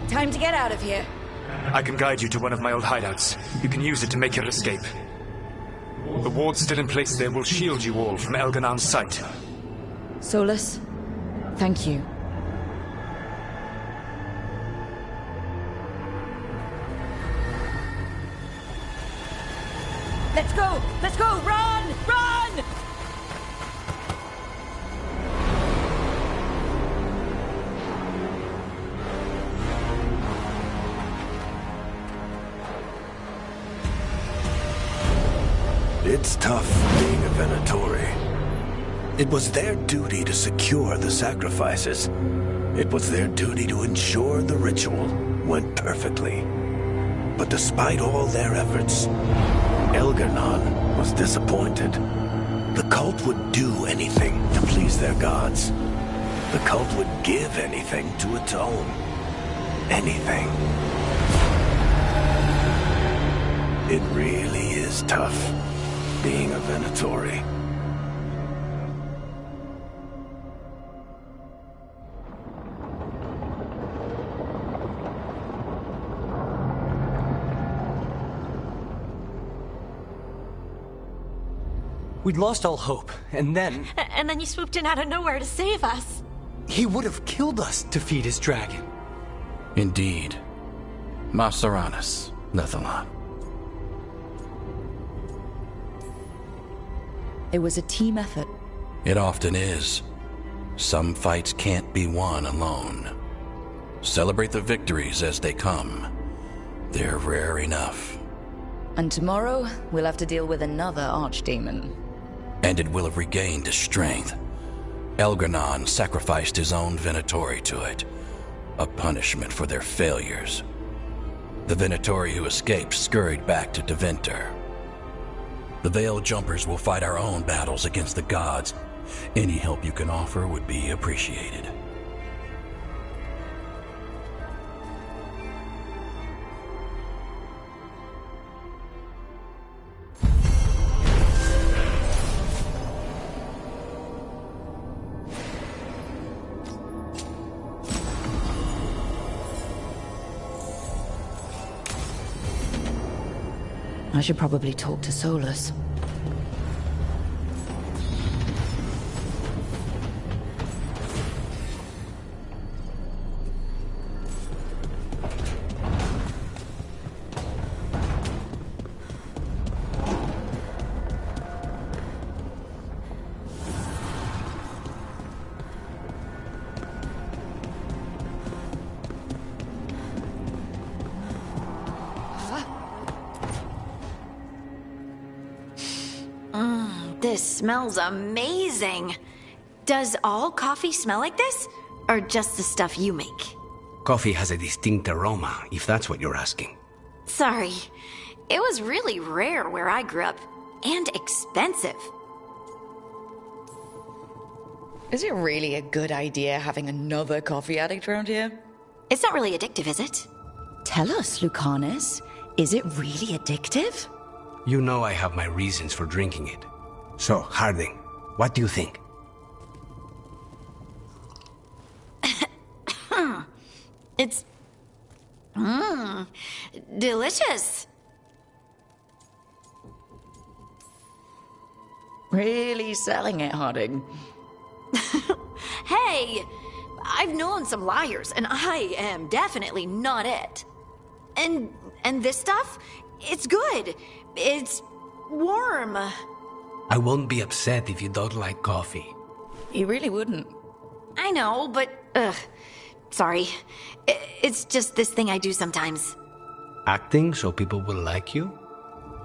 Time to get out of here. I can guide you to one of my old hideouts. You can use it to make your escape. The wards still in place there will shield you all from Elganon's sight. Solus, thank you. Let's go! Let's go! Run! Run! It's tough being a Venatori. It was their duty to secure the sacrifices. It was their duty to ensure the ritual went perfectly. But despite all their efforts, Elganon was disappointed. The cult would do anything to please their gods. The cult would give anything to atone. Anything. It really is tough being a Venatori. We'd lost all hope, and then... And then you swooped in out of nowhere to save us. He would have killed us to feed his dragon. Indeed. Maceranus, Nethalon. It was a team effort. It often is. Some fights can't be won alone. Celebrate the victories as they come. They're rare enough. And tomorrow, we'll have to deal with another archdemon. And it will have regained its strength. Elganon sacrificed his own Venatori to it. A punishment for their failures. The Venatori who escaped scurried back to Deventer. The Veil Jumpers will fight our own battles against the gods. Any help you can offer would be appreciated. I should probably talk to Solus. This smells amazing. Does all coffee smell like this? Or just the stuff you make? Coffee has a distinct aroma, if that's what you're asking. Sorry. It was really rare where I grew up. And expensive. Is it really a good idea having another coffee addict around here? It's not really addictive, is it? Tell us, Lucanus. Is it really addictive? You know I have my reasons for drinking it. So, Harding, what do you think? It's... delicious. Really selling it, Harding. Hey, I've known some liars, and I am definitely not it. And this stuff, it's good. It's warm. I won't be upset if you don't like coffee. He really wouldn't. I know, but, sorry. It's just this thing I do sometimes. Acting so people will like you?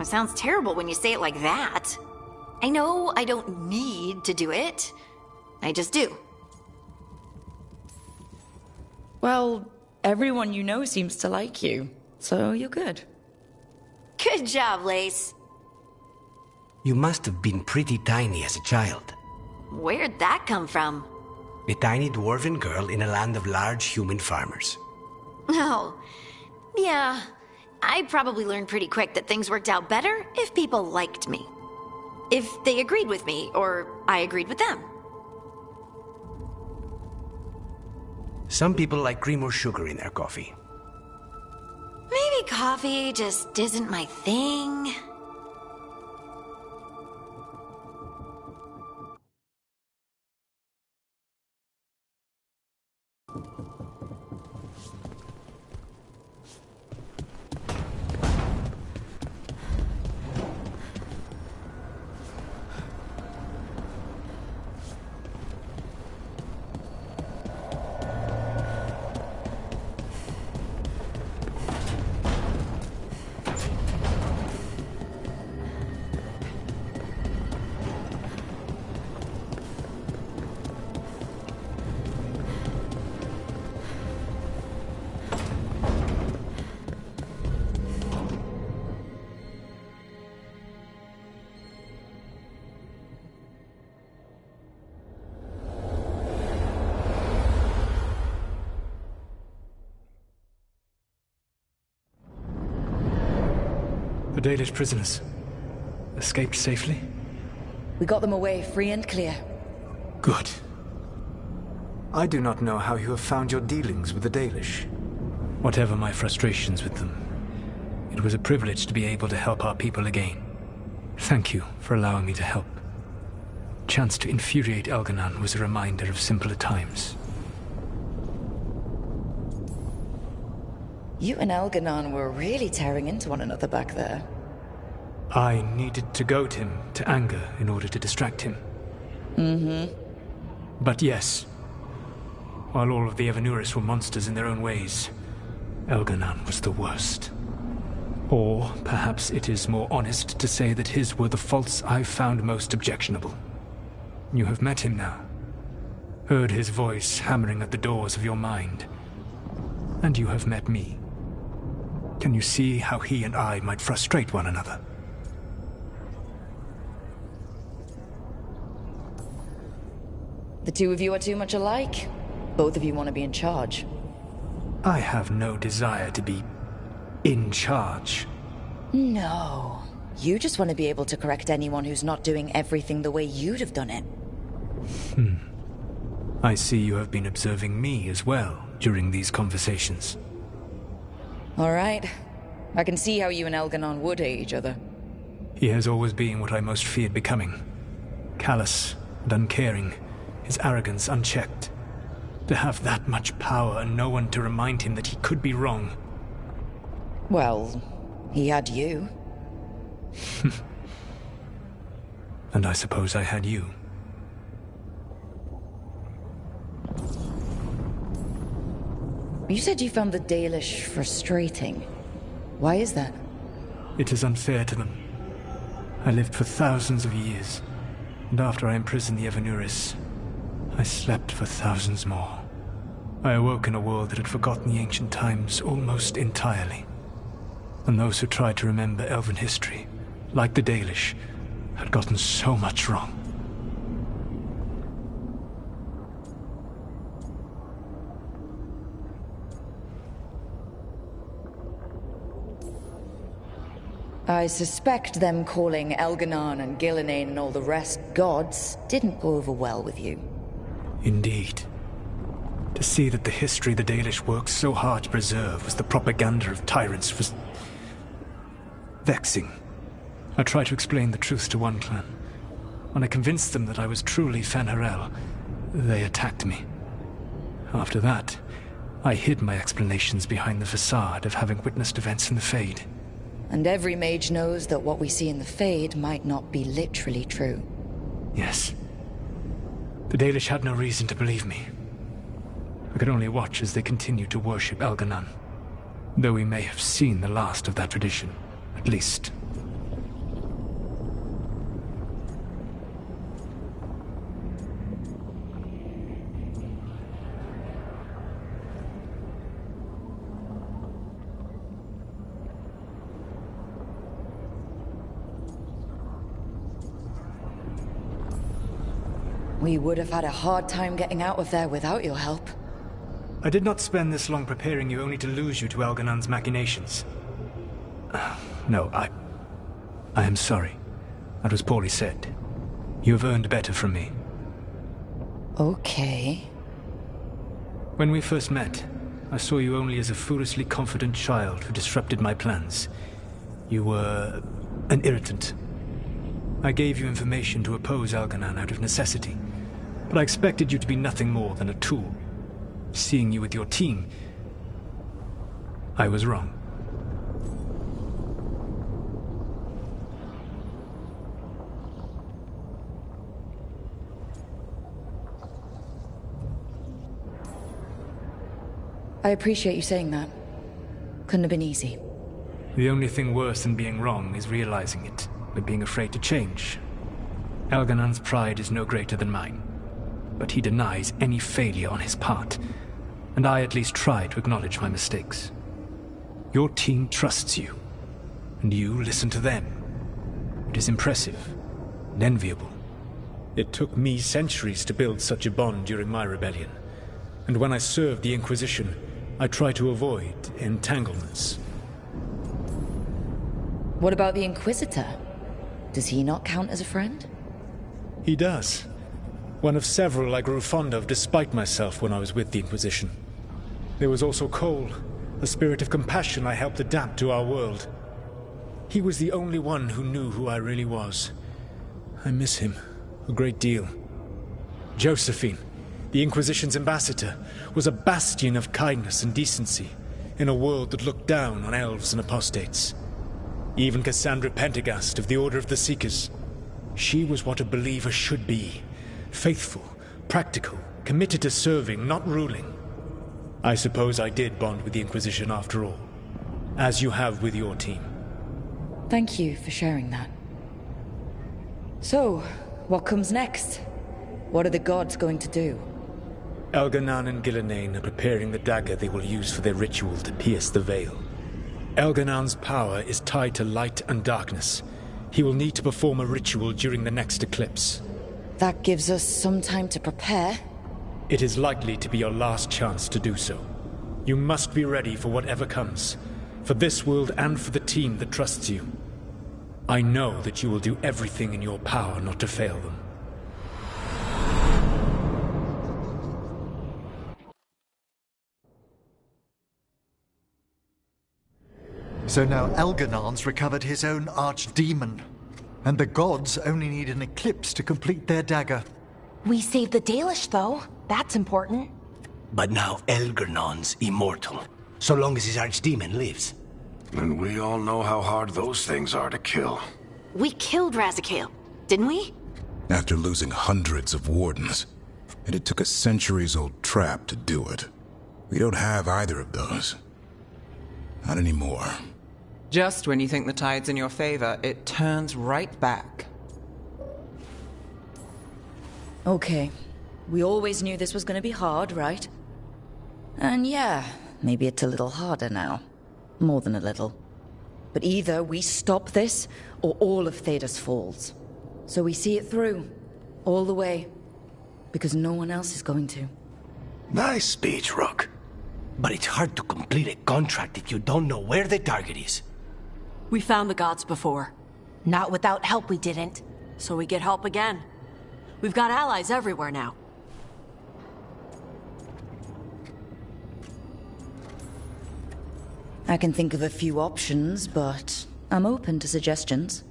It sounds terrible when you say it like that. I know I don't need to do it. I just do. Well, everyone you know seems to like you, so you're good. Good job, Lace. You must have been pretty tiny as a child. Where'd that come from? A tiny dwarven girl in a land of large human farmers. Oh, yeah. I probably learned pretty quick that things worked out better if people liked me. If they agreed with me, or I agreed with them. Some people like cream or sugar in their coffee. coffee just isn't my thing. The Dalish prisoners escaped safely? We got them away free and clear. Good. I do not know how you have found your dealings with the Dalish. Whatever my frustrations with them, it was a privilege to be able to help our people again. Thank you for allowing me to help. Chance to infuriate Elganon was a reminder of simpler times. You and Elganon were really tearing into one another back there. I needed to goad him to anger in order to distract him. Mm-hmm. But yes, while all of the Evanuris were monsters in their own ways, Elganon was the worst. Or perhaps it is more honest to say that his were the faults I found most objectionable. You have met him now. Heard his voice hammering at the doors of your mind. And you have met me. Can you see how he and I might frustrate one another? The two of you are too much alike. Both of you want to be in charge. I have no desire to be in charge. No. You just want to be able to correct anyone who's not doing everything the way you'd have done it. I see you have been observing me as well during these conversations. All right. I can see how you and Elganon would hate each other. He has always been what I most feared becoming. Callous and uncaring, his arrogance unchecked. To have that much power and no one to remind him that he could be wrong. Well, he had you. And I suppose I had you. You said you found the Dalish frustrating. Why is that? It is unfair to them. I lived for thousands of years, and after I imprisoned the Evanuris, I slept for thousands more. I awoke in a world that had forgotten the ancient times almost entirely. And those who tried to remember Elven history, like the Dalish, had gotten so much wrong. I suspect them calling Elganon and Gillenane and all the rest gods didn't go over well with you. Indeed. To see that the history the Dalish worked so hard to preserve was the propaganda of tyrants was vexing. I tried to explain the truth to one clan. When I convinced them that I was truly Fen'Harel, they attacked me. After that, I hid my explanations behind the facade of having witnessed events in the Fade. And every mage knows that what we see in the Fade might not be literally true. Yes. The Dalish had no reason to believe me. I could only watch as they continued to worship Elganon, though we may have seen the last of that tradition, at least. We would have had a hard time getting out of there without your help. I did not spend this long preparing you only to lose you to Elganon's machinations. No, I am sorry. That was poorly said. You have earned better from me. Okay. When we first met, I saw you only as a foolishly confident child who disrupted my plans. You were an irritant. I gave you information to oppose Elganan out of necessity, but I expected you to be nothing more than a tool. Seeing you with your team, I was wrong. I appreciate you saying that. Couldn't have been easy. The only thing worse than being wrong is realizing it, but being afraid to change. Elganan's pride is no greater than mine, but he denies any failure on his part, and I at least try to acknowledge my mistakes. Your team trusts you, and you listen to them. It is impressive and enviable. It took me centuries to build such a bond during my rebellion, and when I served the Inquisition, I try to avoid entanglements. What about the Inquisitor? Does he not count as a friend? He does. One of several I grew fond of despite myself when I was with the Inquisition. There was also Cole, a spirit of compassion I helped adapt to our world. He was the only one who knew who I really was. I miss him a great deal. Josephine, the Inquisition's ambassador, was a bastion of kindness and decency in a world that looked down on elves and apostates. Even Cassandra Pendergast of the Order of the Seekers. She was what a believer should be. Faithful, practical, committed to serving, not ruling. I suppose I did bond with the Inquisition after all, as you have with your team. Thank you for sharing that. So, what comes next? What are the gods going to do? Elganan and Gillenane are preparing the dagger they will use for their ritual to pierce the veil. Elganan's power is tied to light and darkness. He will need to perform a ritual during the next eclipse. That gives us some time to prepare. It is likely to be your last chance to do so. You must be ready for whatever comes, for this world and for the team that trusts you. I know that you will do everything in your power not to fail them. So now Elganan's recovered his own archdemon, and the gods only need an eclipse to complete their dagger. We saved the Dalish, though. That's important. But now Elganan's immortal, so long as his archdemon lives. And we all know how hard those things are to kill. We killed Razikale, didn't we? After losing hundreds of wardens, and it took a centuries-old trap to do it. We don't have either of those. Not anymore. Just when you think the tide's in your favor, it turns right back. Okay. We always knew this was going to be hard, right? And yeah, maybe it's a little harder now. More than a little. But either we stop this, or all of Thedas falls. So we see it through. All the way. Because no one else is going to. Nice speech, Rook. But it's hard to complete a contract if you don't know where the target is. We found the gods before. Not without help, we didn't. So we get help again. We've got allies everywhere now. I can think of a few options, but I'm open to suggestions.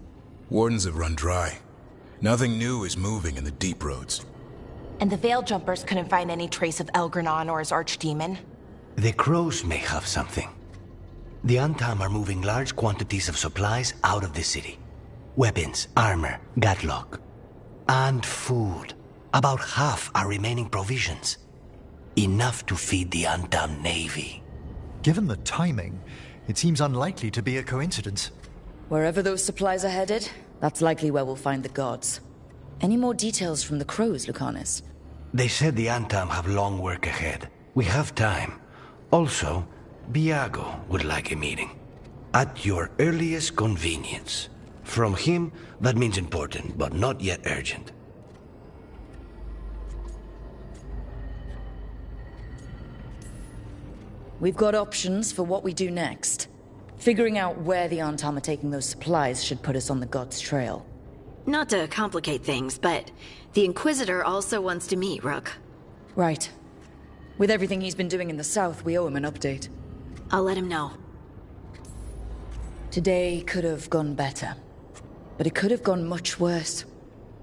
Wardens have run dry. Nothing new is moving in the deep roads. And the Veil Jumpers couldn't find any trace of Elganan or his archdemon. The crows may have something. The Antam are moving large quantities of supplies out of the city. Weapons, armor, gatlock. And food. About half are remaining provisions. Enough to feed the Antam navy. Given the timing, it seems unlikely to be a coincidence. Wherever those supplies are headed, that's likely where we'll find the gods. Any more details from the crows, Lucanus? They said the Antam have long work ahead. We have time. Also, Biago would like a meeting. At your earliest convenience. From him, that means important, but not yet urgent. We've got options for what we do next. Figuring out where the Antam are taking those supplies should put us on the gods' trail. Not to complicate things, but the Inquisitor also wants to meet Rook. Right. With everything he's been doing in the south, we owe him an update. I'll let him know. Today could have gone better. But it could have gone much worse.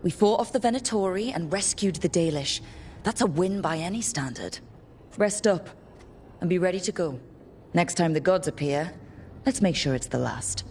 We fought off the Venatori and rescued the Dalish. That's a win by any standard. Rest up, and be ready to go. Next time the gods appear, let's make sure it's the last.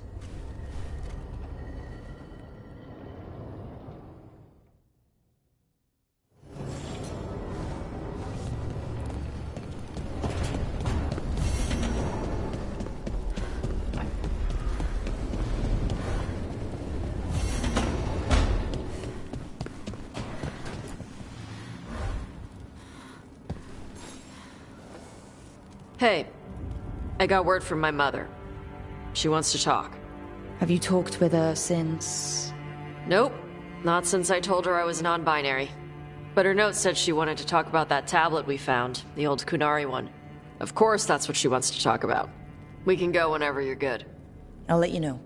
Hey, I got word from my mother. She wants to talk. Have you talked with her since... Nope, not since I told her I was non-binary. But her note said she wanted to talk about that tablet we found, the old Kunari one. Of course that's what she wants to talk about. We can go whenever you're good. I'll let you know.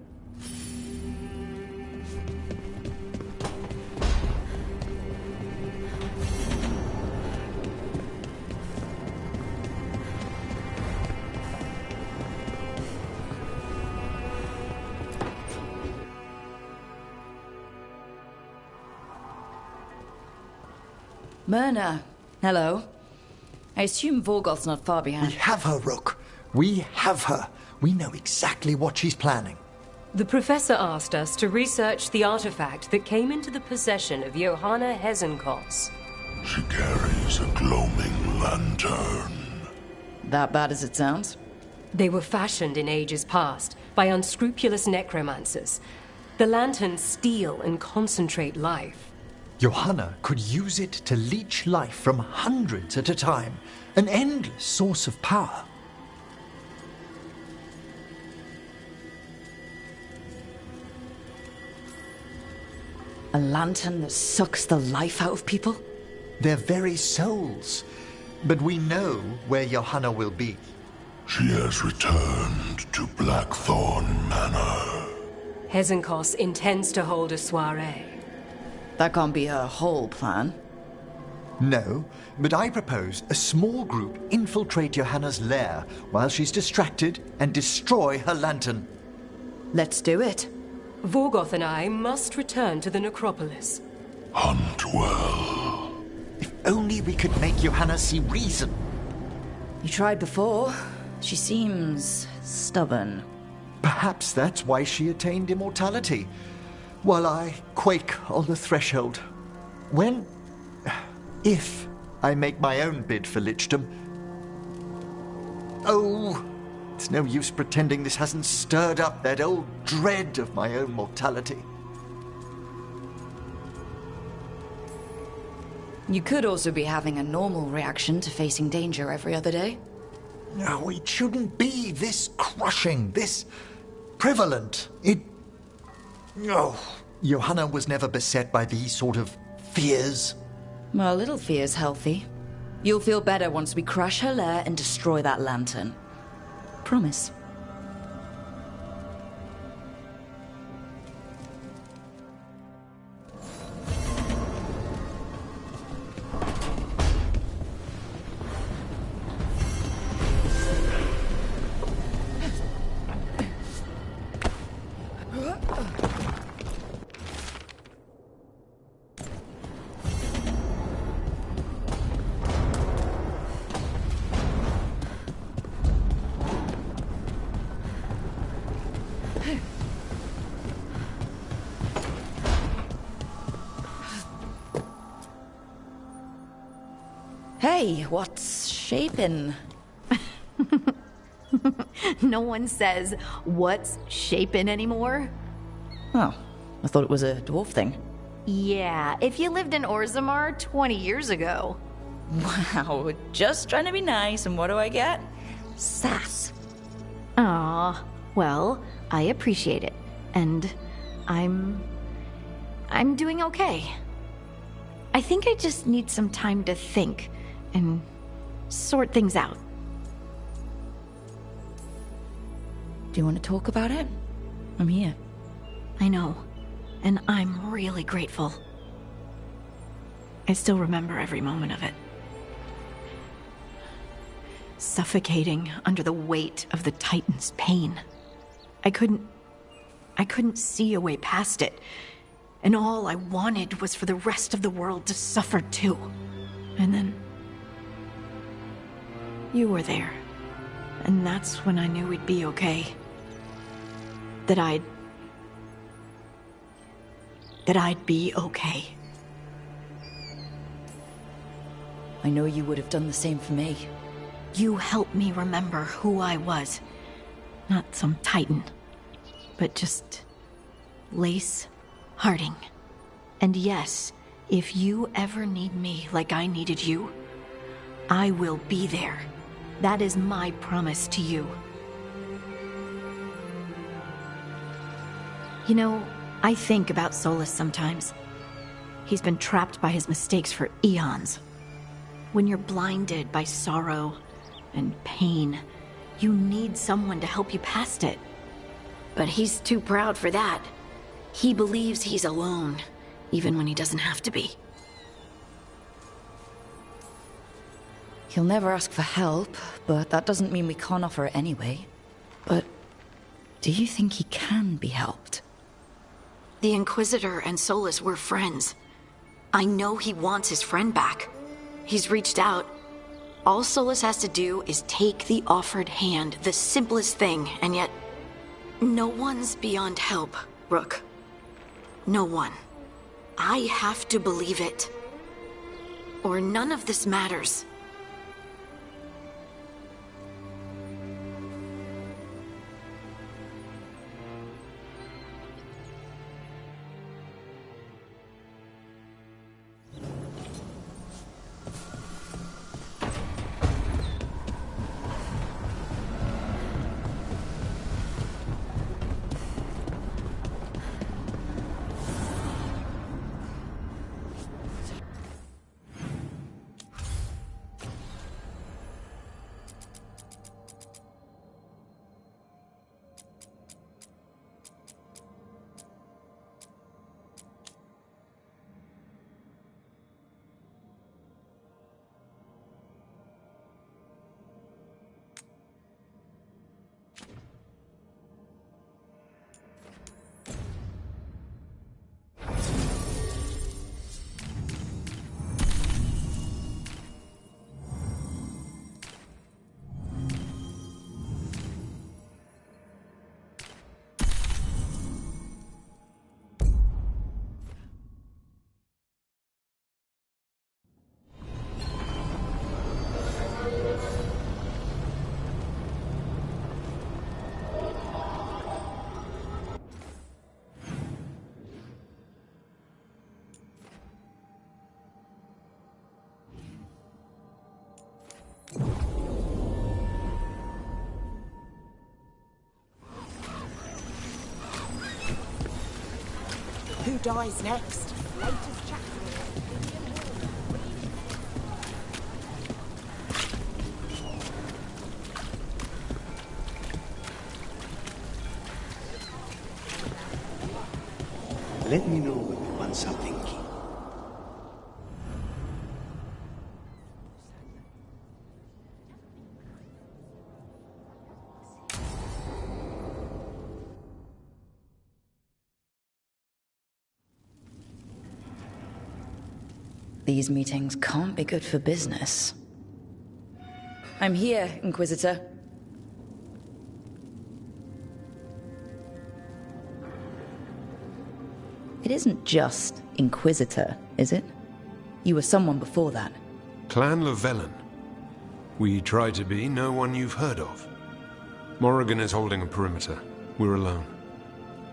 Myrna, hello. I assume Vorgoth's not far behind. We have her, Rook. We have her. We know exactly what she's planning. The professor asked us to research the artifact that came into the possession of Johanna Hezenkos. She carries a gloaming lantern. That bad as it sounds? They were fashioned in ages past by unscrupulous necromancers. The lanterns steal and concentrate life. Johanna could use it to leech life from hundreds at a time. An endless source of power. A lantern that sucks the life out of people? Their very souls. But we know where Johanna will be. She has returned to Blackthorn Manor. Hezenkos intends to hold a soiree. That can't be her whole plan. No, but I propose a small group infiltrate Johanna's lair while she's distracted and destroy her lantern. Let's do it. Vorgoth and I must return to the necropolis. Hunt well. If only we could make Johanna see reason. You tried before. She seems stubborn. Perhaps that's why she attained immortality. While I quake on the threshold. If I make my own bid for lichdom. Oh, it's no use pretending this hasn't stirred up that old dread of my own mortality. You could also be having a normal reaction to facing danger every other day. No, it shouldn't be this crushing, this prevalent. No. Johanna was never beset by these sort of fears. Well, a little fear's healthy. You'll feel better once we crash her lair and destroy that lantern. Promise. Hey, what's shaping? No one says, what's shaping anymore? Oh, I thought it was a dwarf thing. Yeah, if you lived in Orzammar 20 years ago. Wow, just trying to be nice, and what do I get? Sass. Aw, well, I appreciate it. And I'm doing okay. I think I just need some time to think and sort things out. Do you want to talk about it? I'm here. I know, and I'm really grateful. I still remember every moment of it. suffocating under the weight of the Titan's pain. I couldn't see a way past it, and all I wanted was for the rest of the world to suffer too. And then you were there, and that's when I knew we'd be okay. That I'd be okay. I know you would have done the same for me. You helped me remember who I was. Not some Titan, but just Lace Harding. And yes, if you ever need me like I needed you, I will be there. That is my promise to you. You know, I think about Solus sometimes. He's been trapped by his mistakes for eons. When you're blinded by sorrow and pain, you need someone to help you past it. But he's too proud for that. He believes he's alone, even when he doesn't have to be. He'll never ask for help, but that doesn't mean we can't offer it anyway. But do you think he can be helped? The Inquisitor and Solus were friends. I know he wants his friend back. He's reached out. All Solus has to do is take the offered hand, the simplest thing, and yet no one's beyond help, Rook. No one. I have to believe it. Or none of this matters. Who dies next? Latest chapter. Let me know when you want something. These meetings can't be good for business. I'm here, Inquisitor. It isn't just Inquisitor, is it? You were someone before that. Clan Llewellyn. We try to be no one you've heard of. Morrigan is holding a perimeter. We're alone.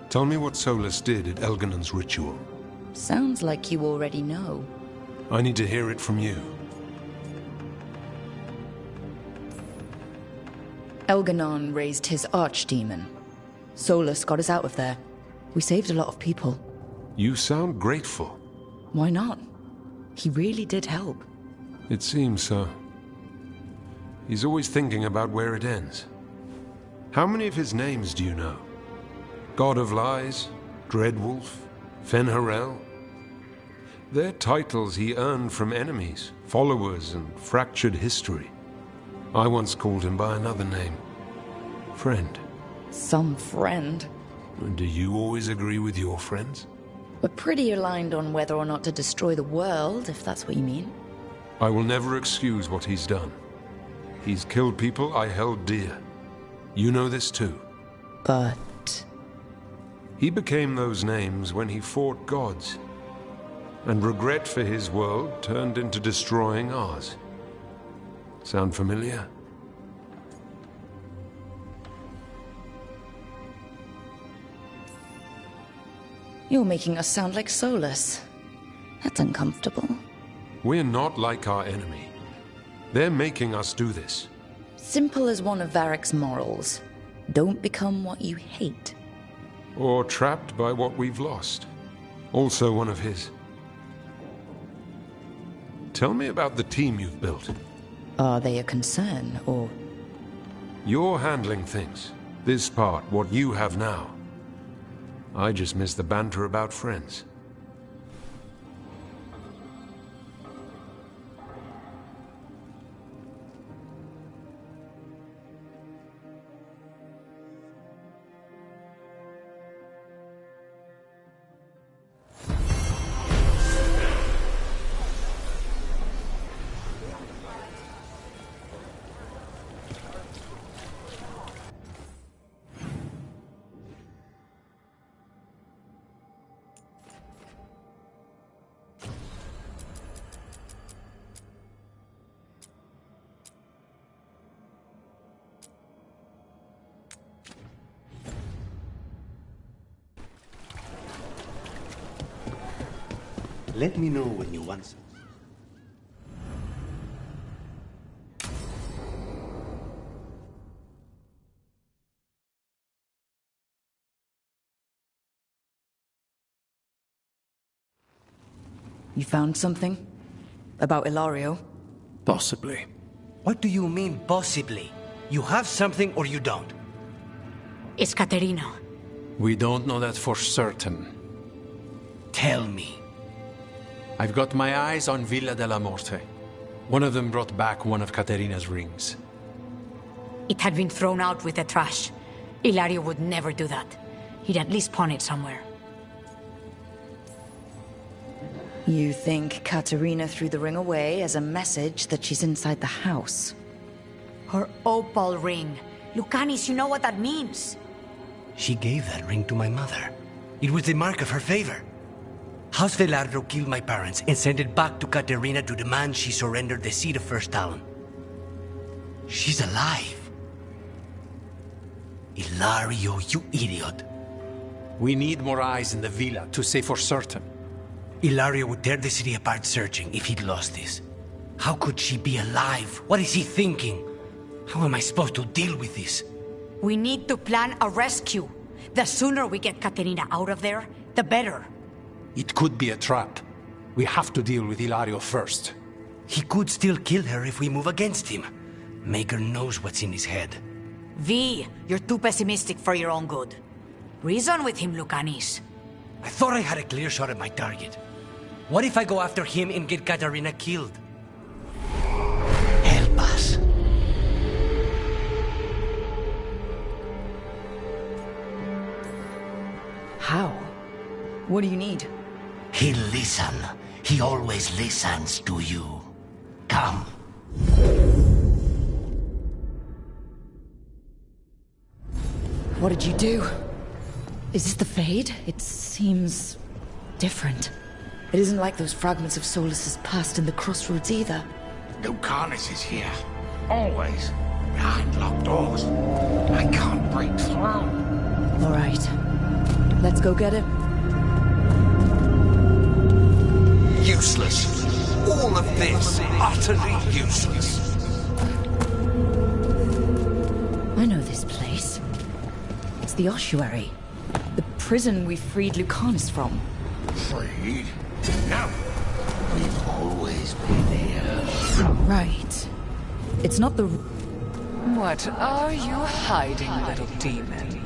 Tell me what Solus did at Elganon's ritual. Sounds like you already know. I need to hear it from you. Elganon raised his archdemon. Solus got us out of there. We saved a lot of people. You sound grateful. Why not? He really did help. It seems so. He's always thinking about where it ends. How many of his names do you know? God of Lies, Dreadwolf, Fen'Harel? They're titles he earned from enemies, followers, and fractured history. I once called him by another name. Friend. Some friend. And do you always agree with your friends? We're pretty aligned on whether or not to destroy the world, if that's what you mean. I will never excuse what he's done. He's killed people I held dear. You know this too. But... he became those names when he fought gods. And regret for his world turned into destroying ours. Sound familiar? You're making us sound like Solus. That's uncomfortable. We're not like our enemy. They're making us do this. Simple as one of Varric's morals. Don't become what you hate. Or trapped by what we've lost. Also one of his. Tell me about the team you've built. Are they a concern, or...? You're handling things. This part, what you have now. I just miss the banter about friends. Let me know when you want some. You found something? About Ilario? Possibly. What do you mean, possibly? You have something or you don't? It's Caterina. We don't know that for certain. Tell me. I've got my eyes on Villa della Morte. One of them brought back one of Caterina's rings. It had been thrown out with the trash. Ilario would never do that. He'd at least pawn it somewhere. You think Caterina threw the ring away as a message that she's inside the house? Her opal ring. Lucanis, you know what that means. She gave that ring to my mother. It was the mark of her favor. House Velardo killed my parents and sent it back to Caterina to demand she surrender the seat of First Talon. She's alive. Ilario, you idiot. We need more eyes in the villa to say for certain. Ilario would tear the city apart searching if he'd lost this. How could she be alive? What is he thinking? How am I supposed to deal with this? We need to plan a rescue. The sooner we get Caterina out of there, the better. It could be a trap. We have to deal with Ilario first. He could still kill her if we move against him. Maker knows what's in his head. V, you're too pessimistic for your own good. Reason with him, Lucanis. I thought I had a clear shot at my target. What if I go after him and get Caterina killed? Help us. How? What do you need? He'll listen. He always listens to you. Come. What did you do? Is this the Fade? It seems... different. It isn't like those fragments of Solus's past in the Crossroads either. Lucanis is here. Always. Behind locked doors. I can't break through. All right. Let's go get it. Useless. All of this, utterly useless. I know this place. It's the ossuary. The prison we freed Lucanis from. Freed? No. We've always been here. Right. It's not the... What are you hiding, little demon?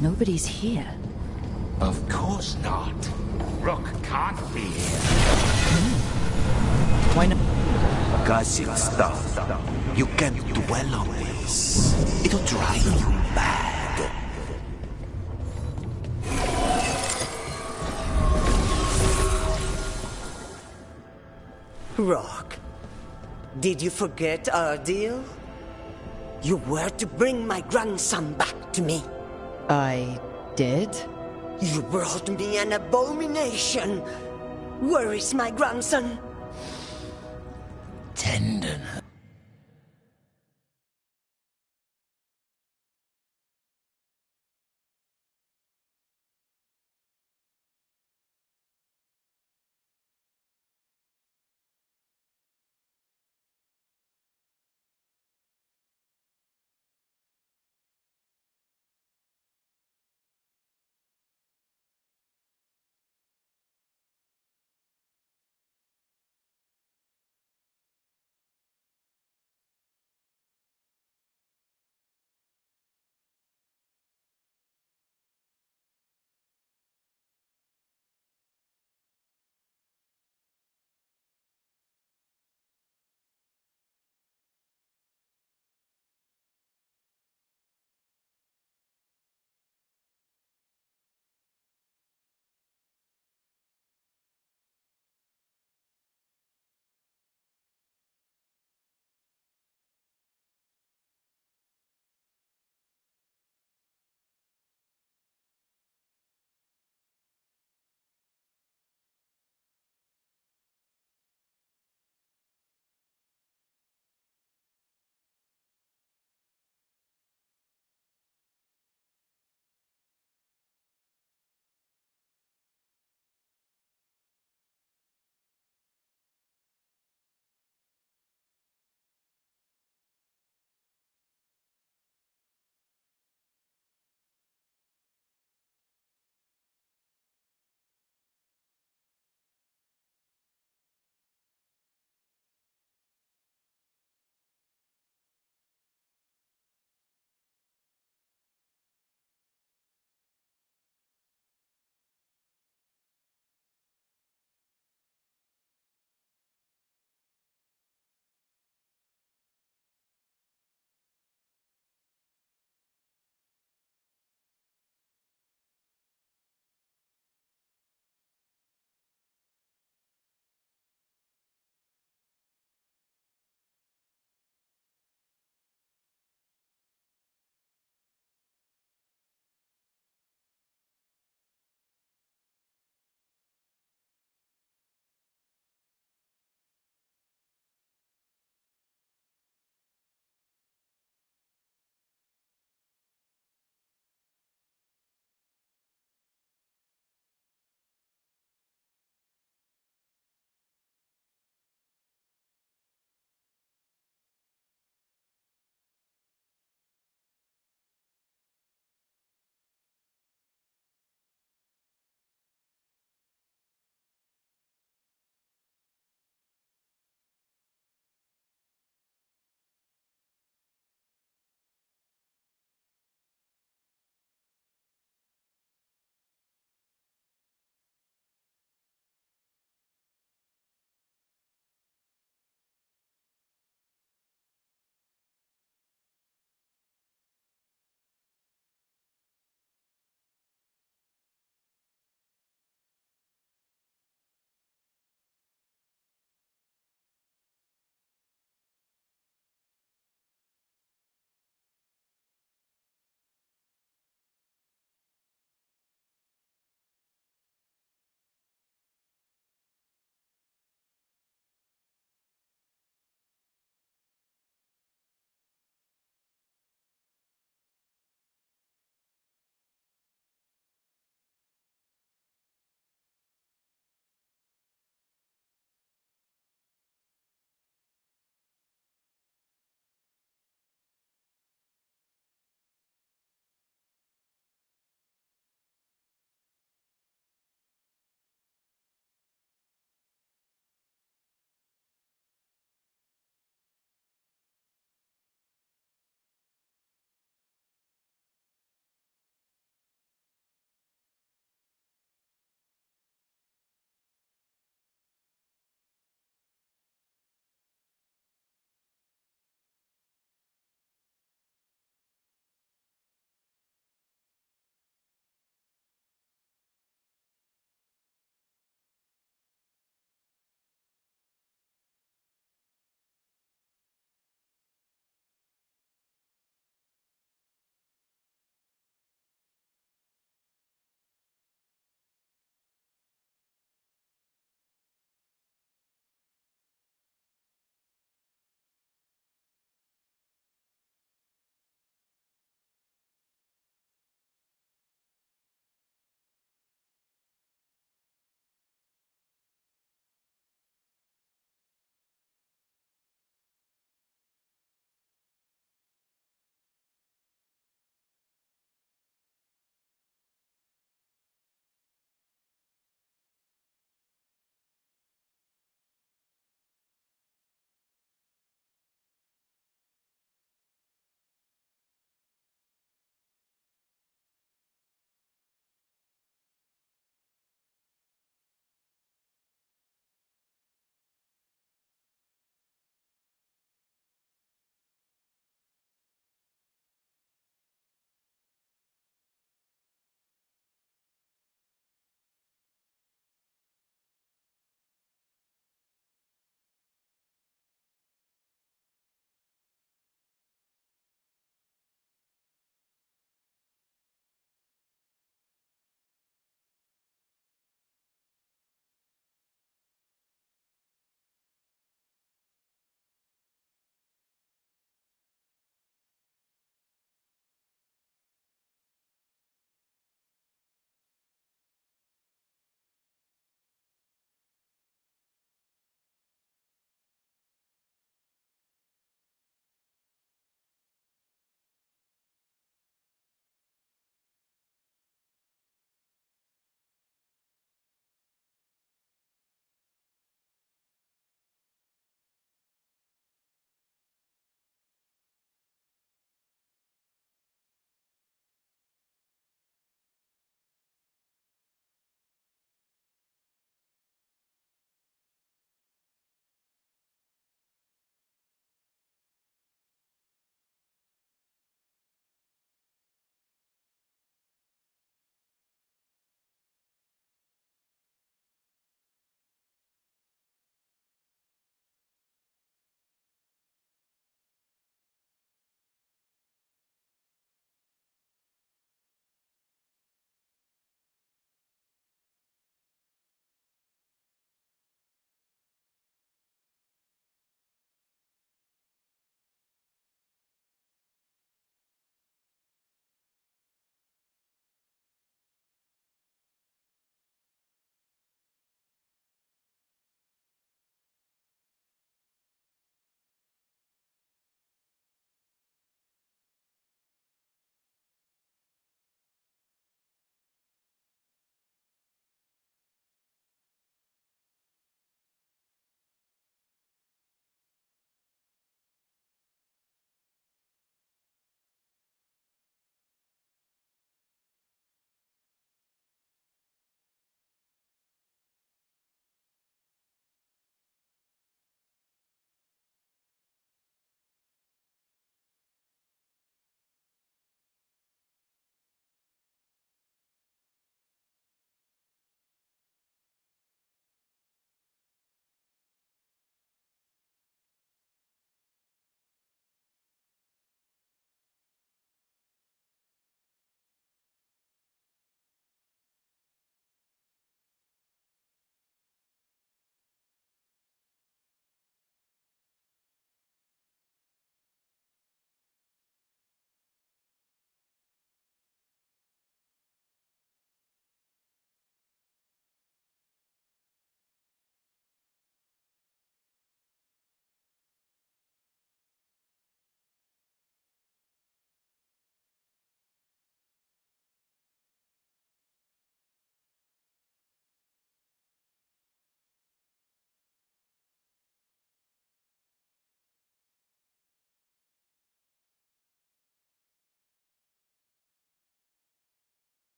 Nobody's here. Of course not. Rook can't be here. Why not? Gossip stuff. You can't dwell on this. It'll drive you mad. Rock, did you forget our deal? You were to bring my grandson back to me. I did? You brought me an abomination. Where is my grandson? Tenderness.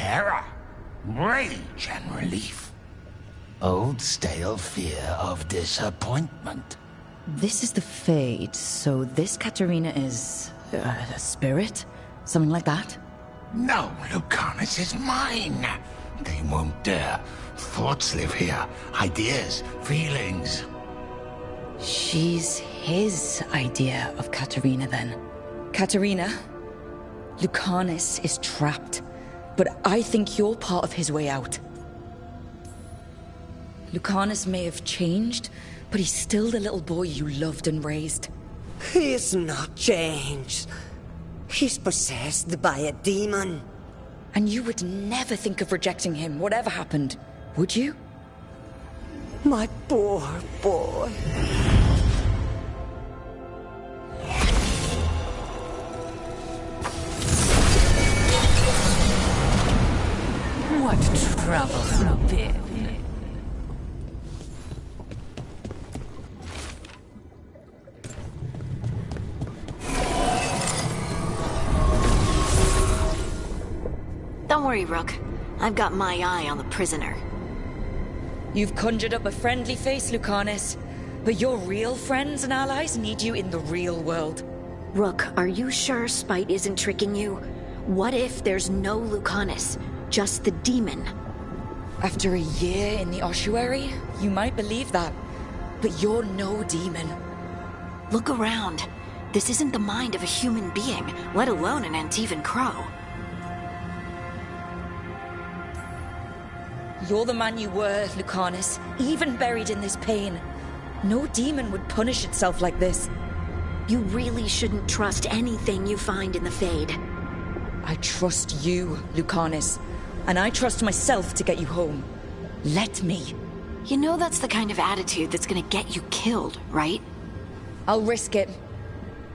terror, rage, and relief. Old stale fear of disappointment. This is the Fade, so this Katerina is... a spirit? Something like that? No, Lucanus is mine. They won't dare. Thoughts live here. Ideas, feelings. She's his idea of Katerina, then. Katerina, Lucanus is trapped, but I think you're part of his way out. Lucanus may have changed, but he's still the little boy you loved and raised. He's not changed. He's possessed by a demon. And you would never think of rejecting him, whatever happened, would you? My poor boy. What trouble you've been. Don't worry, Rook. I've got my eye on the prisoner. You've conjured up a friendly face, Lucanus. But your real friends and allies need you in the real world. Rook, are you sure Spite isn't tricking you? What if there's no Lucanus, just the demon? After a year in the ossuary, you might believe that. But you're no demon. Look around. This isn't the mind of a human being, let alone an Antivan Crow. You're the man you were, Lucanus, even buried in this pain. No demon would punish itself like this. You really shouldn't trust anything you find in the Fade. I trust you, Lucanus, and I trust myself to get you home. Let me. You know that's the kind of attitude that's gonna get you killed, right? I'll risk it.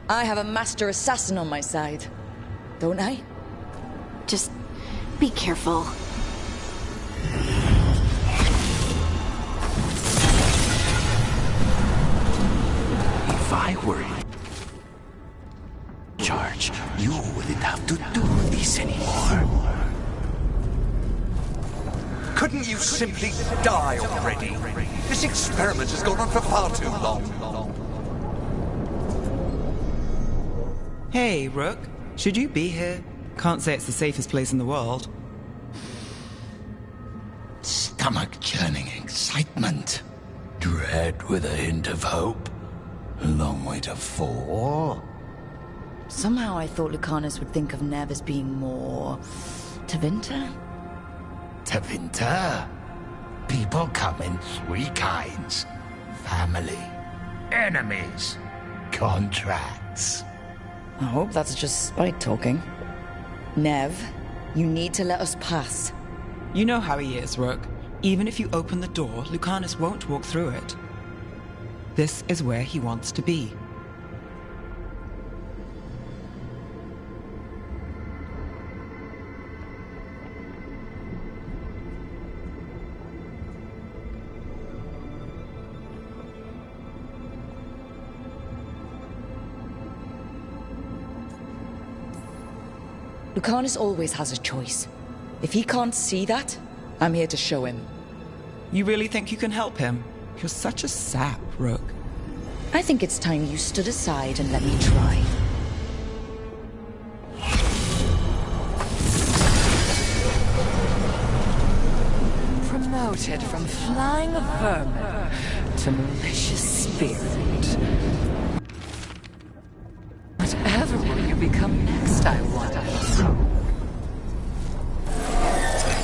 I have a master assassin on my side, don't I? Just be careful. If I were in charge, you wouldn't have to do this anymore. Couldn't you simply die already? This experiment has gone on for far too long. Hey, Rook. Should you be here? Can't say it's the safest place in the world. Stomach-churning excitement. Dread with a hint of hope. Long way to fall. Somehow I thought Lucanus would think of Nev as being more... Tevinter? Tevinter? People come in three kinds. Family, enemies, contracts. I hope that's just Spite talking. Nev, you need to let us pass. You know how he is, Rook. Even if you open the door, Lucanus won't walk through it. This is where he wants to be. Lucanus always has a choice. If he can't see that, I'm here to show him. You really think you can help him? You're such a sap, Rook. I think it's time you stood aside and let me try. Promoted from flying vermin to malicious spirit. Whatever will you become next, I wonder?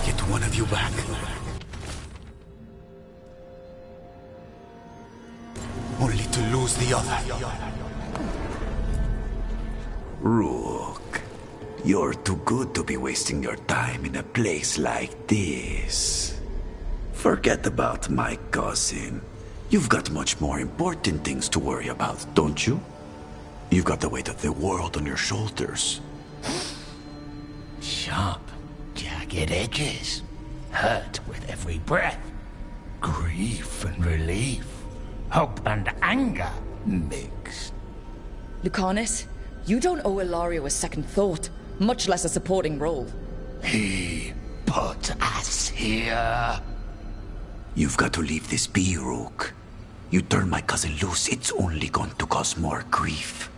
Get one of you back. Only to lose the other. Rook, you're too good to be wasting your time in a place like this. Forget about my cousin. You've got much more important things to worry about, don't you? You've got the weight of the world on your shoulders. Sharp, jagged edges. Hurt with every breath. Grief and relief. Hope and anger mixed. Lucanus, you don't owe Ilario a second thought, much less a supporting role. He put us here? You've got to leave this be, Rook. You turn my cousin loose, it's only going to cause more grief.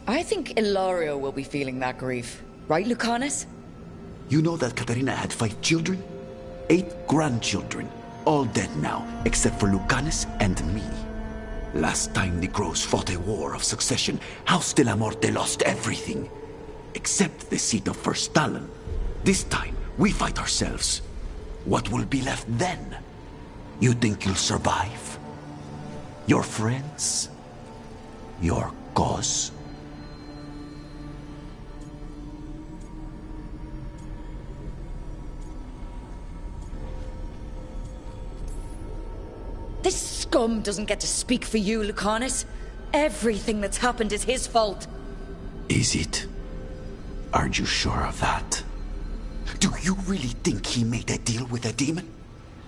I think Ilario will be feeling that grief. Right, Lucanus? You know that Katarina had 5 children? 8 grandchildren. All dead now, except for Lucanus and me. Last time the Crows fought a war of succession, House de la Morte lost everything. Except the seat of First Talon. This time, we fight ourselves. What will be left then? You think you'll survive? Your friends? Your cause? This scum doesn't get to speak for you, Lucanus. Everything that's happened is his fault. Is it? Are you sure of that? Do you really think he made a deal with a demon?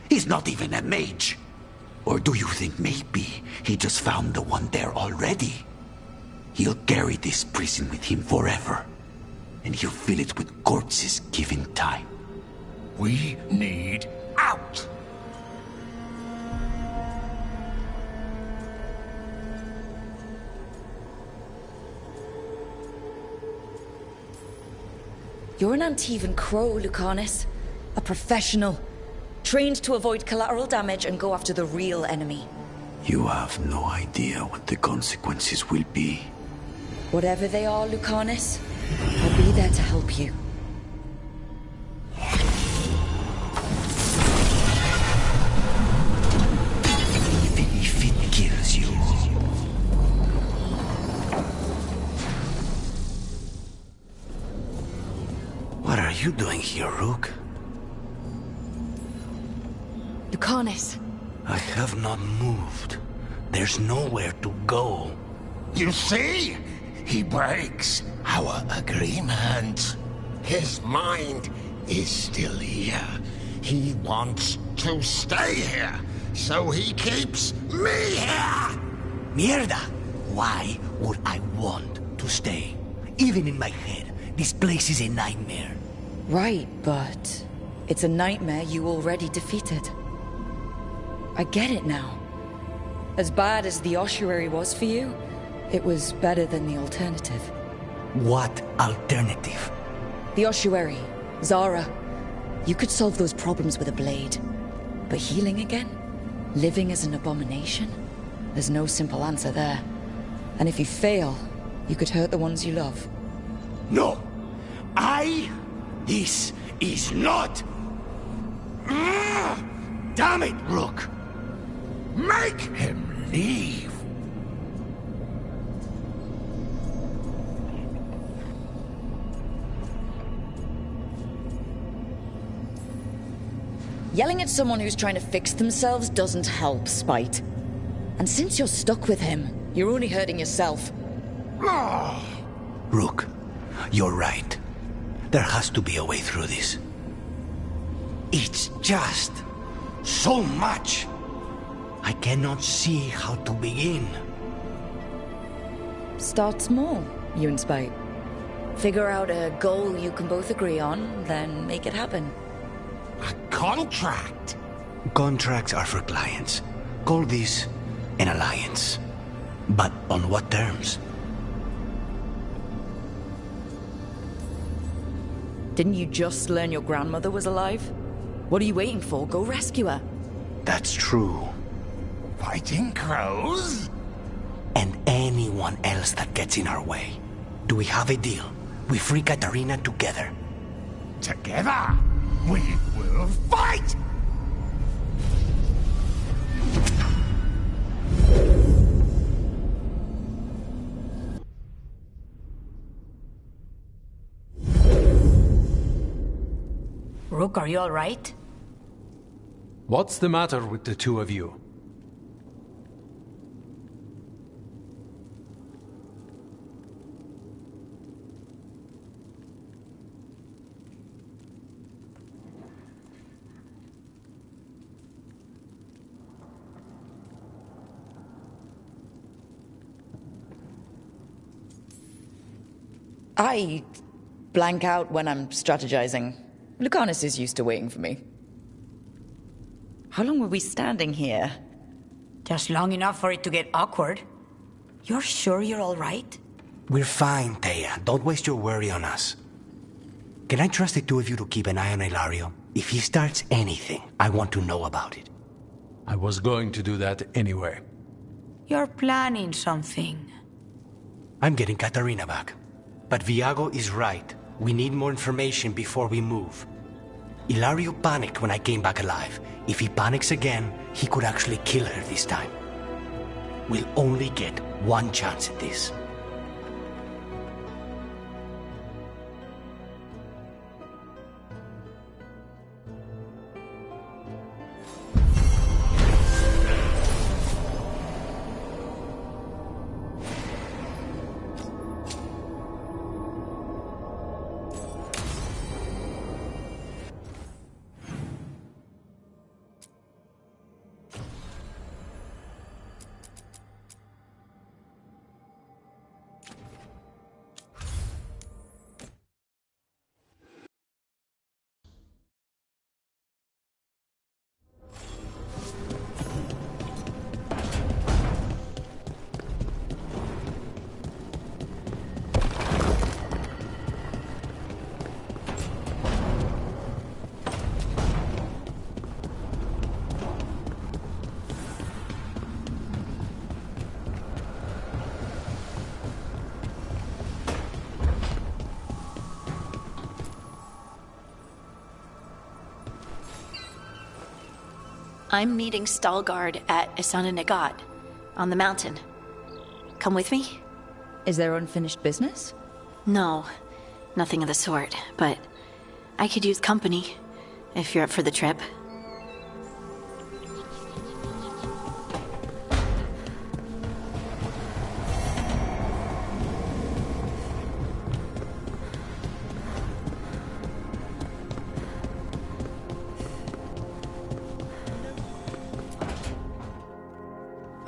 He's not even a mage. Or do you think maybe he just found the one there already? He'll carry this prison with him forever. And he'll fill it with corpses given time. We need out! You're an Antivan crow, Lucanus. A professional. Trained to avoid collateral damage and go after the real enemy. You have no idea what the consequences will be. Whatever they are, Lucanus, I'll be there to help you. Even if it kills you. What are you doing here, Rook? Lucanus. I have not moved. There's nowhere to go. You see? He breaks our agreement. His mind is still here. He wants to stay here, so he keeps me here! Mierda! Why would I want to stay? Even in my head, this place is a nightmare. Right, but it's a nightmare you already defeated. I get it now. As bad as the ossuary was for you, it was better than the alternative. What alternative? The ossuary, Zara. You could solve those problems with a blade. But healing again? Living as an abomination? There's no simple answer there. And if you fail, you could hurt the ones you love. No! This is not... Damn it, Rook! Make him leave! Yelling at someone who's trying to fix themselves doesn't help, Spite. And since you're stuck with him, you're only hurting yourself. Rook, you're right. There has to be a way through this. It's just so much. I cannot see how to begin. Start small, you and Spite. Figure out a goal you can both agree on, then make it happen. A contract? Contracts are for clients. Call this an alliance. But on what terms? Didn't you just learn your grandmother was alive? What are you waiting for? Go rescue her. That's true. Fighting crows? And anyone else that gets in our way. Do we have a deal? We free Katarina together. Together? We will fight! Rook, are you all right? What's the matter with the two of you? I blank out when I'm strategizing. Lucanus is used to waiting for me. How long were we standing here? Just long enough for it to get awkward. You're sure you're all right? We're fine, Thea. Don't waste your worry on us. Can I trust the two of you to keep an eye on Ilario? If he starts anything, I want to know about it. I was going to do that anyway. You're planning something. I'm getting Katarina back. But Viago is right. We need more information before we move. Ilario panicked when I came back alive. If he panics again, he could actually kill her this time. We'll only get one chance at this. I'm meeting Stalgard at Isana Nagat, on the mountain. Come with me? Is there unfinished business? No, nothing of the sort, but I could use company, if you're up for the trip.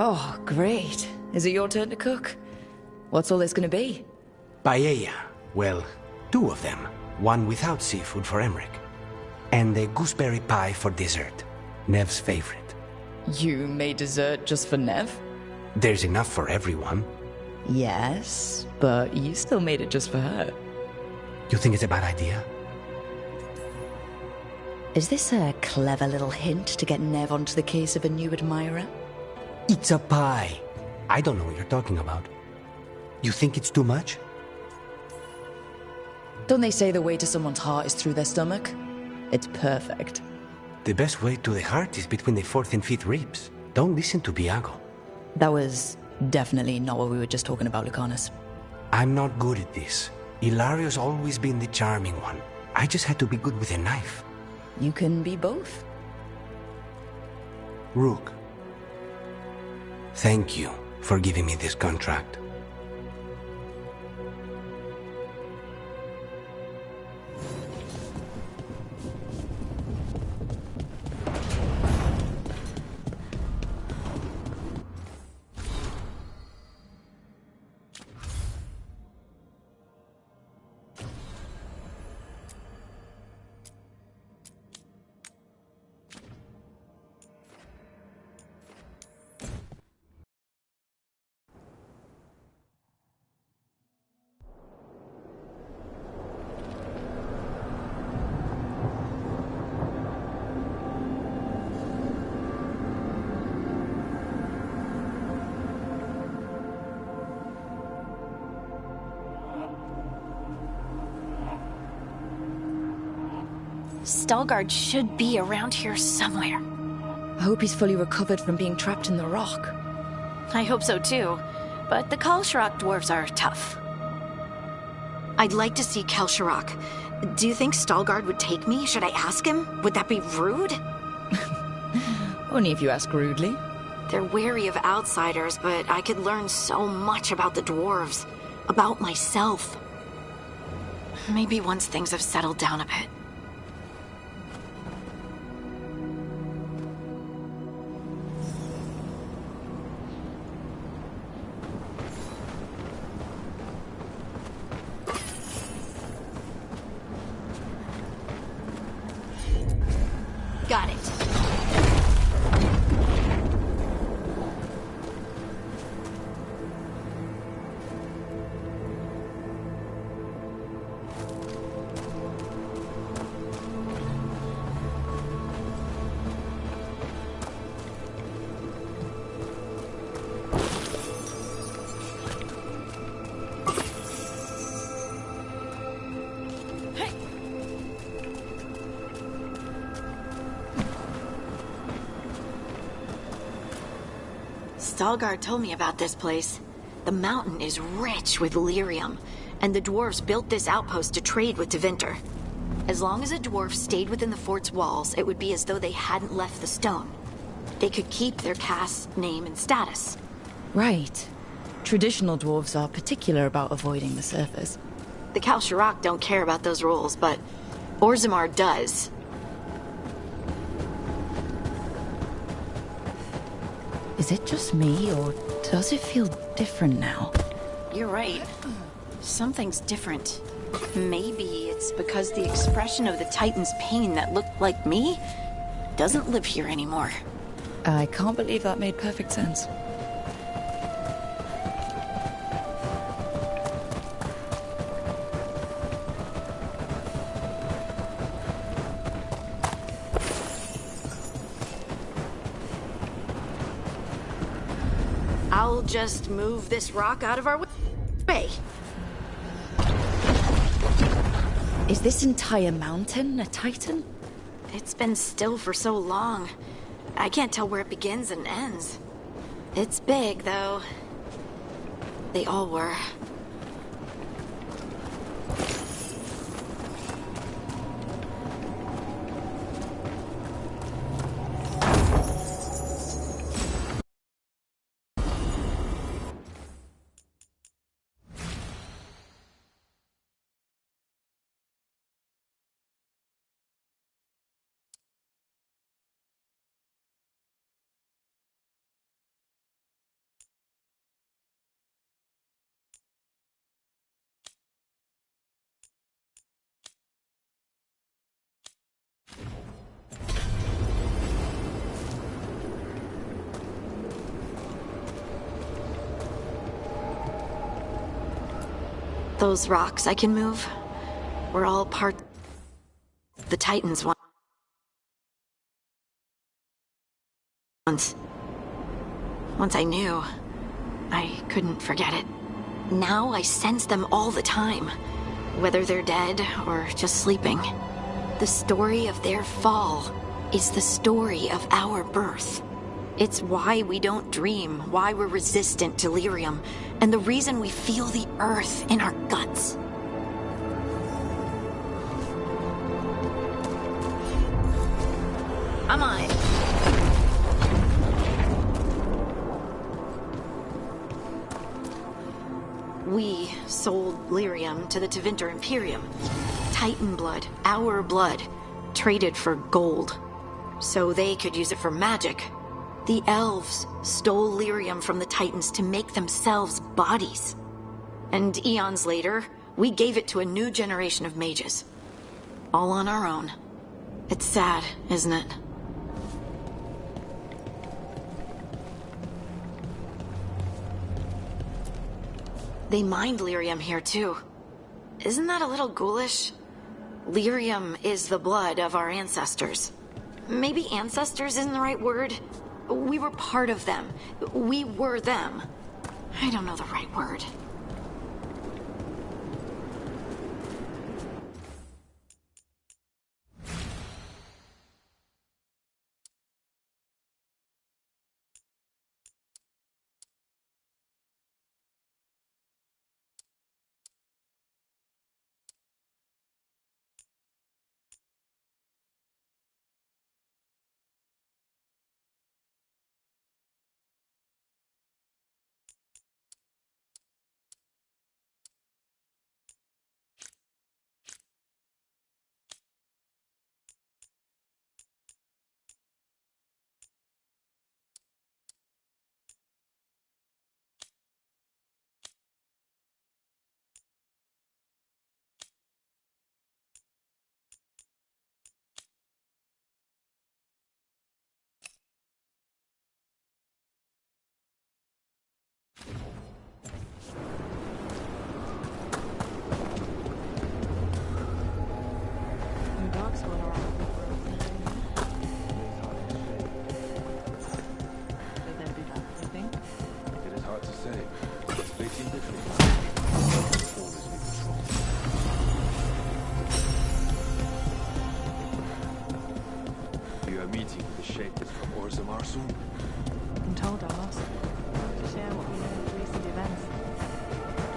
Oh, great. Is it your turn to cook? What's all this gonna be? Paella. Well, two of them. One without seafood for Emmerich. And a gooseberry pie for dessert. Nev's favorite. You made dessert just for Nev? There's enough for everyone. Yes, but you still made it just for her. You think it's a bad idea? Is this a clever little hint to get Nev onto the case of a new admirer? It's a pie. I don't know what you're talking about. You think it's too much? Don't they say the way to someone's heart is through their stomach? It's perfect. The best way to the heart is between the fourth and fifth ribs. Don't listen to Viago. That was definitely not what we were just talking about, Lucanus. I'm not good at this. Hilario's always been the charming one. I just had to be good with a knife. You can be both. Rook. Thank you for giving me this contract. Stalgard should be around here somewhere. I hope he's fully recovered from being trapped in the rock. I hope so too, but the Kalsharak dwarves are tough. I'd like to see Kalsharak. Do you think Stalgard would take me? Should I ask him? Would that be rude? Only if you ask rudely. They're wary of outsiders, but I could learn so much about the dwarves. About myself. Maybe once things have settled down a bit. Salgar told me about this place. The mountain is rich with lyrium, and the dwarves built this outpost to trade with Tevinter. As long as a dwarf stayed within the fort's walls, it would be as though they hadn't left the stone. They could keep their caste, name, and status. Right. Traditional dwarves are particular about avoiding the surface. The Kalsharak don't care about those rules, but Orzammar does. Is it just me, or does it feel different now? You're right. Something's different. Maybe it's because the expression of the Titan's pain that looked like me doesn't live here anymore. I can't believe that made perfect sense. I'll just move this rock out of our way. Is this entire mountain a Titan? It's been still for so long. I can't tell where it begins and ends. It's big, though. They all were. Those rocks I can move were all part of the Titans once. Once I knew, I couldn't forget it. Now I sense them all the time, whether they're dead or just sleeping. The story of their fall is the story of our birth. It's why we don't dream, why we're resistant to lyrium, and the reason we feel the earth in our guts. I'm on it. We sold lyrium to the Tevinter Imperium. Titan blood, our blood, traded for gold. So they could use it for magic. The elves stole lyrium from the Titans to make themselves bodies. And eons later, we gave it to a new generation of mages. All on our own. It's sad, isn't it? They mined lyrium here too. Isn't that a little ghoulish? Lyrium is the blood of our ancestors. Maybe ancestors isn't the right word. We were part of them. We were them. I don't know the right word.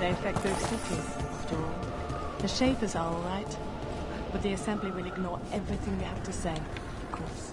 They affect both cities, after all. The Shapers are all right, but the Assembly will ignore everything we have to say, of course.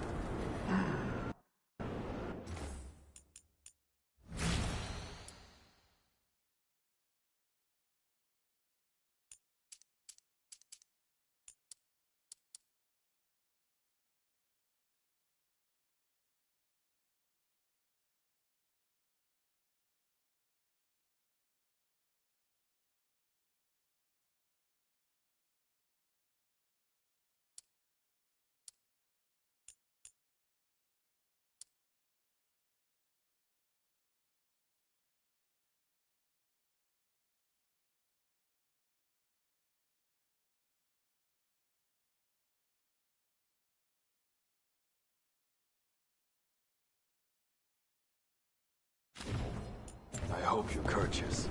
I hope you're courteous.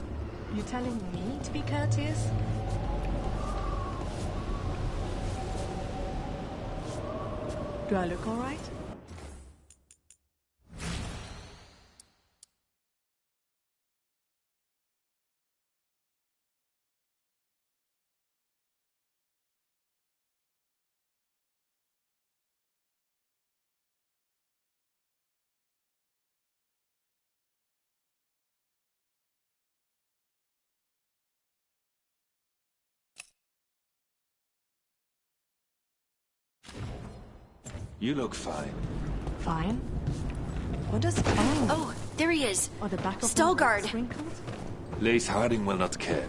You telling me to be courteous? Do I look all right? You look fine. Fine. What does fine? Oh, there he is. Or the back of Stalguard. Lace Harding will not care.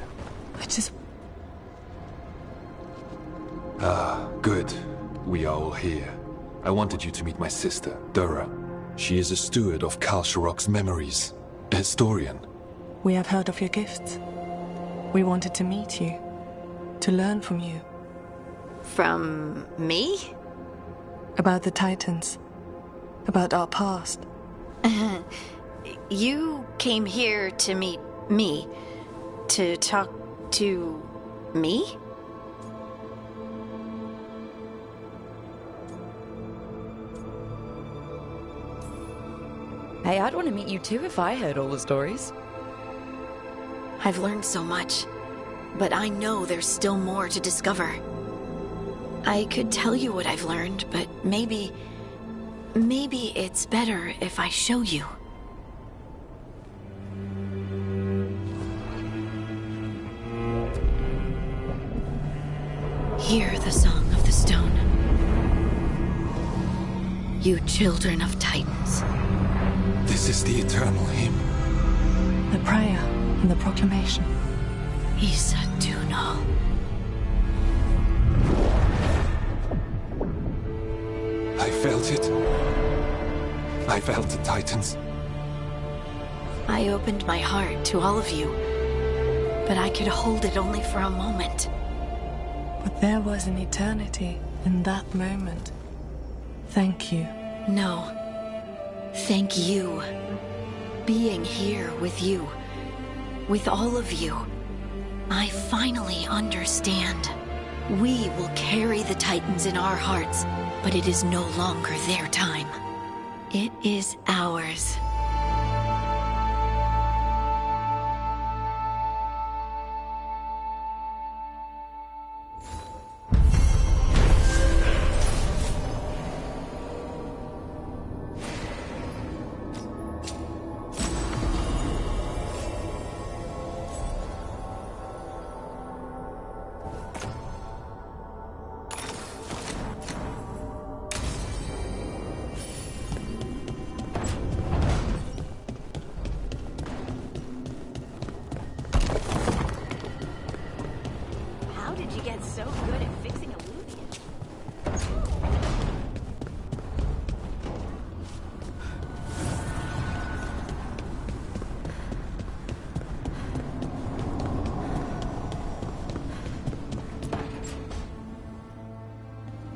I just... Ah, good. We are all here. I wanted you to meet my sister, Dura. She is a steward of Kalsharok's memories. A historian. We have heard of your gifts. We wanted to meet you. To learn from you. From me? About the Titans. About our past. You came here to meet me. To talk to me? Hey, I'd want to meet you too if I heard all the stories. I've learned so much, but I know there's still more to discover. I could tell you what I've learned, but maybe it's better if I show you. Hear the song of the stone. You children of Titans. This is the eternal hymn. The prayer and the proclamation. Isa Dunal. I felt it. I felt the Titans. I opened my heart to all of you, but I could hold it only for a moment. But there was an eternity in that moment. Thank you. No. Thank you. Being here with you. With all of you. I finally understand. We will carry the Titans in our hearts, but it is no longer their time. It is ours.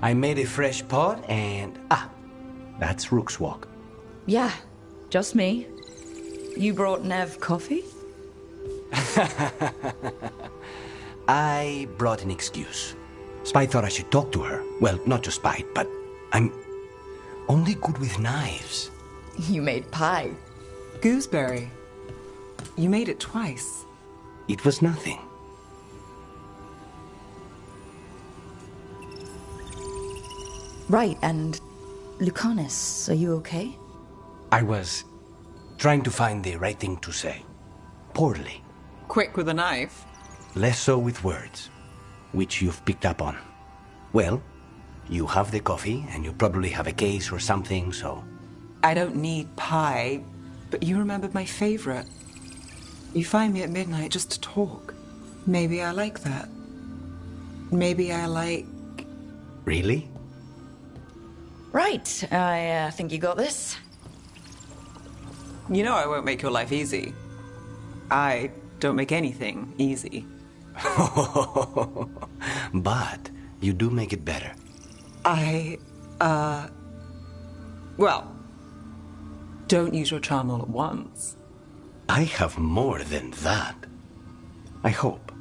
I made a fresh pot and... that's Rook's Walk. Yeah, just me. You brought Nev coffee? I brought an excuse. Spite thought I should talk to her. Well, not just Spite, but I'm only good with knives. You made pie. Gooseberry. You made it twice. It was nothing. Right, and Lucanus, are you okay? I was trying to find the right thing to say. Poorly. Quick with a knife. Less so with words, which you've picked up on. Well, you have the coffee, and you probably have a case or something, so... I don't need pie, but you remembered my favorite. You find me at midnight just to talk. Maybe I like that. Maybe I like... Really? Right, I think you got this. You know I won't make your life easy. I don't make anything easy. But you do make it better. Well, don't use your charm all at once. I have more than that. I hope.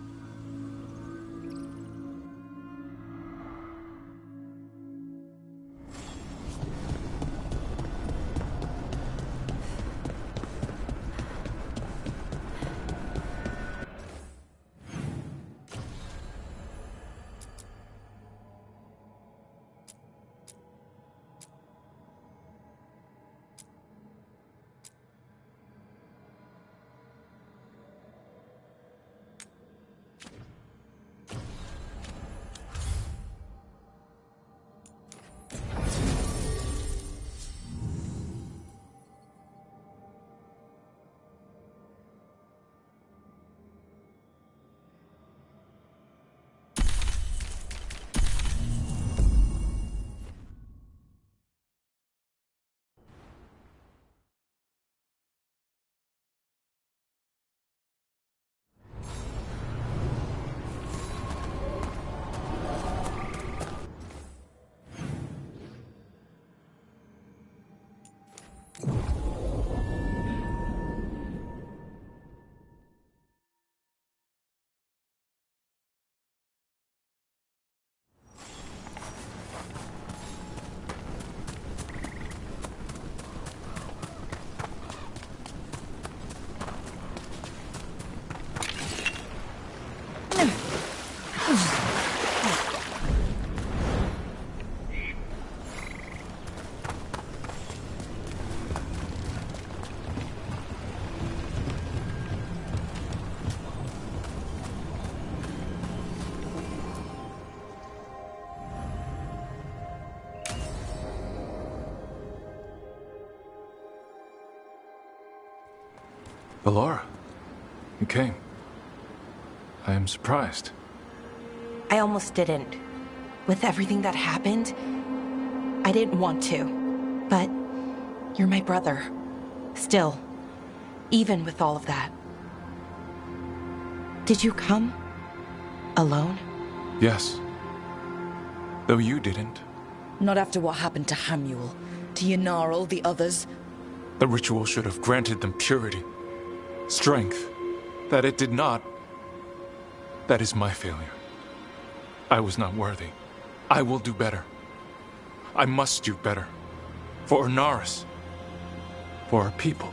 Valora, you came. I am surprised. I almost didn't. With everything that happened, I didn't want to. But you're my brother. Still, even with all of that. Did you come? Alone? Yes. Though you didn't. Not after what happened to Hamuel, to Ynarl, the others. The ritual should have granted them purity. Strength. That it did not. That is my failure. I was not worthy. I will do better. I must do better. For Inaris. For our people.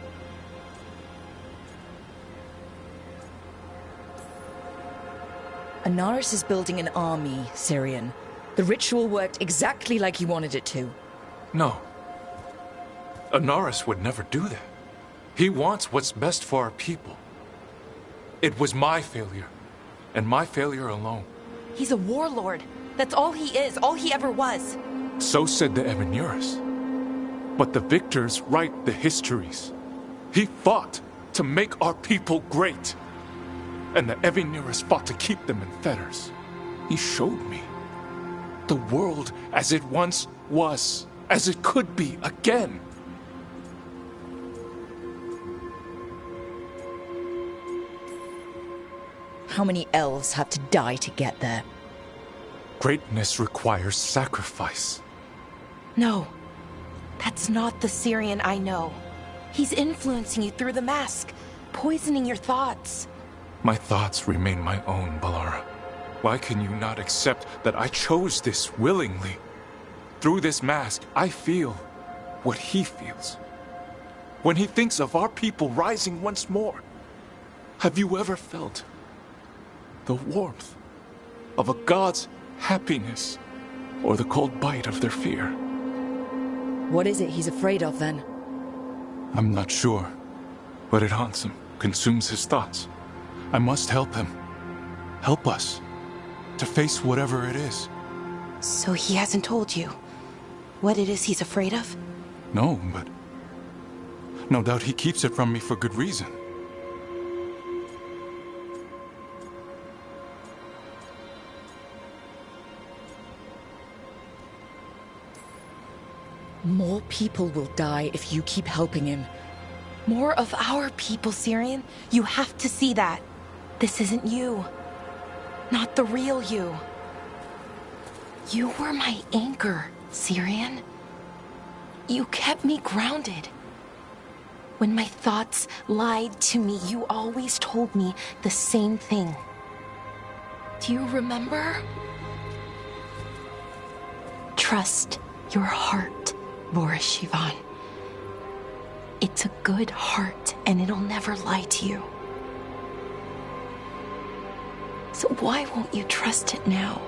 Inaris is building an army, Syrian. The ritual worked exactly like he wanted it to. No. Inaris would never do that. He wants what's best for our people. It was my failure, and my failure alone. He's a warlord. That's all he is, all he ever was. So said the Evanuris. But the victors write the histories. He fought to make our people great. And the Evanuris fought to keep them in fetters. He showed me the world as it once was, as it could be again. How many elves had to die to get there? Greatness requires sacrifice. No, that's not the Syrian I know. He's influencing you through the mask, poisoning your thoughts. My thoughts remain my own, Balara. Why can you not accept that I chose this willingly? Through this mask, I feel what he feels. When he thinks of our people rising once more, have you ever felt the warmth of a god's happiness, or the cold bite of their fear. What is it he's afraid of, then? I'm not sure, but it haunts him, consumes his thoughts. I must help him. Help us to face whatever it is. So he hasn't told you what it is he's afraid of? No, but no doubt he keeps it from me for good reason. More people will die if you keep helping him. More of our people, Syrian. You have to see that. This isn't you. Not the real you. You were my anchor, Syrian. You kept me grounded. When my thoughts lied to me, you always told me the same thing. Do you remember? Trust your heart, Boris Shivan. It's a good heart, and it'll never lie to you. So why won't you trust it now?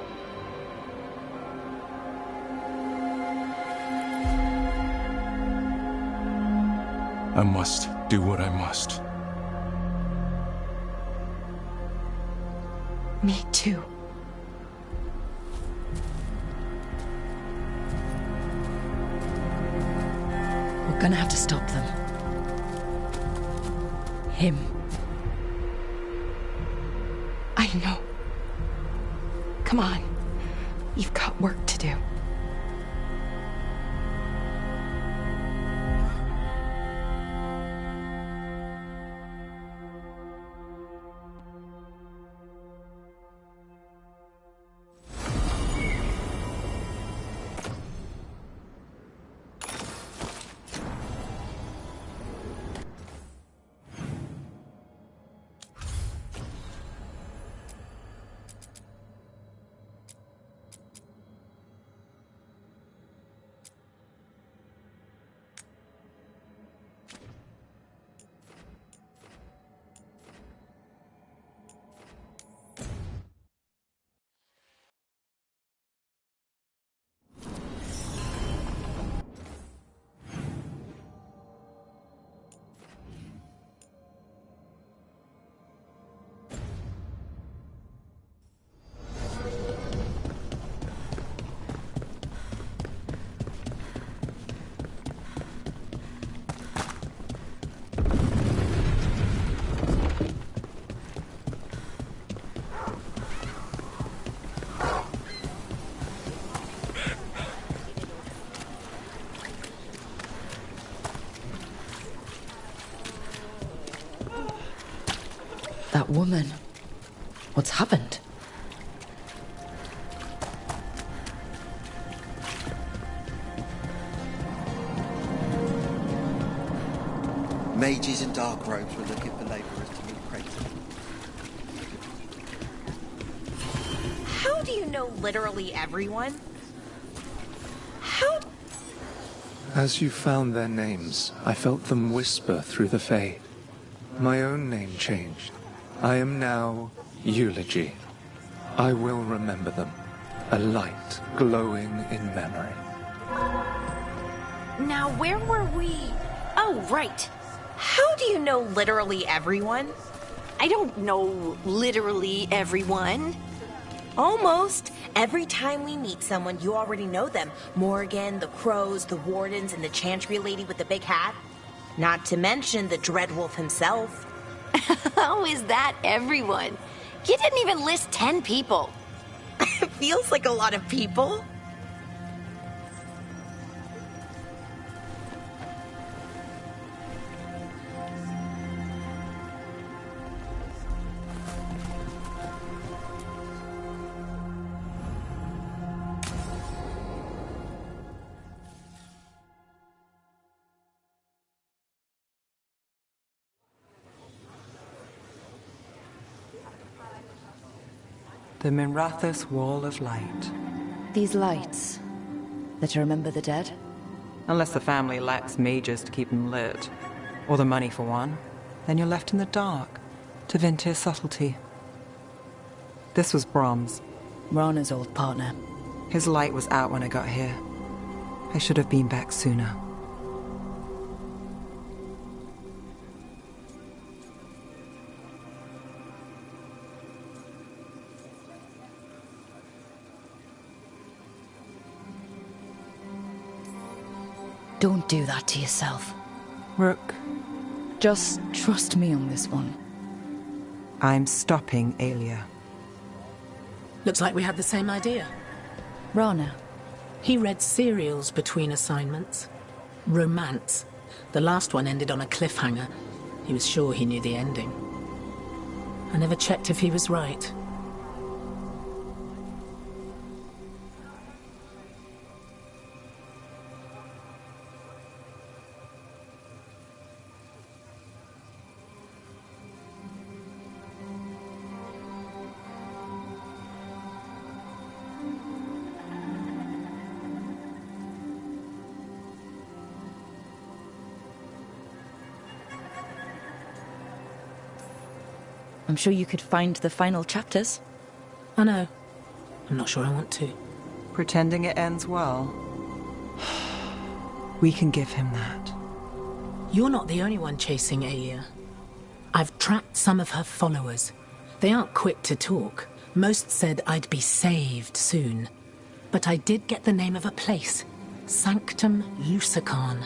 I must do what I must. Me too. We're gonna have to stop them. Him. I know. Come on. You've got work to do. That woman. What's happened? Mages in dark robes were looking for laborers to move crates. How do you know literally everyone? How? As you found their names, I felt them whisper through the fade. My own name changed. I am now Eulogy. I will remember them. A light glowing in memory. Now, where were we? Oh, right. How do you know literally everyone? I don't know literally everyone. Almost. Every time we meet someone, you already know them. Morgan, the Crows, the Wardens, and the Chantry lady with the big hat. Not to mention the Dreadwolf himself. How is that everyone? You didn't even list 10 people. Feels like a lot of people. The Minrathous Wall of Light. These lights, that to remember the dead? Unless the family lacks mages to keep them lit, or the money for one, then you're left in the dark to Ventir's subtlety. This was Brahms. Rana's old partner. His light was out when I got here. I should have been back sooner. Don't do that to yourself. Rook. Just trust me on this one. I'm stopping Alia. Looks like we had the same idea. Rana. He read serials between assignments. Romance. The last one ended on a cliffhanger. He was sure he knew the ending. I never checked if he was right. I'm sure you could find the final chapters. I know. I'm not sure I want to. Pretending it ends well. We can give him that. You're not the only one chasing Alia. I've tracked some of her followers. They aren't quick to talk. Most said I'd be saved soon. But I did get the name of a place. Sanctum Lucican.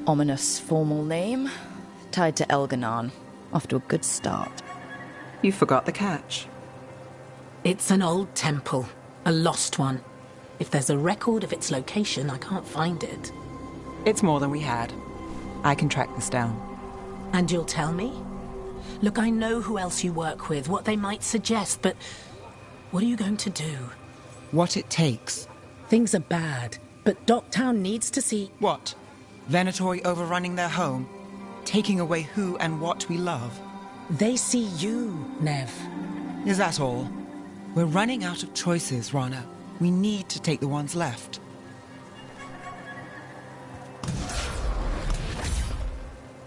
Ominous formal name, tied to Elganon. Off to a good start. You forgot the catch. It's an old temple, a lost one. If there's a record of its location, I can't find it. It's more than we had. I can track this down. And you'll tell me? Look, I know who else you work with, what they might suggest, but what are you going to do? What it takes. Things are bad, but Docktown needs to see... What? Venatori overrunning their home? Taking away who and what we love? They see you, Nev. Is that all? We're running out of choices, Rana. We need to take the ones left.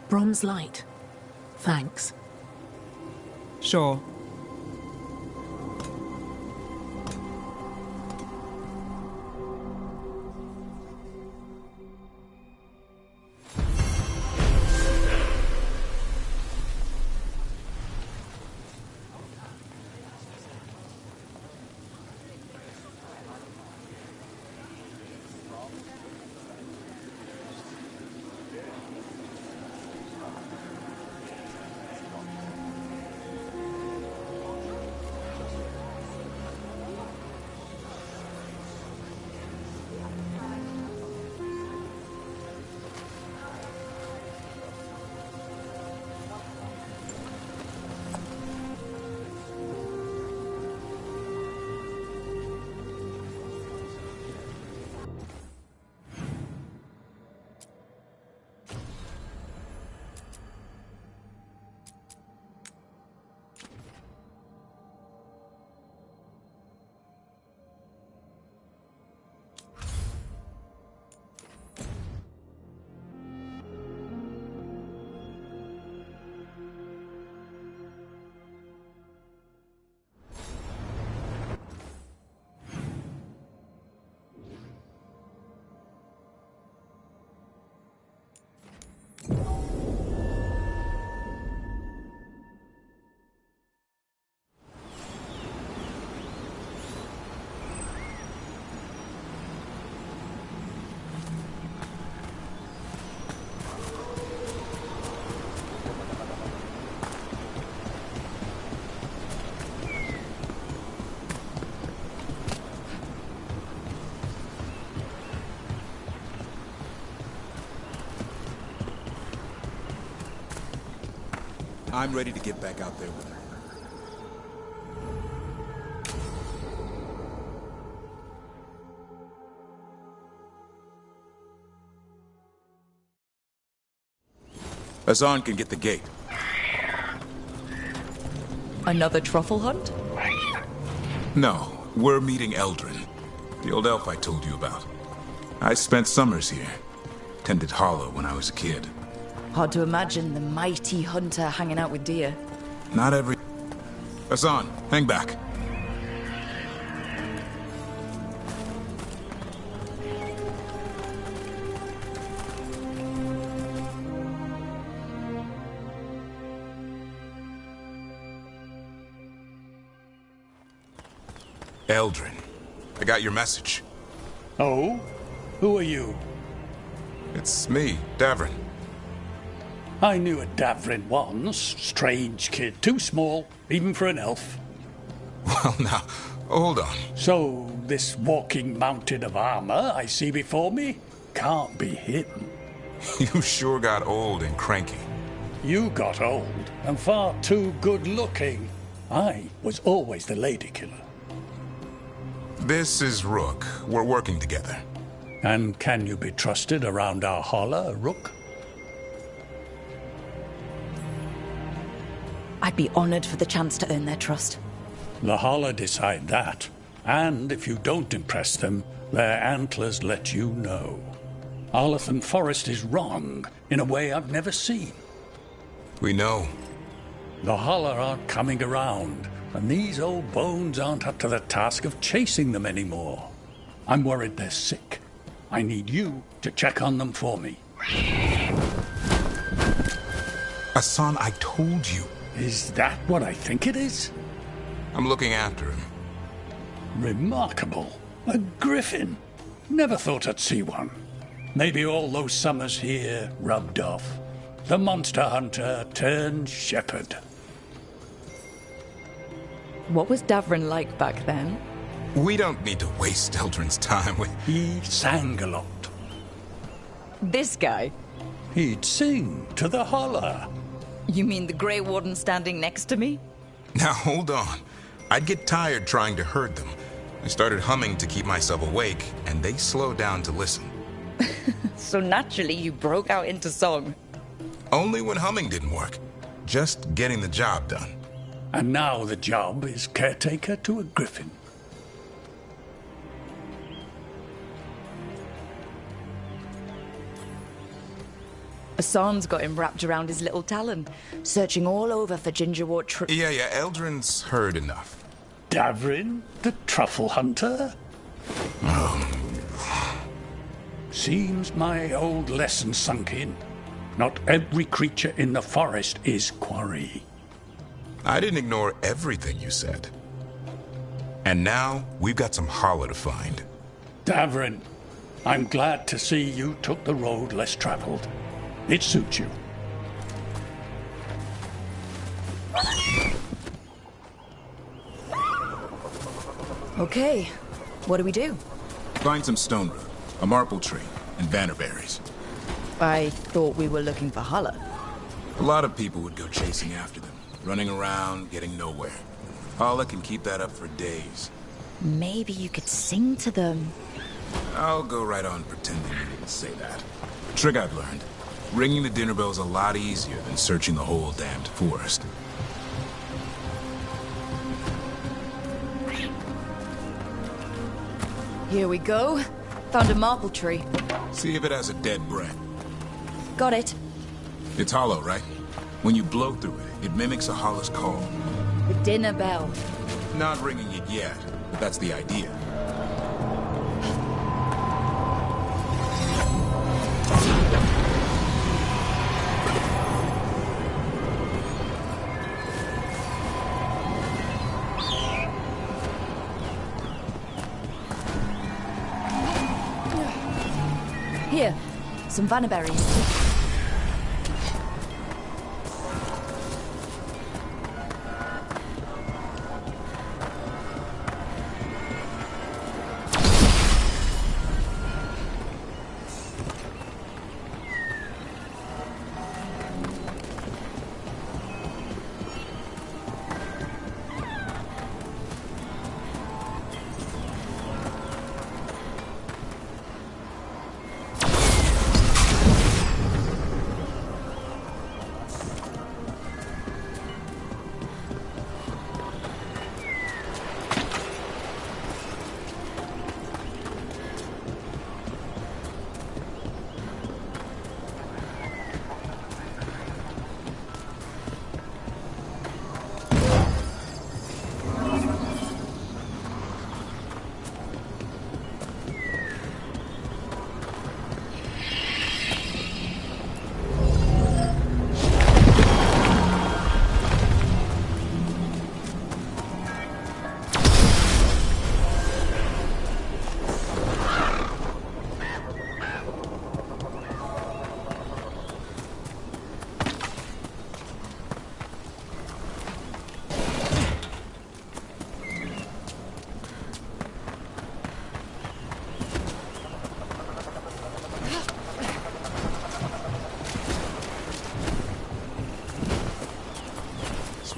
Brom's light. Thanks. Sure. I'm ready to get back out there with her. Hassan can get the gate. Another truffle hunt? No, we're meeting Eldrin, the old elf I told you about. I spent summers here. Tended Hollow when I was a kid. Hard to imagine the mighty hunter hanging out with deer. Not every... Hassan, hang back. Eldrin, I got your message. Oh? Who are you? It's me, Davrin. I knew a Davrin once. Strange kid. Too small, even for an elf. Well, now, hold on. So, this walking mountain of armor I see before me can't be him. You sure got old and cranky. You got old and far too good looking. I was always the lady killer. This is Rook. We're working together. And can you be trusted around our holler, Rook? I'd be honored for the chance to earn their trust. The holler decide that. And if you don't impress them, their antlers let you know. Arlathan Forest is wrong in a way I've never seen. We know. The holler aren't coming around, and these old bones aren't up to the task of chasing them anymore. I'm worried they're sick. I need you to check on them for me. Hassan, I told you. Is that what I think it is? I'm looking after him. Remarkable. A griffin. Never thought I'd see one. Maybe all those summers here rubbed off. The monster hunter turned shepherd. What was Davrin like back then? We don't need to waste Eldrin's time with... He sang a lot. This guy? He'd sing to the holler. You mean the Grey Warden standing next to me? Now, hold on. I'd get tired trying to herd them. I started humming to keep myself awake, and they slowed down to listen. So naturally, you broke out into song. Only when humming didn't work. Just getting the job done. And now the job is caretaker to a griffin. Hassan's got him wrapped around his little talon, searching all over for gingerwort Yeah, Eldrin's heard enough. Davrin, the truffle hunter? Seems my old lesson sunk in. Not every creature in the forest is quarry. I didn't ignore everything you said. And now, we've got some holler to find. Davrin, I'm glad to see you took the road less traveled. It suits you. Okay, what do we do? Find some stone root, a marple tree, and bannerberries. I thought we were looking for Holler. A lot of people would go chasing after them, running around, getting nowhere. Holler can keep that up for days. Maybe you could sing to them. I'll go right on pretending you didn't say that. Trick I've learned. Ringing the dinner bell's a lot easier than searching the whole damned forest. Here we go. Found a marple tree. See if it has a dead breath. Got it. It's hollow, right? When you blow through it, it mimics a holler's call. The dinner bell. Not ringing it yet, but that's the idea. Here, some bannerberries.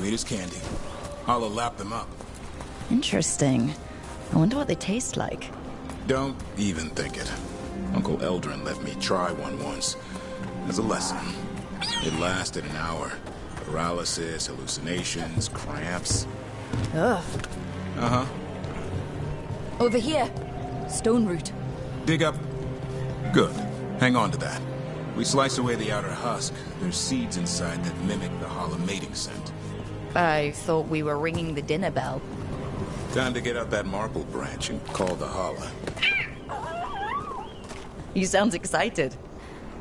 Sweet as candy. I'll lap them up. Interesting. I wonder what they taste like. Don't even think it. Uncle Eldrin let me try one once. As a lesson. It lasted an hour. Paralysis, hallucinations, cramps. Ugh. Uh-huh. Over here. Stone root. Dig up. Good. Hang on to that. We slice away the outer husk. There's seeds inside that mimic the Hala mating scent. I thought we were ringing the dinner bell. Time to get out that marble branch and call the Hala. You sound excited.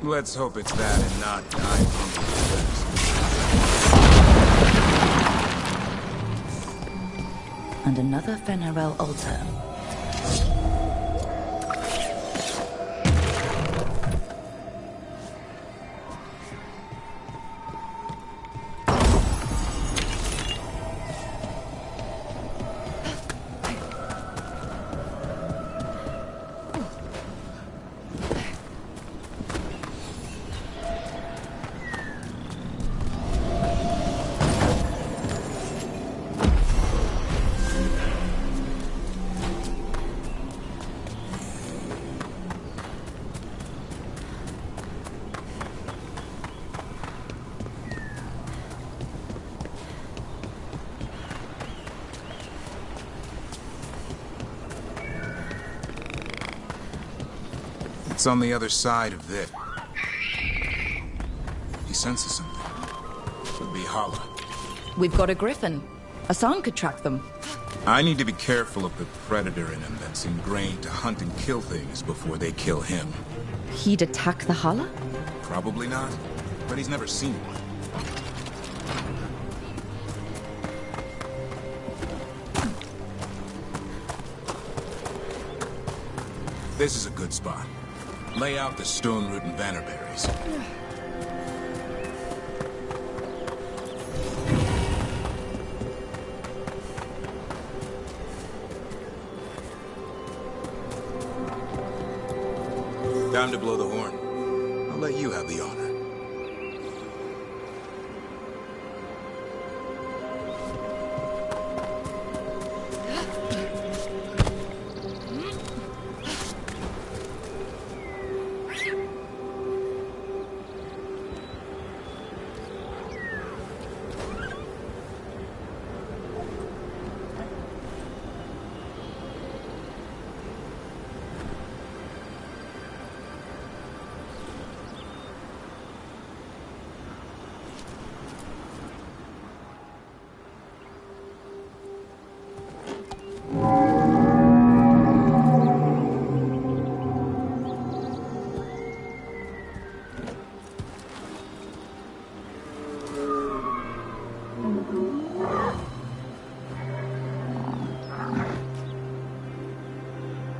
Let's hope it's that and not time And another Fenarel altar. It's on the other side of this. He senses something. Could be Hala. We've got a griffin. Asan could track them. I need to be careful of the predator in him that's ingrained to hunt and kill things before they kill him. He'd attack the Hala? Probably not, but he's never seen one. This is a good spot. Lay out the stone root and vannerberries. Time to blow the horn. I'll let you have the honor.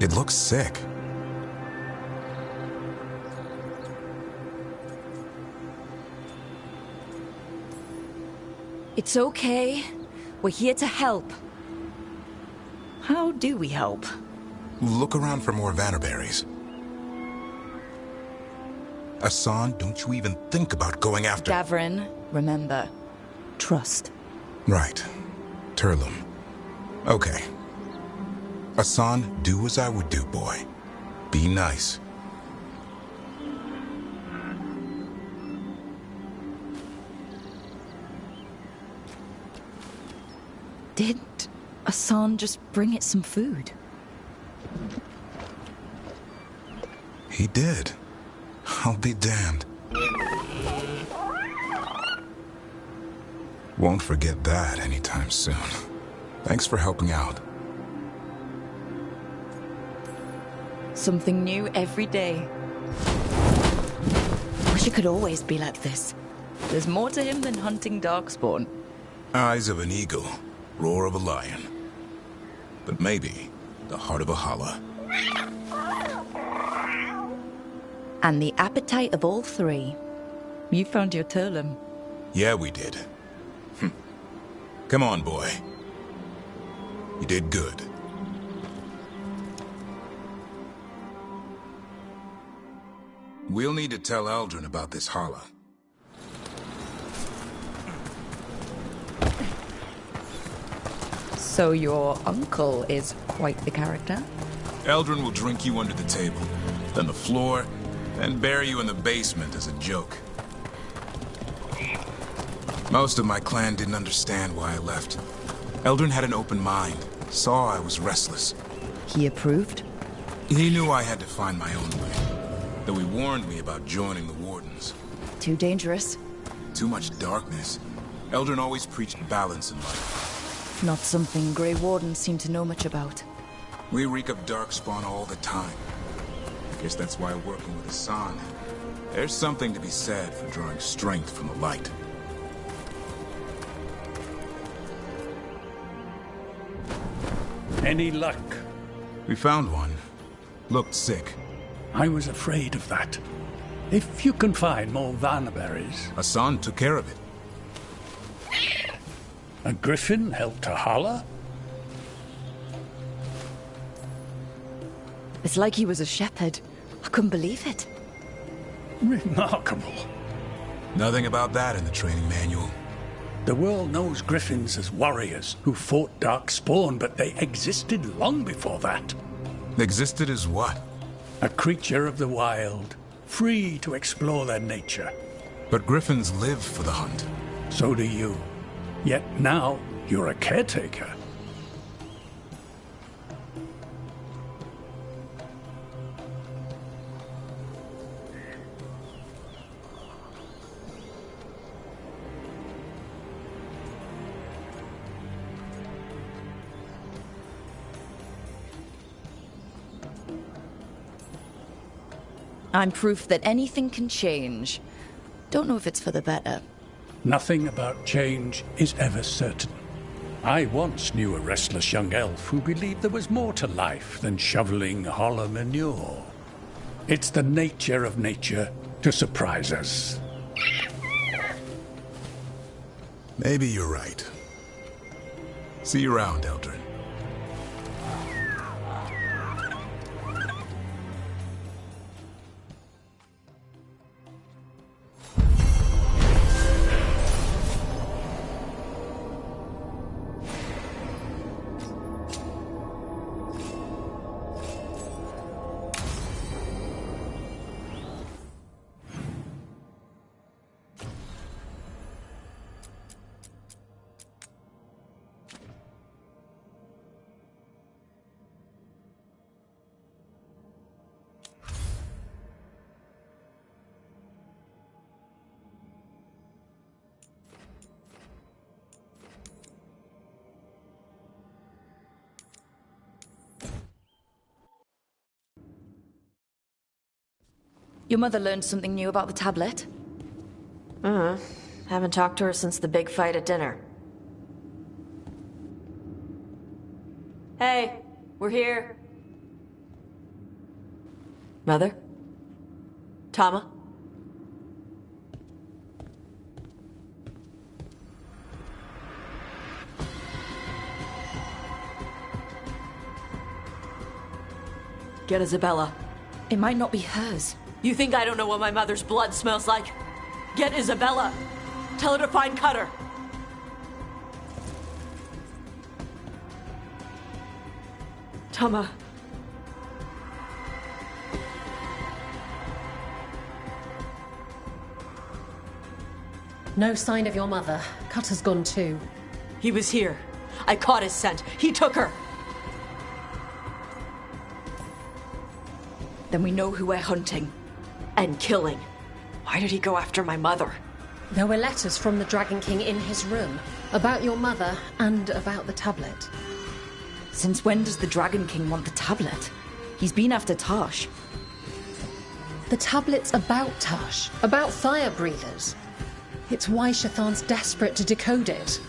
It looks sick. It's okay. We're here to help. How do we help? Look around for more vannerberries. Asan, don't you even think about going after... Davrin, remember. Trust. Right. Turlum. Okay. Asan, do as I would do, boy. Be nice. Did Asan just bring it some food? He did. I'll be damned. Won't forget that anytime soon. Thanks for helping out. Something new every day. Wish it could always be like this. There's more to him than hunting darkspawn. Eyes of an eagle, roar of a lion. But maybe the heart of a Hala. And the appetite of all three. You found your Turlum. Yeah, we did. Come on, boy. You did good. We'll need to tell Eldrin about this Hala. So your uncle is quite the character? Eldrin will drink you under the table, then the floor, then bury you in the basement as a joke. Most of my clan didn't understand why I left. Eldrin had an open mind, saw I was restless. He approved? He knew I had to find my own way, though he warned me about joining the Wardens. Too dangerous? Too much darkness. Eldrin always preached balance in life. Not something Grey Wardens seem to know much about. We reek of darkspawn all the time. Guess that's why working with Hassan, there's something to be said for drawing strength from the light. Any luck? We found one. Looked sick. I was afraid of that. If you can find more Vanaberries... Hassan took care of it. A griffin helped Tahala? It's like he was a shepherd. I couldn't believe it. Remarkable. Nothing about that in the training manual. The world knows griffins as warriors who fought Darkspawn, but they existed long before that. Existed as what? A creature of the wild, free to explore their nature. But griffins live for the hunt. So do you. Yet now, you're a caretaker. I'm proof that anything can change. Don't know if it's for the better. Nothing about change is ever certain. I once knew a restless young elf who believed there was more to life than shoveling hollow manure. It's the nature of nature to surprise us. Maybe you're right. See you around, Eldrin. Your mother learned something new about the tablet? Haven't talked to her since the big fight at dinner. Hey, we're here. Mother? Tama? Get Isabella. It might not be hers. You think I don't know what my mother's blood smells like? Get Isabella. Tell her to find Cutter. Tama. No sign of your mother. Cutter's gone too. He was here. I caught his scent. He took her. Then we know who we're hunting. And killing. Why did he go after my mother? There were letters from the Dragon King in his room about your mother and about the tablet. Since when does the Dragon King want the tablet? He's been after Tash. The tablet's about Tash, about fire breathers. It's why Shathan's desperate to decode it.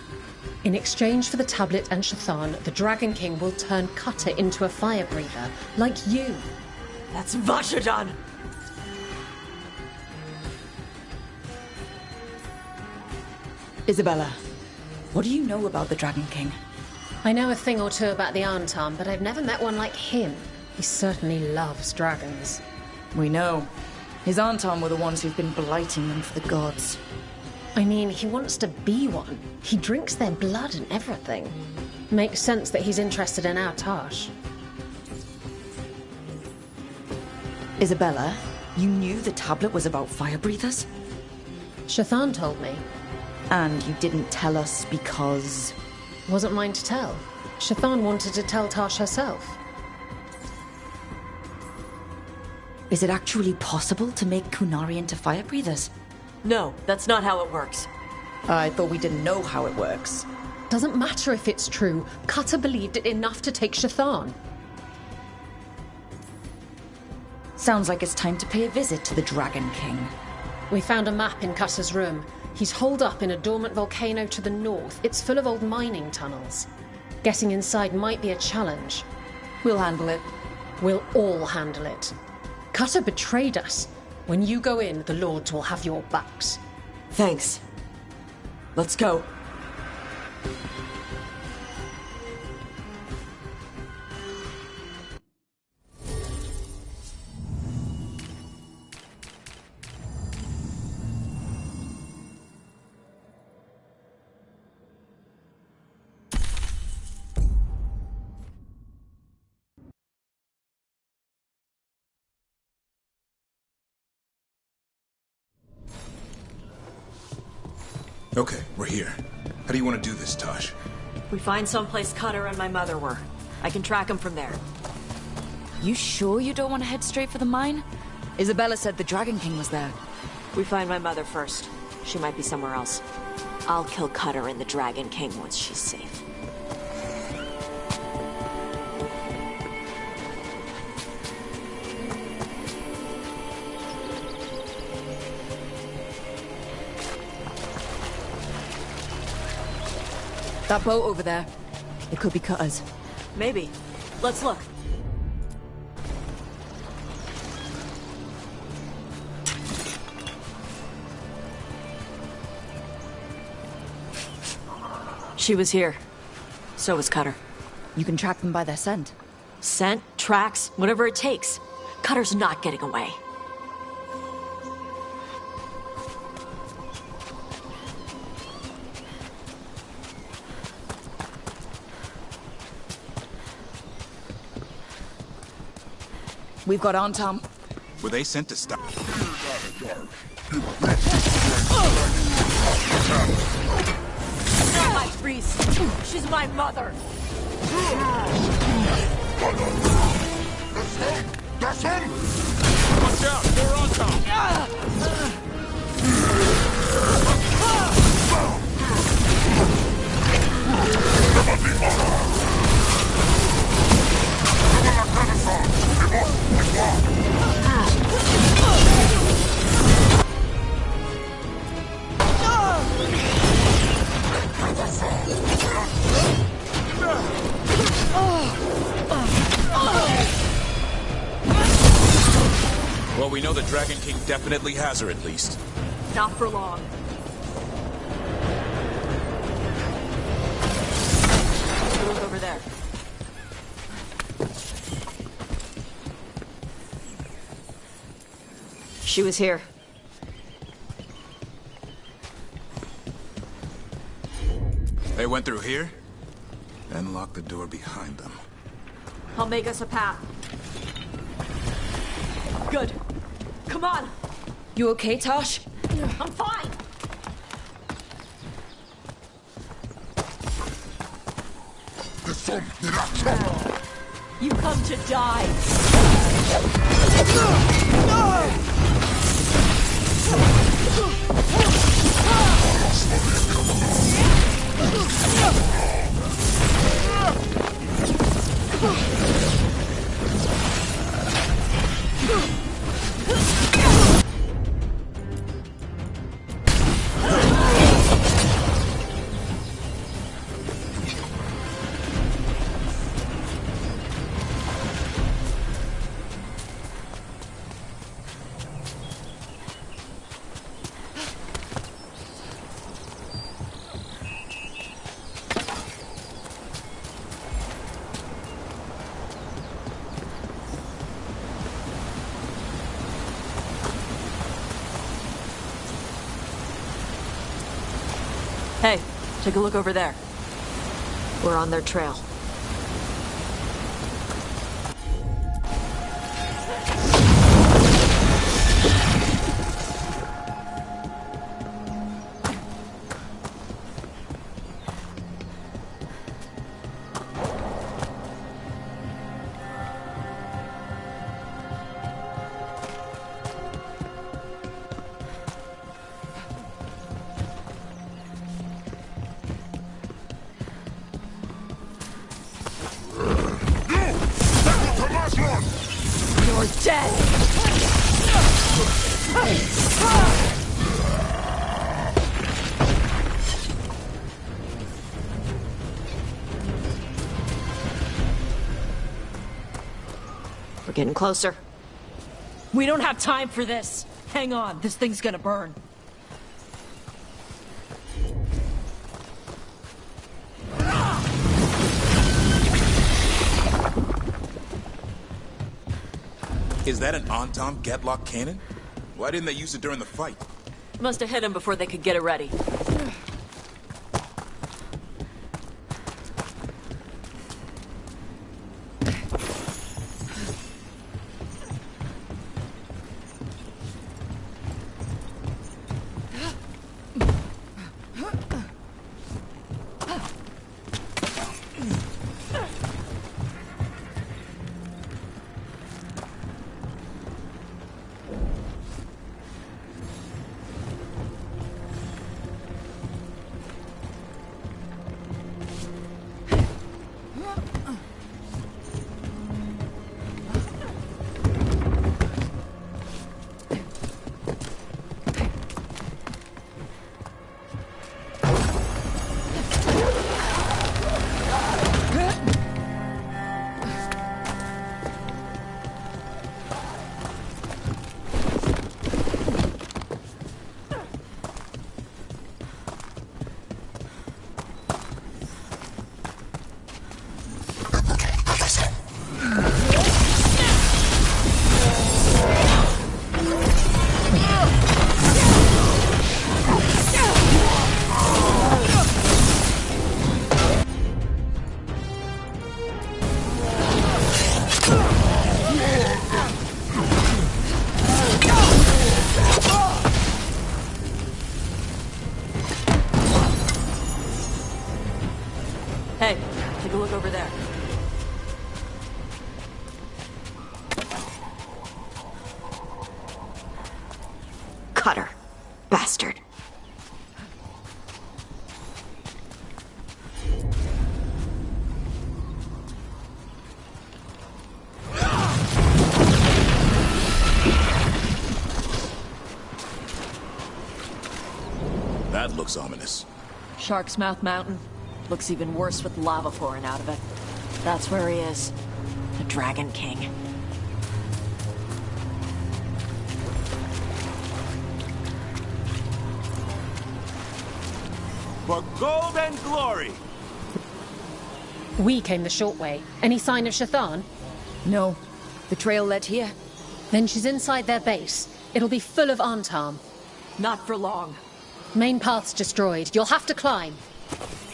In exchange for the tablet and Shathan, the Dragon King will turn Cutter into a fire breather, like you. That's Vashadan! Isabella, what do you know about the Dragon King? I know a thing or two about the Antam, but I've never met one like him. He certainly loves dragons. We know. His Antam were the ones who've been blighting them for the gods. I mean, he wants to be one. He drinks their blood and everything. Makes sense that he's interested in our Tosh. Isabella, you knew the tablet was about fire breathers? Shathan told me. And you didn't tell us because... Wasn't mine to tell. Shathan wanted to tell Tosh herself. Is it actually possible to make Kunari into fire breathers? No, that's not how it works. I thought we didn't know how it works. Doesn't matter if it's true. Cutter believed it enough to take Shathan. Sounds like it's time to pay a visit to the Dragon King. We found a map in Cutter's room. He's holed up in a dormant volcano to the north. It's full of old mining tunnels. Getting inside might be a challenge. We'll handle it. We'll all handle it. Cutter betrayed us. When you go in, the Lords will have your backs. Thanks. Let's go. Okay, we're here. How do you want to do this, Tosh? We find someplace Cutter and my mother were. I can track them from there. You sure you don't want to head straight for the mine? Isabella said the Dragon King was there. We find my mother first. She might be somewhere else. I'll kill Cutter and the Dragon King once she's safe. That boat over there. It could be Cutter's. Maybe. Let's look. She was here. So was Cutter. You can track them by their scent. Scent, tracks, whatever it takes. Cutter's not getting away. We've got on, Tom. Were they sent to stop? Not my priest. She's my mother. That's him! Watch out! More on top! Well, we know the Dragon King definitely has her, at least. Not for long. Look over there. She was here. They went through here, then locked the door behind them. I'll make us a path. Good. Come on. You okay, Tosh? I'm fine. You come to die. Hey, take a look over there. We're on their trail. You're dead! We're getting closer. We don't have time for this. Hang on, this thing's gonna burn. Is that an Antam Gatlock cannon? Why didn't they use it during the fight? Must have hit him before they could get it ready. Hey, take a look over there. Cutter. Bastard. That looks ominous. Shark's Mouth Mountain. Looks even worse with lava pouring out of it. That's where he is. The Dragon King. For gold and glory! We came the short way. Any sign of Shathan? No. The trail led here. Then she's inside their base. It'll be full of Antam. Not for long. Main path's destroyed. You'll have to climb.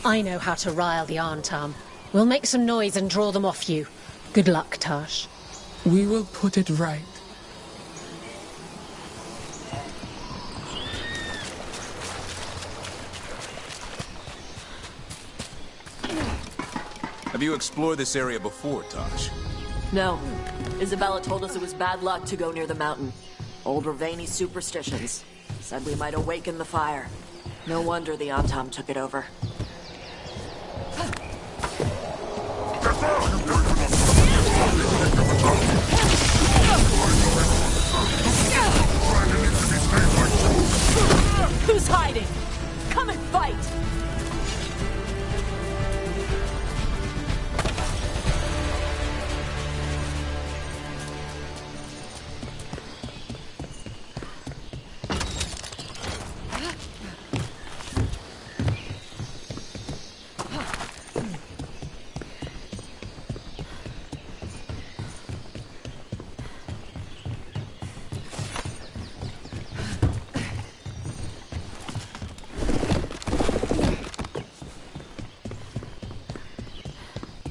I know how to rile the Antam. We'll make some noise and draw them off you. Good luck, Tash. We will put it right. Have you explored this area before, Tosh? No. Isabella told us it was bad luck to go near the mountain. Old Ravani superstitions. Said we might awaken the fire. No wonder the Antam took it over. Who's hiding? Come and fight!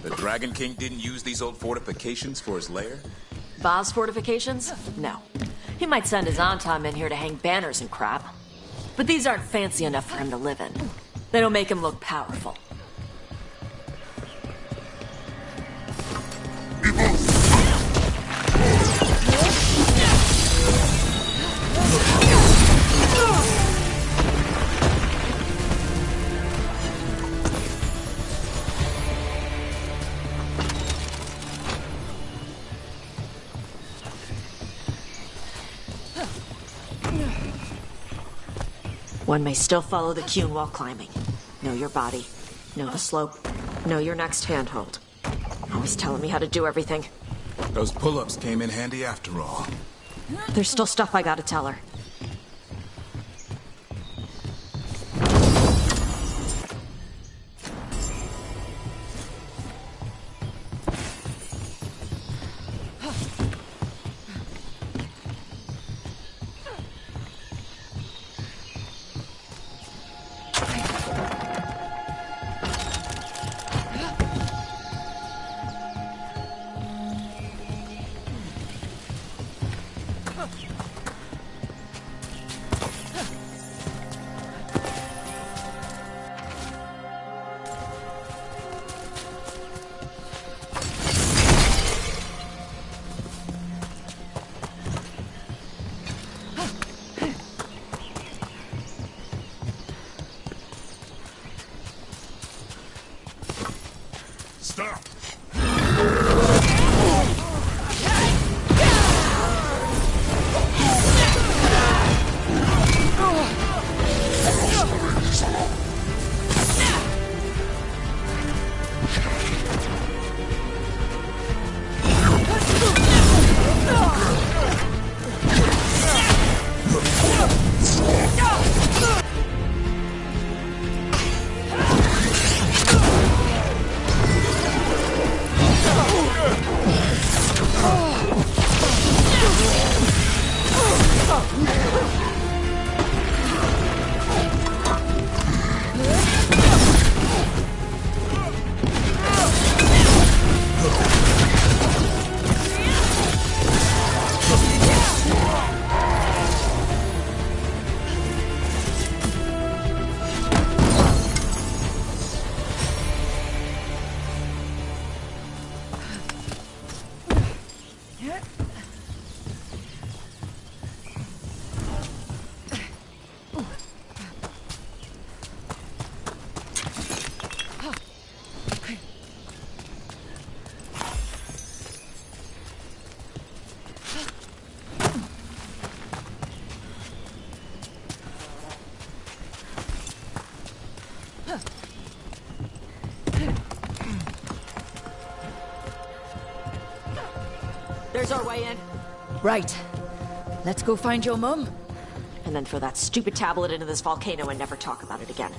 The Dragon King didn't use these old fortifications for his lair? Boss fortifications? No. He might send his Antam in here to hang banners and crap. But these aren't fancy enough for him to live in. They don't make him look powerful. One may still follow the Qun while climbing. Know your body, know the slope, know your next handhold. Always telling me how to do everything. Those pull-ups came in handy after all. There's still stuff I gotta tell her. Stop! There's our way in. Right. Let's go find your mum. And then throw that stupid tablet into this volcano and never talk about it again.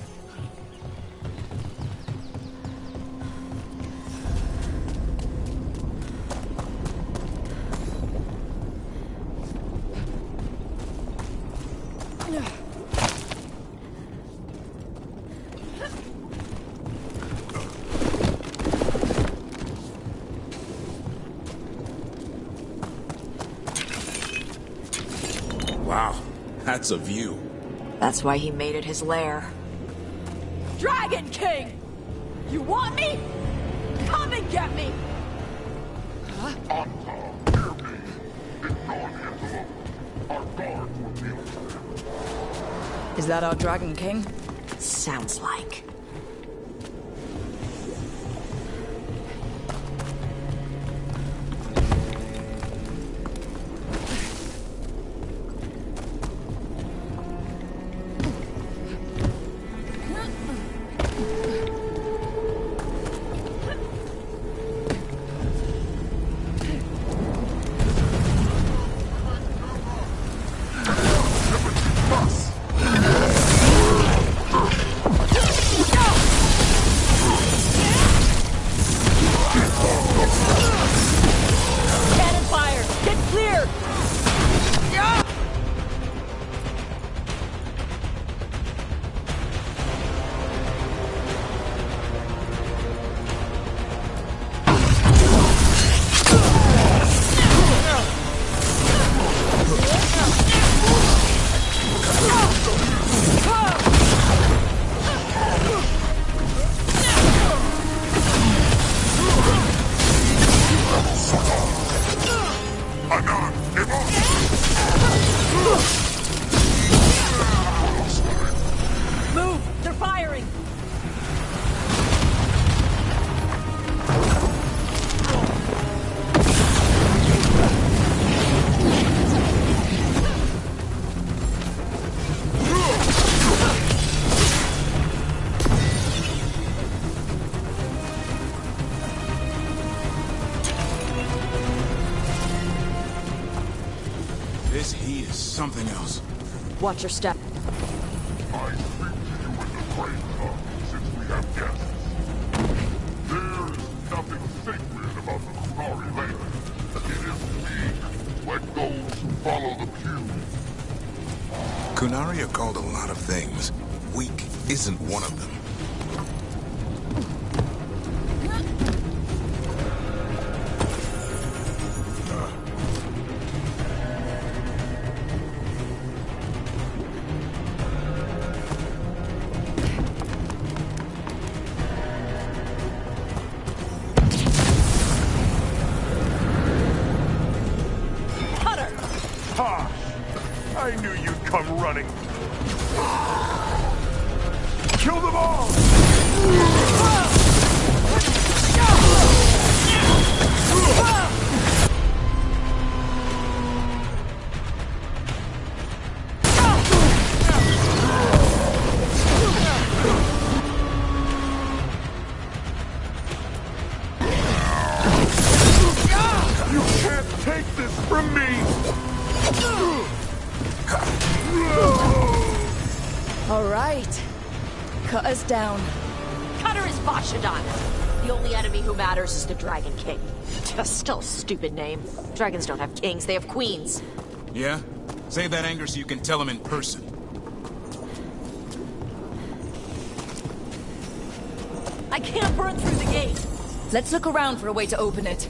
Wow, that's a view. That's why he made it his lair. Dragon King! You want me? Come and get me! Is that our Dragon King? Sounds like. This heat is something else. Watch your step. I speak to you in the train car, since we have guests. There is nothing sacred about the Kunari land. It is weak, like those who follow the pew. Kunari are called a lot of things. Weak isn't one of them. I knew you'd come running. Kill them all! You can't take this from me! All right. Cut us down. Cutter is Vashadan. The only enemy who matters is the Dragon King. Still a stupid name. Dragons don't have kings, they have queens. Yeah? Save that anger so you can tell him in person. I can't burn through the gate. Let's look around for a way to open it.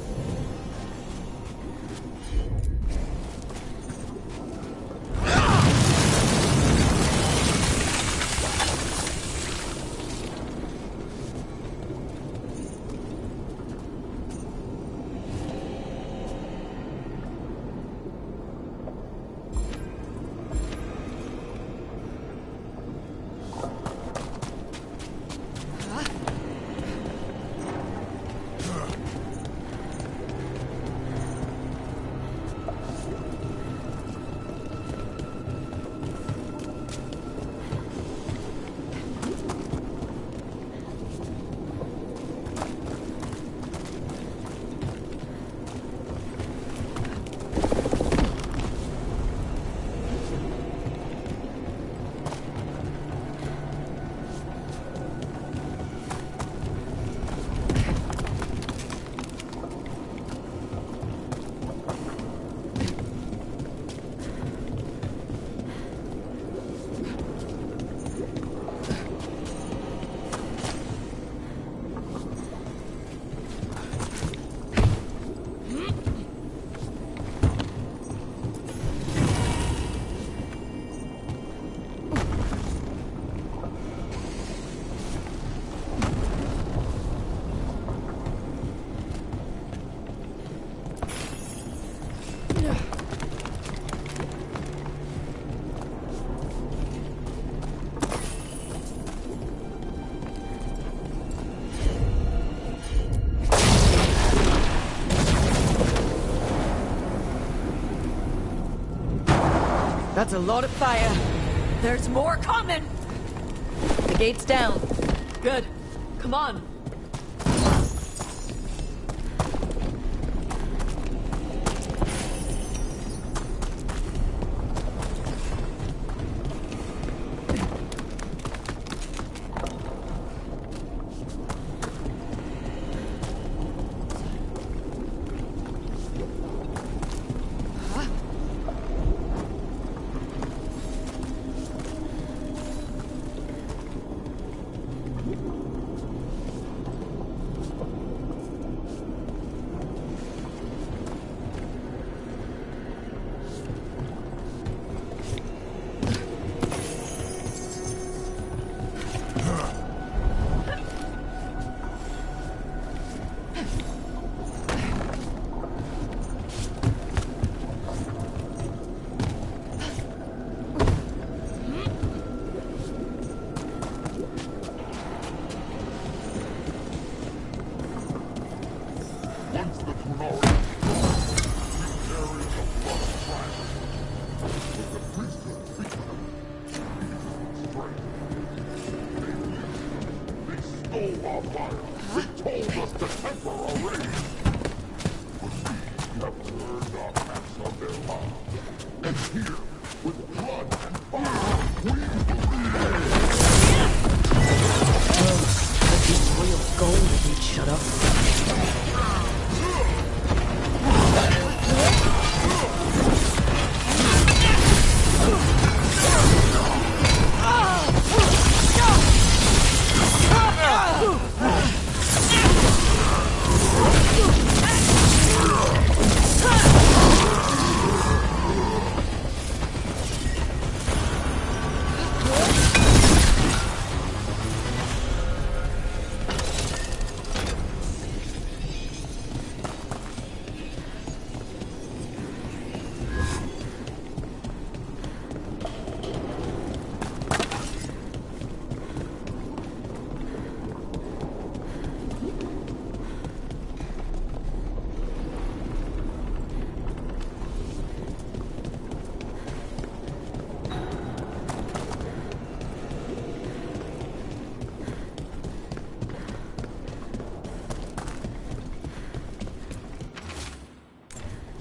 That's a lot of fire. There's more coming! The gate's down. Good. Come on. Never learned our maps on their mind. here with blood and fire. We believe. But these royal gold if you'd shut up.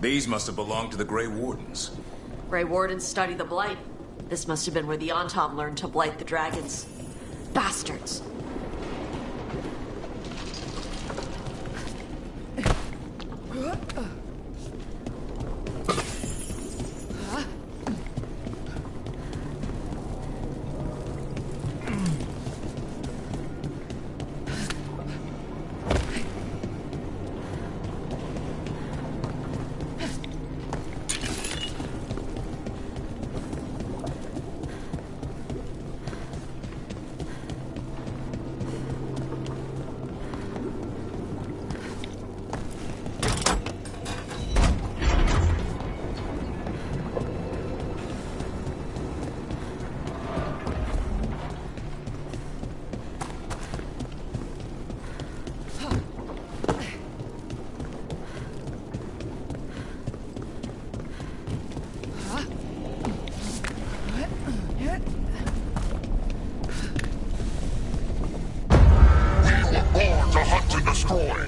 These must have belonged to the Grey Wardens. Grey Wardens study the Blight. This must have been where the Antom learned to blight the dragons. Bastards!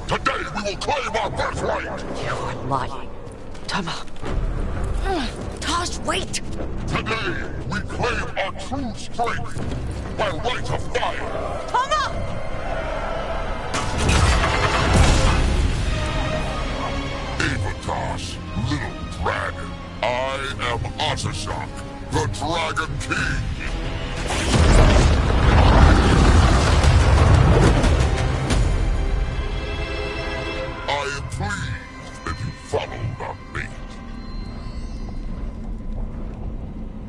Today we will claim our birthright! You are lying. Tama. Tosh, wait! Today we claim our true strength by right of fire! Tama! Avatosh, little dragon. I am Atashok, the Dragon King! I am pleased that you followed our fate.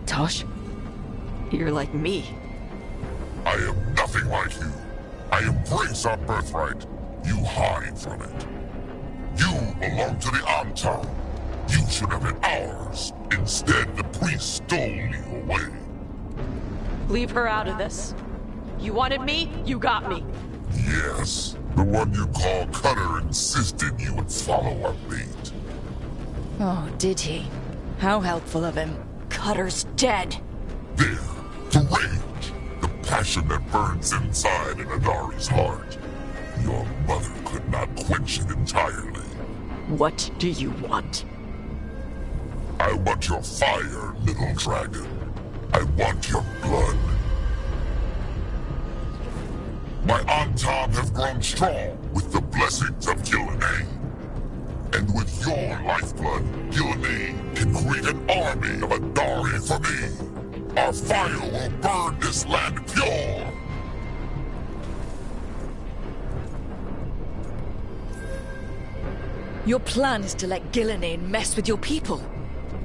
Tosh, you're like me. I am nothing like you. I embrace our birthright. You hide from it. You belong to the Antom. You should have been ours. Instead, the priest stole you away. Leave her out of this. You wanted me, you got me. Yes, the one you call Cutter insisted you would follow our fate. Oh, did he? How helpful of him. Cutter's dead. There, the rage, the passion that burns inside in Adari's heart. Your mother could not quench it entirely. What do you want? I want your fire, little dragon. I want your blood. My Antom have grown strong with the blessings of Gillenay. And with your lifeblood, Gillenay can create an army of Adari for me. Our fire will burn this land pure. Your plan is to let Gillenay mess with your people.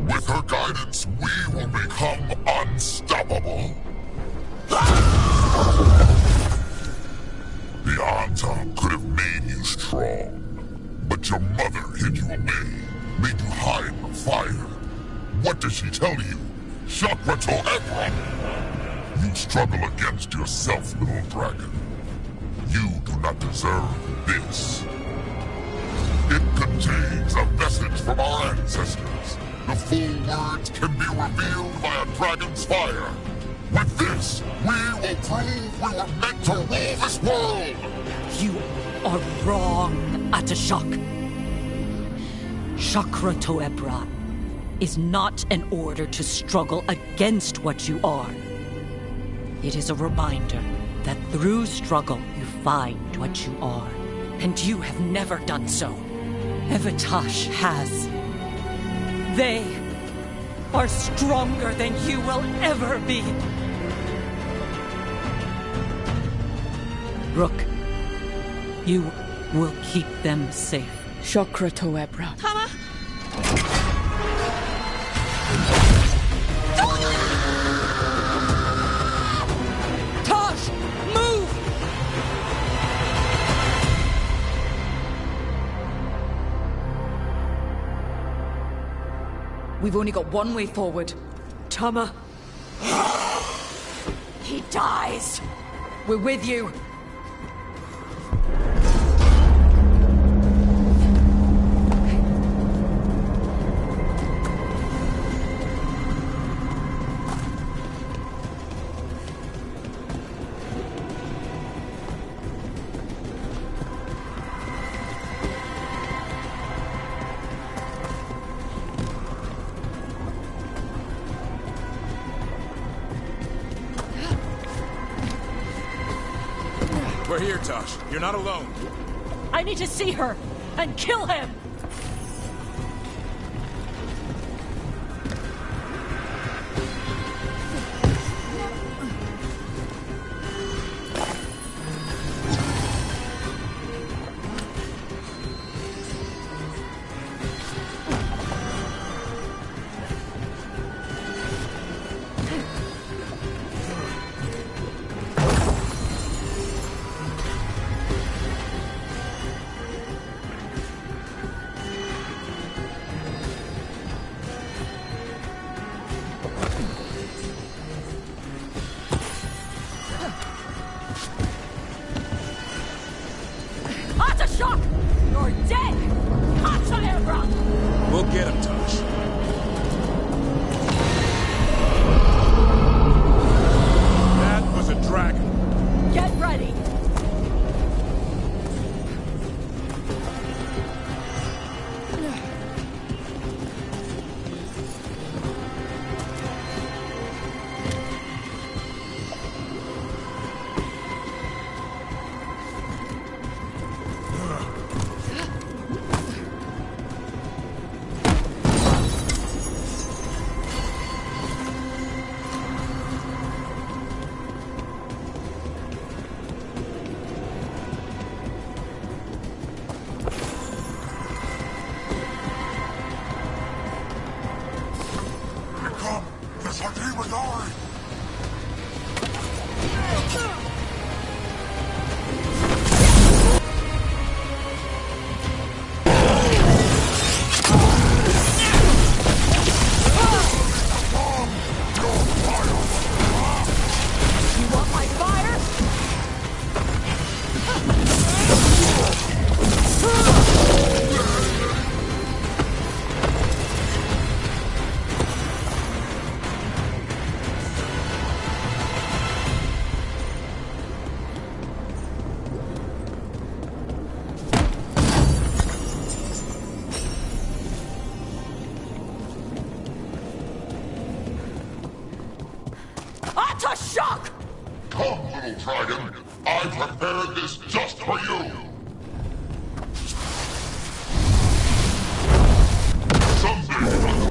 With her guidance, we will become unstoppable. The Antom could have made you strong, but your mother hid you away, made you hide the fire. What did she tell you? Shakrato Ebron! You struggle against yourself, little dragon. You do not deserve this. It contains a message from our ancestors. The full words can be revealed by a dragon's fire. With this, we will prove we were meant to rule this world! You are wrong, Atashok. Shakrato Ebra is not an order to struggle against what you are. It is a reminder that through struggle you find what you are. And you have never done so. Evitash has. They are stronger than you will ever be. Rook, you will keep them safe. Shokra Toebra. Tama! Tosh, move! We've only got one way forward. Tama. He dies. We're with you. We're here, Tosh. You're not alone. I need to see her and kill him! Shock! You're dead! We'll get him, Tosh. That was a dragon. Get ready! Shock! Come, little dragon. I prepared this just for you. Someday.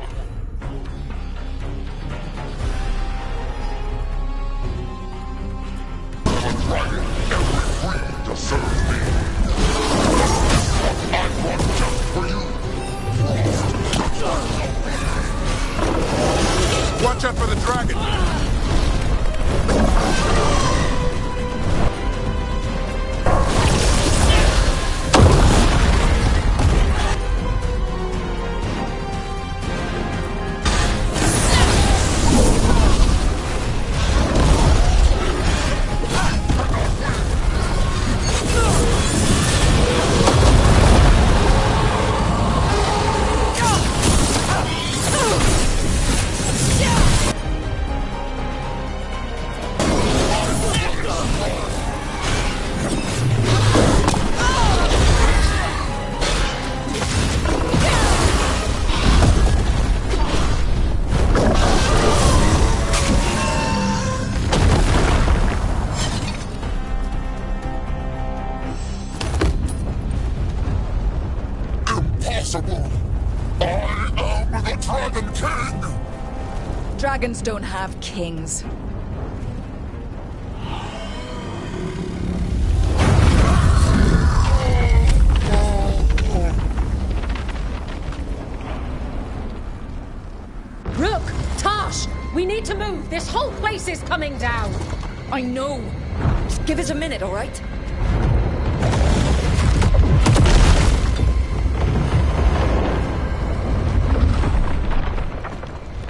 I'm a dragon, ever free to serve me. I brought just for you. Watch out for the dragon. impossible! I am the Dragon King! Dragons don't have kings. Rook! Tosh! We need to move! This whole place is coming down! I know! Just give it a minute, alright?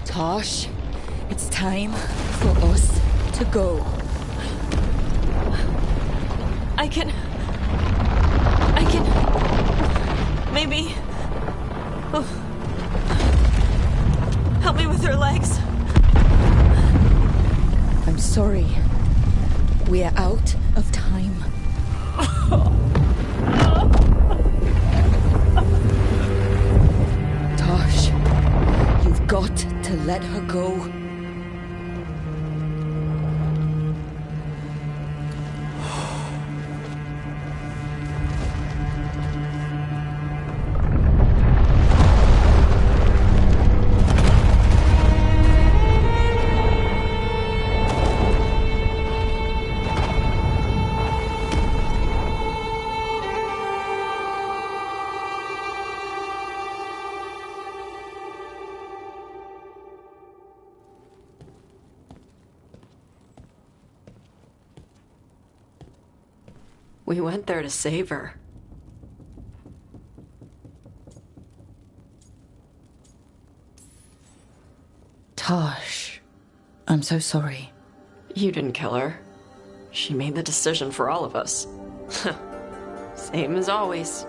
Tosh, it's time for us to go. I can... Maybe... Oh. Help me with her legs. I'm sorry. We are out of time. Tosh, you've got to let her go. We went there to save her. Tosh, I'm so sorry. You didn't kill her. She made the decision for all of us. Same as always.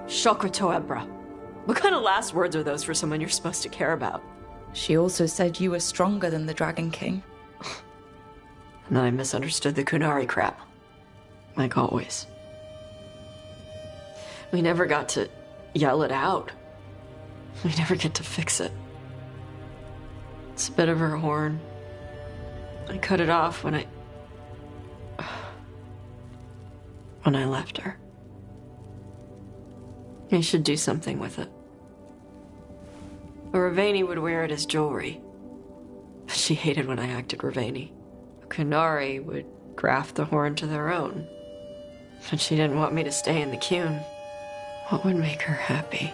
Shokrato Ebra. What kind of last words are those for someone you're supposed to care about? She also said you were stronger than the Dragon King. And I misunderstood the Kunari crap. Like always. We never got to yell it out. We never get to fix it. It's a bit of her horn. I cut it off when I left her. I should do something with it. Ravani would wear it as jewelry. But she hated when I acted Ravani. Kunari would graft the horn to their own. But she didn't want me to stay in the Qun. What would make her happy?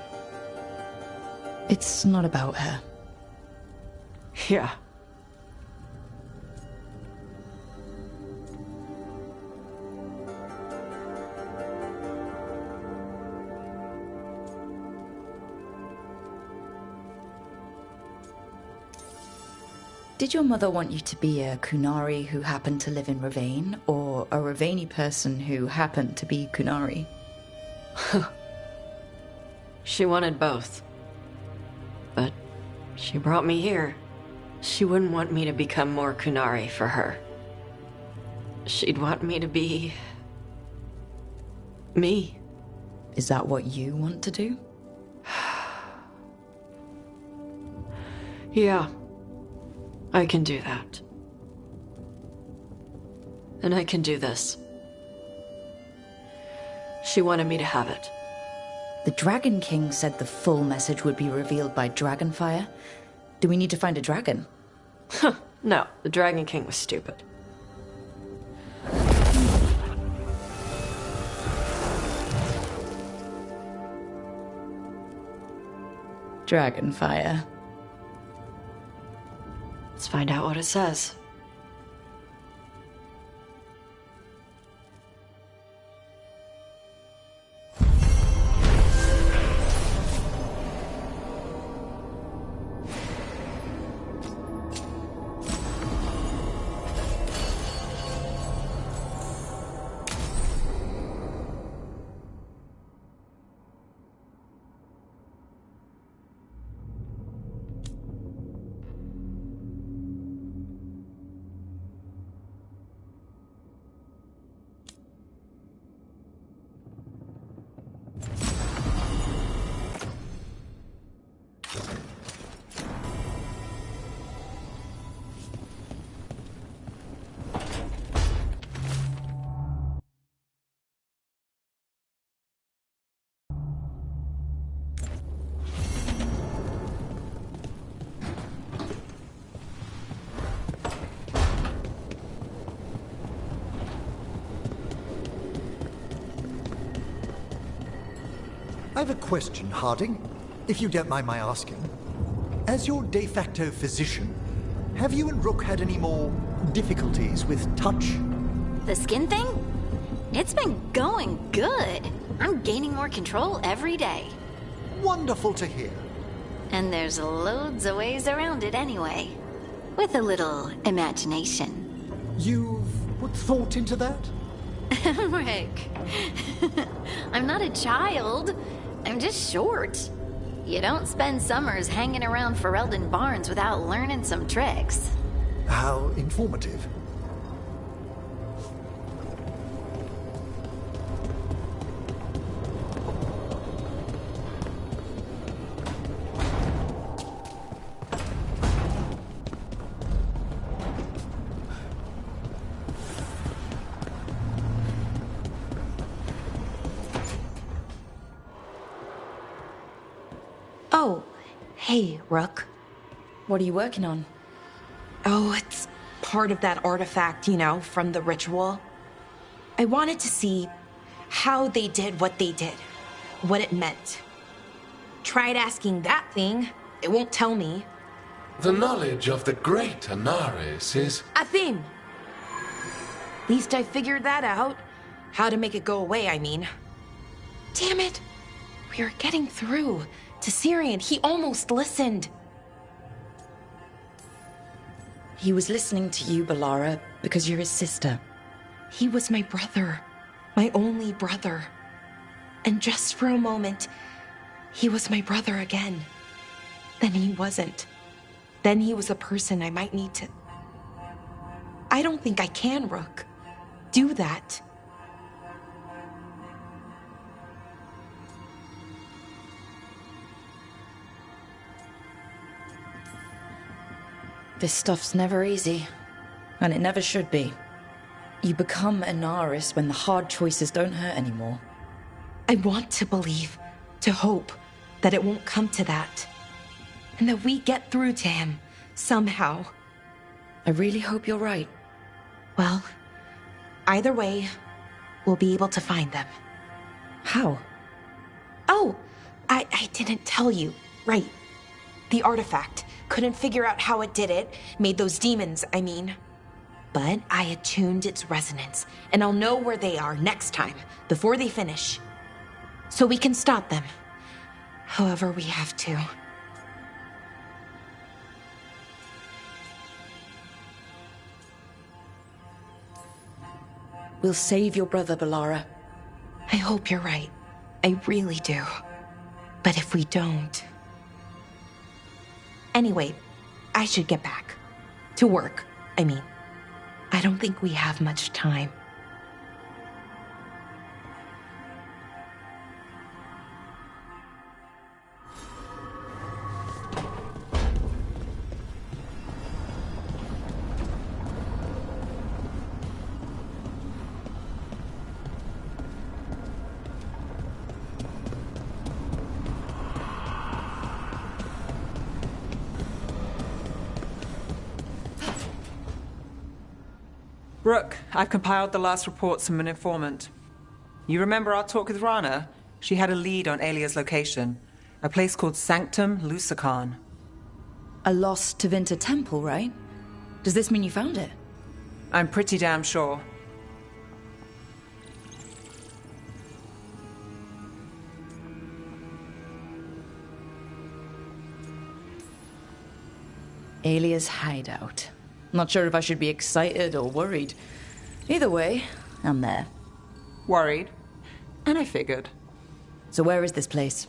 It's not about her. Yeah. Did your mother want you to be a Kunari who happened to live in Ravane, or a Ravani person who happened to be Kunari? She wanted both. But she brought me here. She wouldn't want me to become more Kunari for her. She'd want me to be... me. Is that what you want to do? Yeah. I can do that. And I can do this. She wanted me to have it. The Dragon King said the full message would be revealed by Dragonfire. Do we need to find a dragon? No, the Dragon King was stupid. Dragonfire. Let's find out what it says. I have a question, Harding, if you don't mind my asking. As your de facto physician, have you and Rook had any more difficulties with touch? The skin thing? It's been going good. I'm gaining more control every day. Wonderful to hear. And there's loads of ways around it anyway. With a little imagination. You've put thought into that? Rick, I'm not a child. I'm just short. You don't spend summers hanging around Ferelden Barns without learning some tricks. How informative. Oh, hey, Rook. What are you working on? Oh, it's part of that artifact, you know, from the ritual. I wanted to see how they did what they did, what it meant. Tried asking that thing, it won't tell me. The knowledge of the great Anaris is... A thing! Least I figured that out. How to make it go away, I mean. Damn it! We are getting through. To Syrian, he almost listened. He was listening to you, Balara, because you're his sister. He was my brother. My only brother. And just for a moment, he was my brother again. Then he wasn't. Then he was a person I might need to... I don't think I can, Rook. Do that. This stuff's never easy, and it never should be. You become Anaris when the hard choices don't hurt anymore. I want to believe, to hope, that it won't come to that. And that we get through to him, somehow. I really hope you're right. Well, either way, we'll be able to find them. How? Oh, I didn't tell you. Right. The artifact. Couldn't figure out how it did it. Made those demons, I mean. But I attuned its resonance, and I'll know where they are next time, before they finish. So we can stop them. However we have to. We'll save your brother, Balara. I hope you're right. I really do. But if we don't... Anyway, I should get back. To work, I mean. I don't think we have much time. Rook, I've compiled the last reports from an informant. You remember our talk with Rana? She had a lead on Alia's location. A place called Sanctum Lucican. A lost Tevinter temple, right? Does this mean you found it? I'm pretty damn sure. Alia's hideout. Not sure if I should be excited or worried. Either way, I'm there. Worried? And I figured. So where is this place?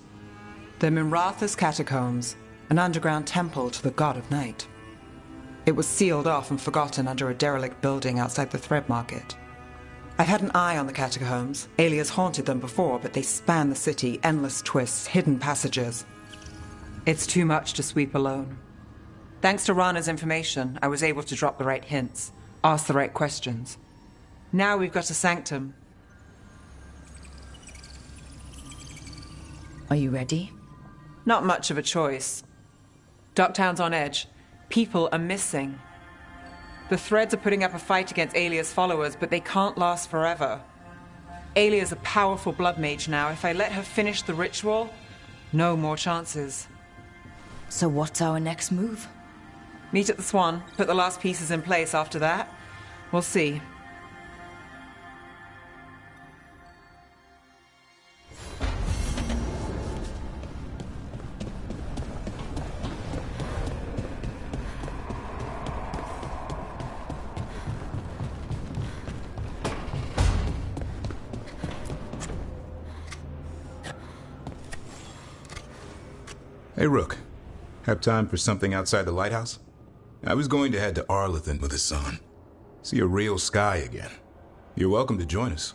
The Minratha's Catacombs, an underground temple to the god of night. It was sealed off and forgotten under a derelict building outside the Thread Market. I've had an eye on the catacombs. Alia's haunted them before, but they span the city, endless twists, hidden passages. It's too much to sweep alone. Thanks to Rana's information, I was able to drop the right hints, ask the right questions. Now we've got a sanctum. Are you ready? Not much of a choice. Docktown's on edge. People are missing. The Threads are putting up a fight against Alia's followers, but they can't last forever. Alia's a powerful blood mage now. If I let her finish the ritual, no more chances. So what's our next move? Meet at the Swan. Put the last pieces in place after that. We'll see. Hey, Rook. Have time for something outside the lighthouse? I was going to head to Arlington with Hassan. See a real sky again. You're welcome to join us.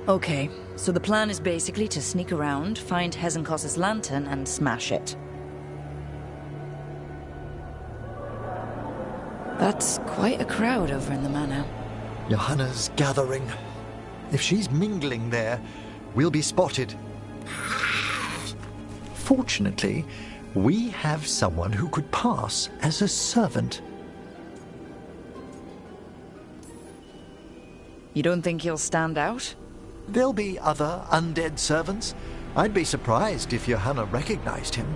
Okay, so the plan is basically to sneak around, find Hezenkos's lantern, and smash it. That's quite a crowd over in the manor. Johanna's gathering. If she's mingling there, we'll be spotted. Fortunately, we have someone who could pass as a servant. You don't think he'll stand out? There'll be other undead servants. I'd be surprised if Johanna recognized him.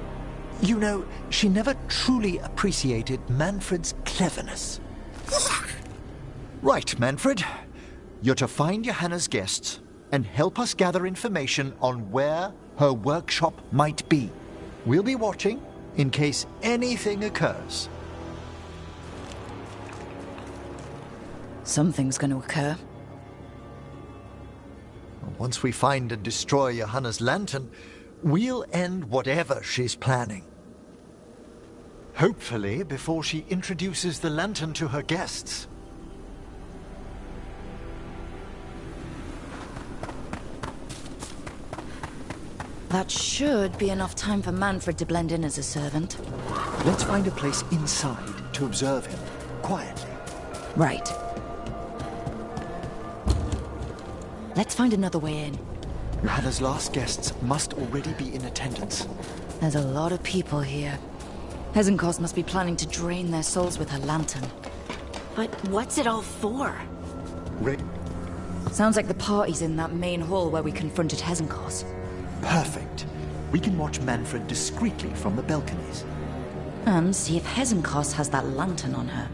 You know, she never truly appreciated Manfred's cleverness. Right, Manfred. You're to find Johanna's guests and help us gather information on where her workshop might be. We'll be watching in case anything occurs. Something's going to occur. Once we find and destroy Johanna's lantern, we'll end whatever she's planning. Hopefully before she introduces the lantern to her guests. That should be enough time for Manfred to blend in as a servant. Let's find a place inside to observe him, quietly. Right. Let's find another way in. Johanna's last guests must already be in attendance. There's a lot of people here. Hezenkos must be planning to drain their souls with her lantern. But what's it all for? Sounds like the party's in that main hall where we confronted Hezenkos. Perfect. We can watch Manfred discreetly from the balconies. And see if Hezenkos has that lantern on her.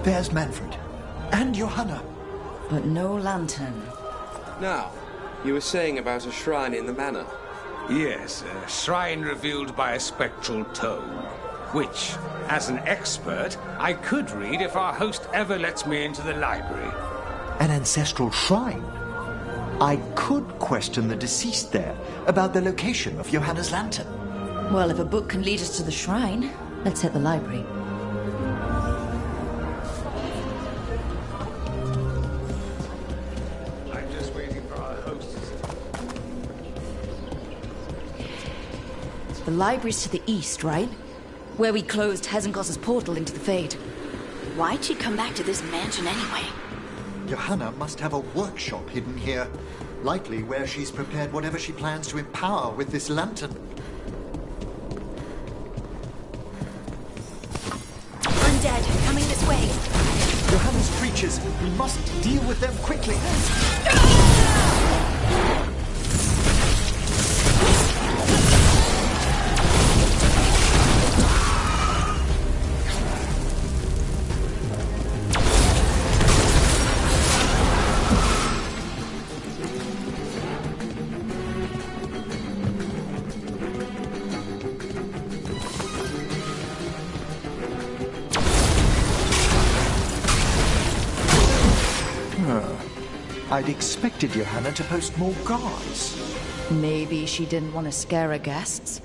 There's Manfred. And Johanna. But no lantern. Now, you were saying about a shrine in the manor. Yes, a shrine revealed by a spectral tome, which, as an expert, I could read if our host ever lets me into the library. An ancestral shrine? I could question the deceased there about the location of Johanna's lantern. Well, if a book can lead us to the shrine, let's hit the library. The library's to the east, right? Where we closed Hezenkos's portal into the Fade. Why'd she come back to this mansion anyway? Johanna must have a workshop hidden here. Likely where she's prepared whatever she plans to empower with this lantern. Undead, come way! Johanna's creatures. We must deal with them quickly. I'd expected Johanna to post more guards. Maybe she didn't want to scare her guests.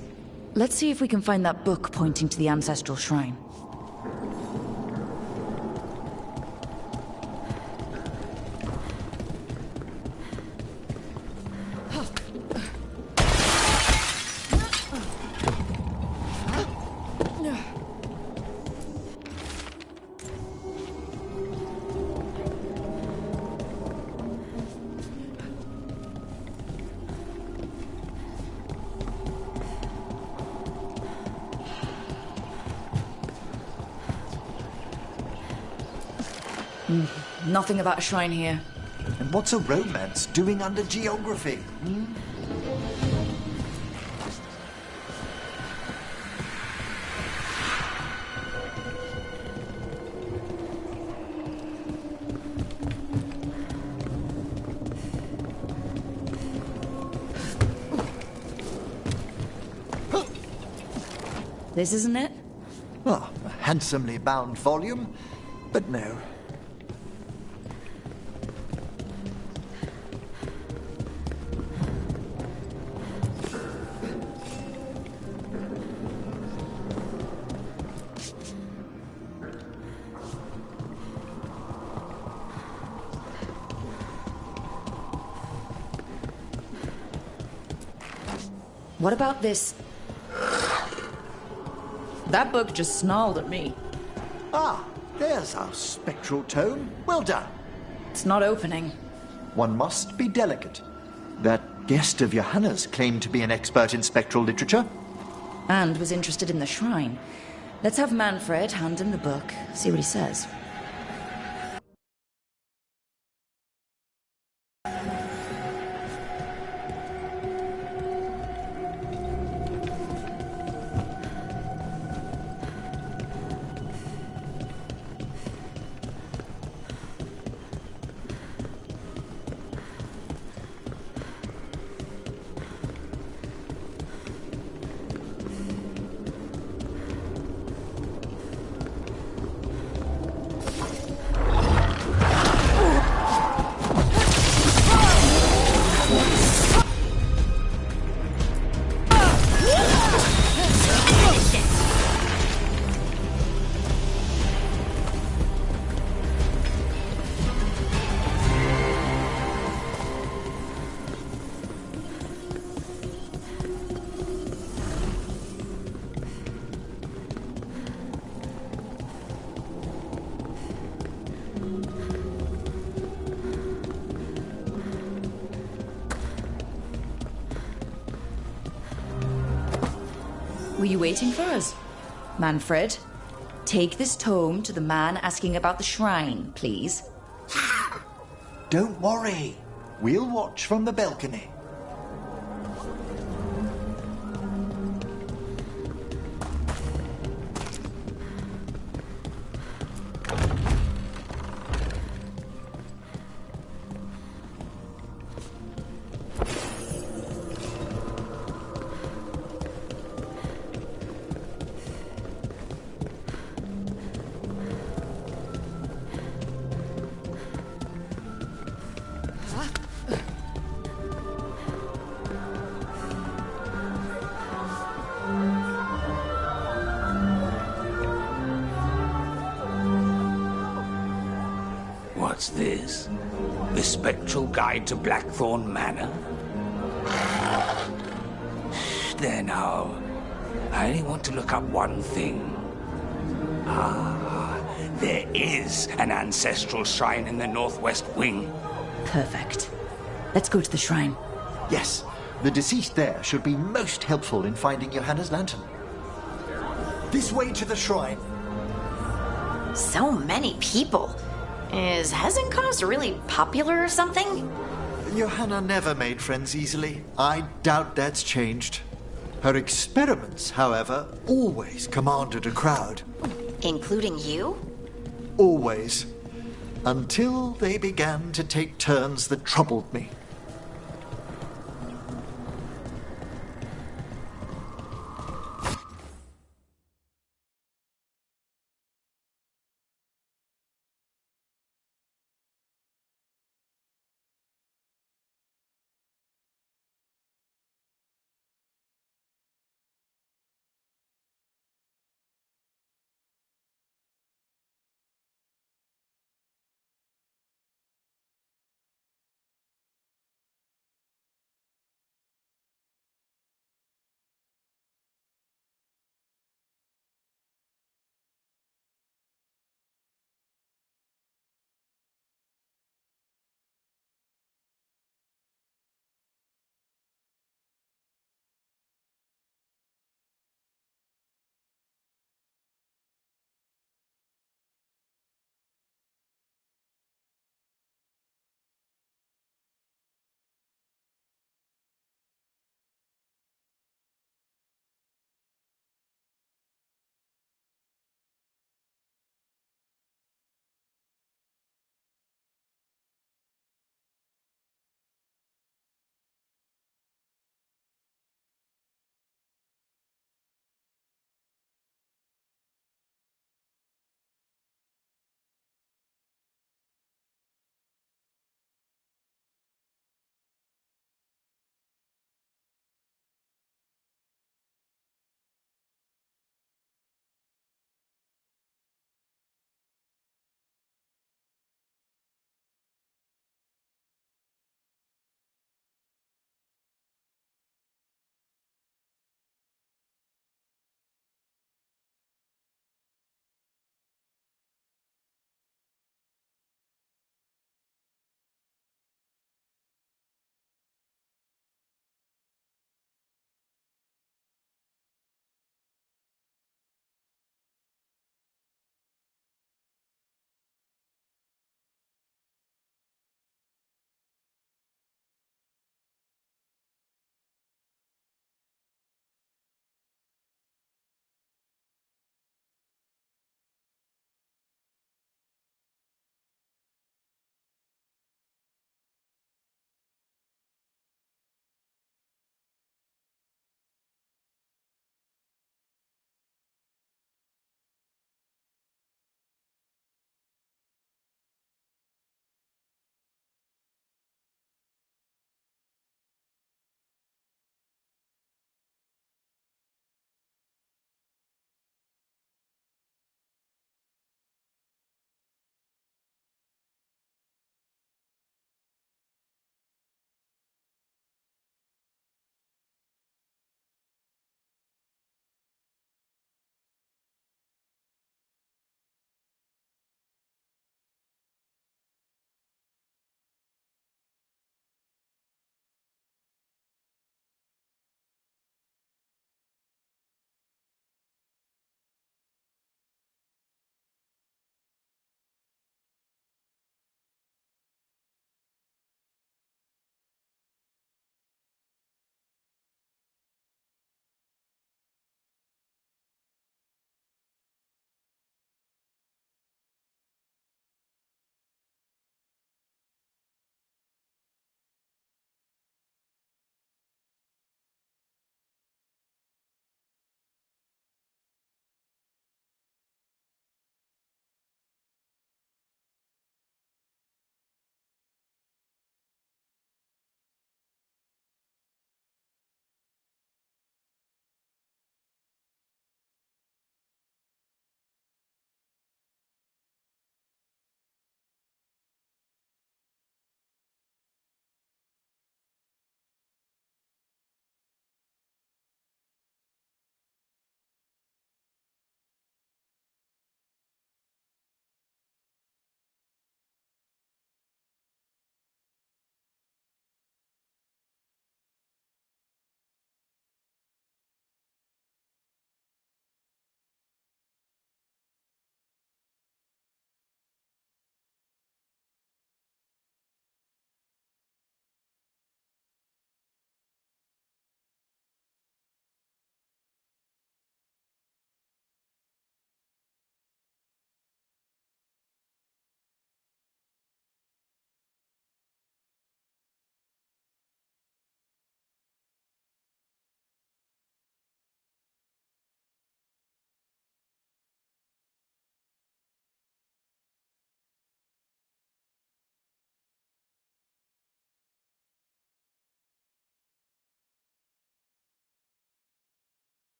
Let's see if we can find that book pointing to the ancestral shrine. Nothing about a shrine here. And what's a romance doing under geography? This isn't it? Ah, a handsomely bound volume, but no. What about this? That book just snarled at me. Ah, there's our spectral tome. Well done. It's not opening. One must be delicate. That guest of Johanna's claimed to be an expert in spectral literature. And was interested in the shrine. Let's have Manfred hand him the book, see what he says. Were you waiting for us? Manfred, take this tome to the man asking about the shrine, please. Don't worry. We'll watch from the balcony. What's this? The Spectral Guide to Blackthorn Manor? There now. I only want to look up one thing. Ah, there is an ancestral shrine in the northwest wing. Perfect. Let's go to the shrine. Yes, the deceased there should be most helpful in finding Johanna's lantern. This way to the shrine. So many people. Is Hezenkos really popular or something? Johanna never made friends easily. I doubt that's changed. Her experiments, however, always commanded a crowd. Including you? Always. Until they began to take turns that troubled me.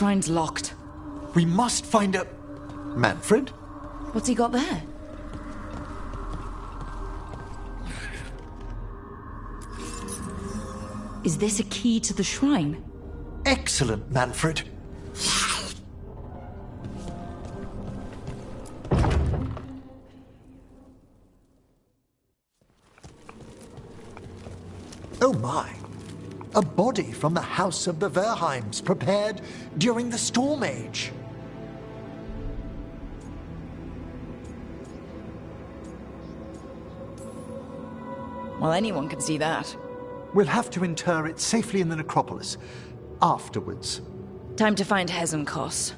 shrine's locked. We must find a... Manfred? What's he got there? Is this a key to the shrine? Excellent, Manfred. Oh my! A body from the House of the Verheims, prepared during the Storm Age. Well, anyone can see that. We'll have to inter it safely in the necropolis. Afterwards. Time to find Hezenkos.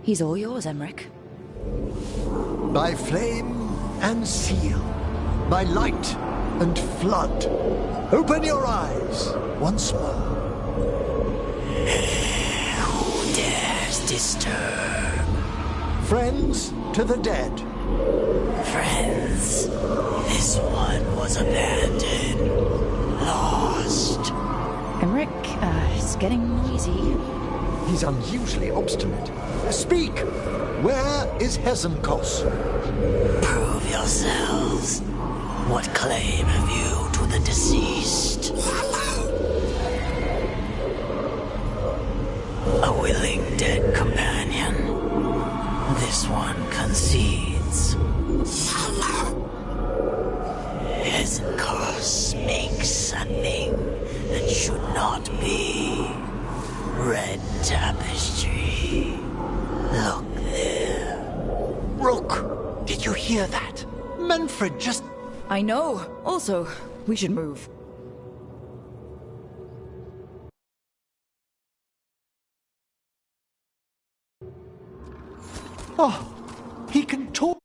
He's all yours, Emmerich. By flame and seal. By light and flood. Open your eyes once more. Who dares disturb? Friends to the dead. Friends. This one was abandoned. Lost. Emmerich, it's getting noisy. He's unusually obstinate. Speak! Where is Hezenkos? Prove yourselves. What claim have you to the deceased? A willing dead companion. This one concedes. Hezenkos makes a thing that should not be. Red tapestry. Look there. Rook, did you hear that? Manfred just... I know. Also, we should move. Oh, he can talk.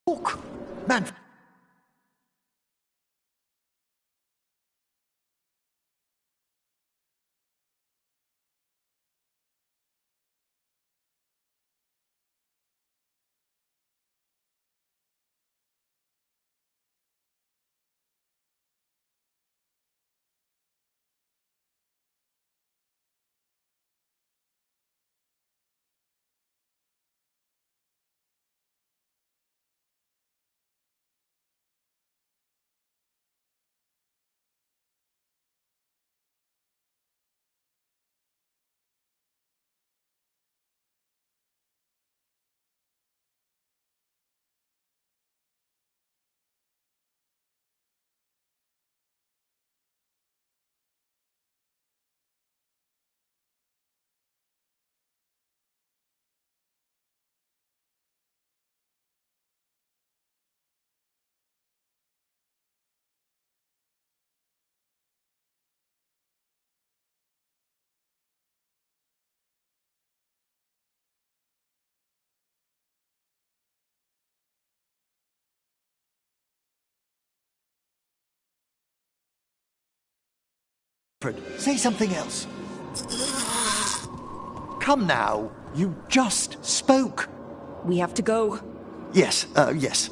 Talk, Manfred. Say something else. Come now. You just spoke. We have to go. Yes, yes.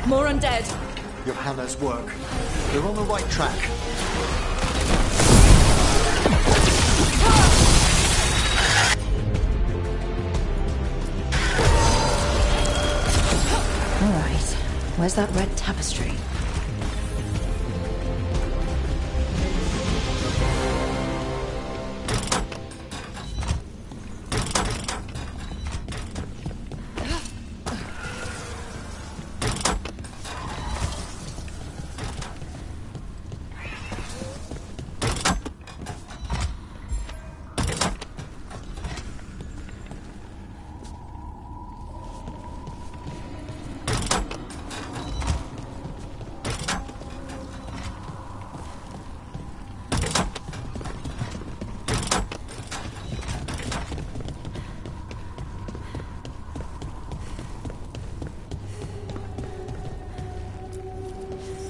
More undead. Johanna's work. They're on the right track. Where's that red tapestry?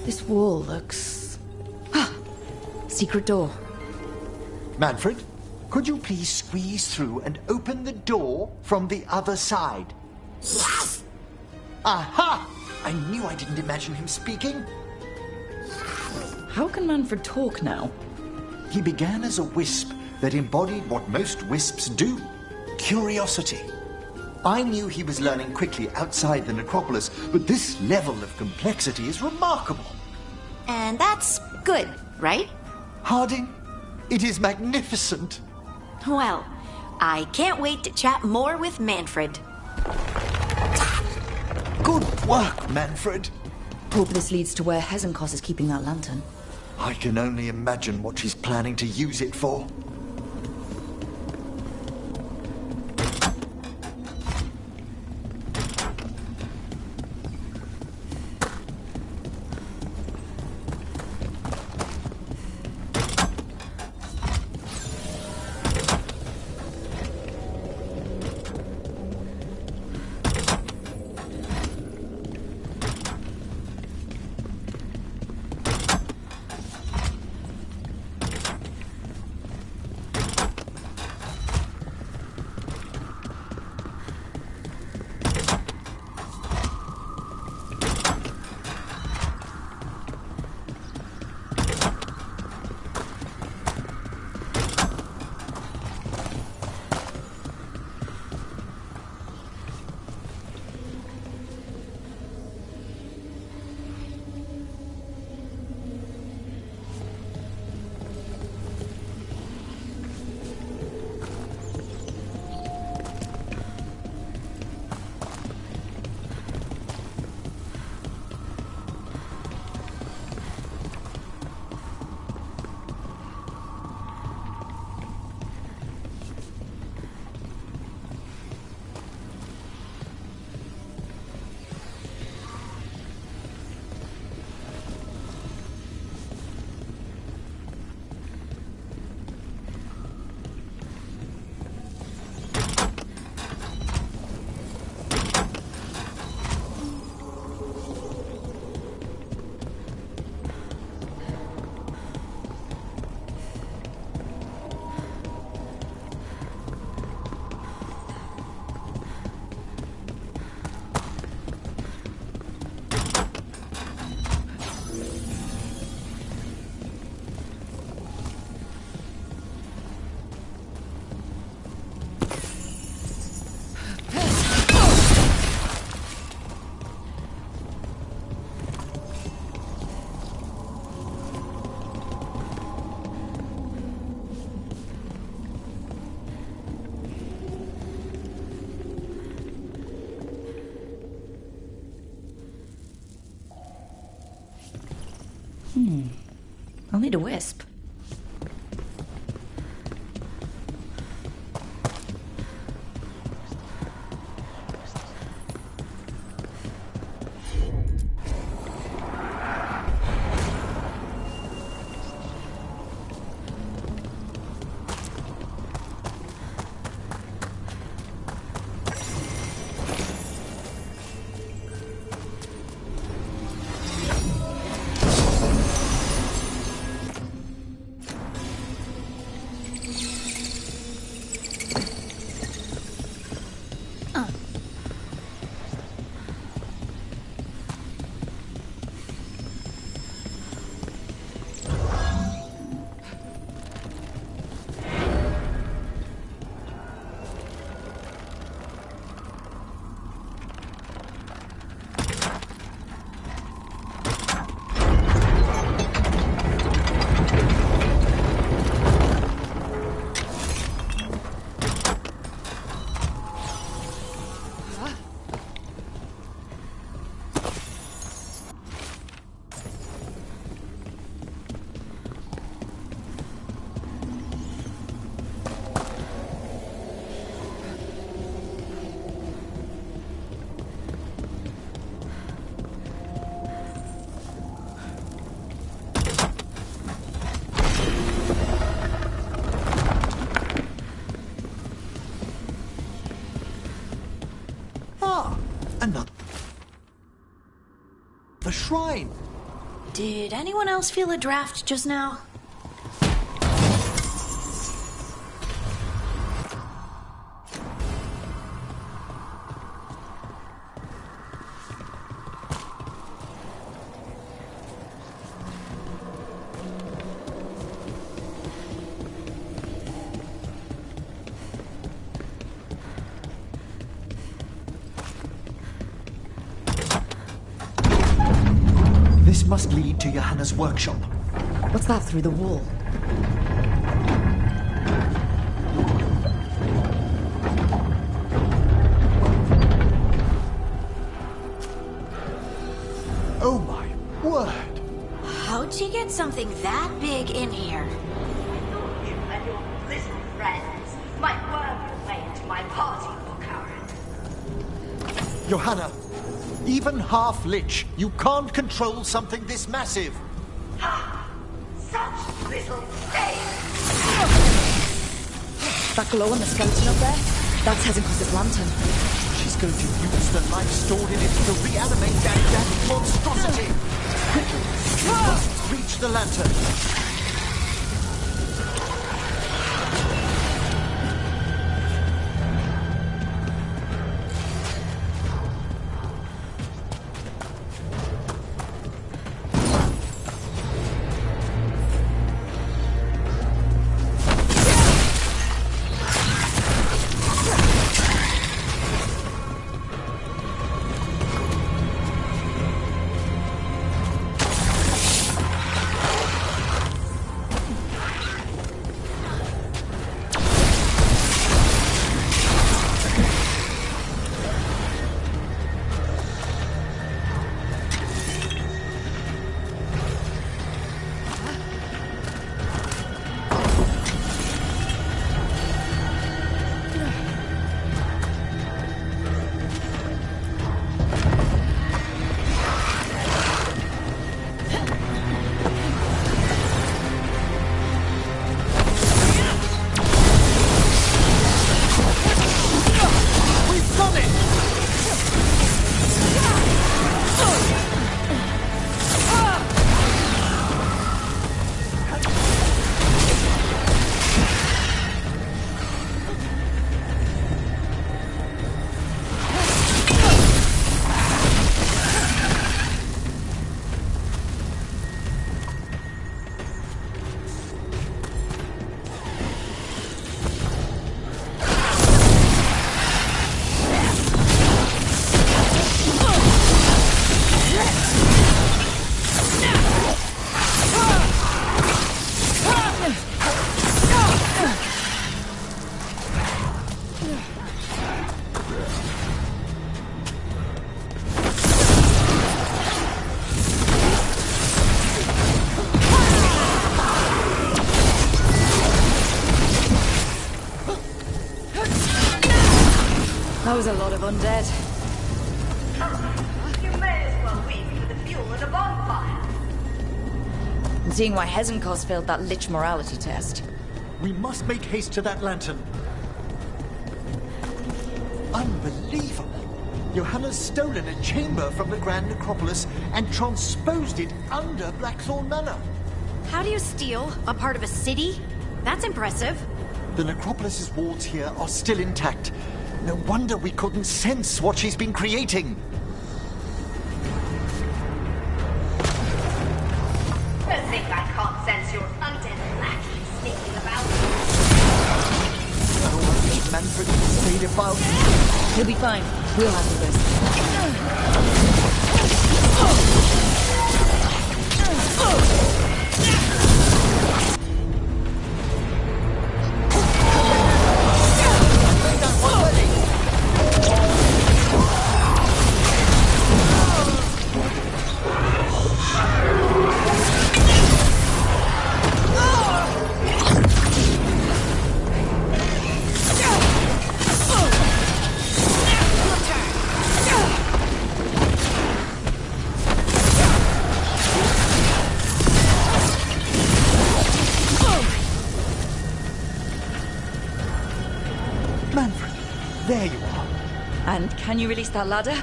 This wall looks... Secret door. Manfred, could you please squeeze through and open the door from the other side? Yes! Aha! I knew I didn't imagine him speaking. How can Manfred talk now? He began as a wisp that embodied what most wisps do. Curiosity. I knew he was learning quickly outside the necropolis, but this level of complexity is remarkable. And that's good, right? Harding, it is magnificent. Well, I can't wait to chat more with Manfred. Good work, Manfred. Hope this leads to where Hezenkos is keeping that lantern. I can only imagine what she's planning to use it for. I'll need a wisp. The shrine! Did anyone else feel a draft just now? This must lead to Johanna's workshop. What's that through the wall? Oh my word! How'd she get something that big in here? You and your little friends might worm your way into my party bookhour. Johanna, even half-lich, you can't control something this massive. Ha! Such little things! That glow on the skeleton up there? That's Hezekiah's lantern. She's going to use the life stored in it to reanimate that damn monstrosity. Quickly, we must reach the lantern. That was a lot of undead. You may as well weep for the fuel at a bonfire. I'm seeing why Hezekiah failed that lich morality test. We must make haste to that lantern. Unbelievable! Johanna's stolen a chamber from the Grand Necropolis and transposed it under Blackthorn Manor. How do you steal a part of a city? That's impressive. The Necropolis's walls here are still intact. No wonder we couldn't sense what she's been creating. You think I can't sense your undead lackey sneaking about? Oh, I wish Manfred stayed about. He'll be fine. We'll handle this. Manfred, there you are. And can you release that ladder?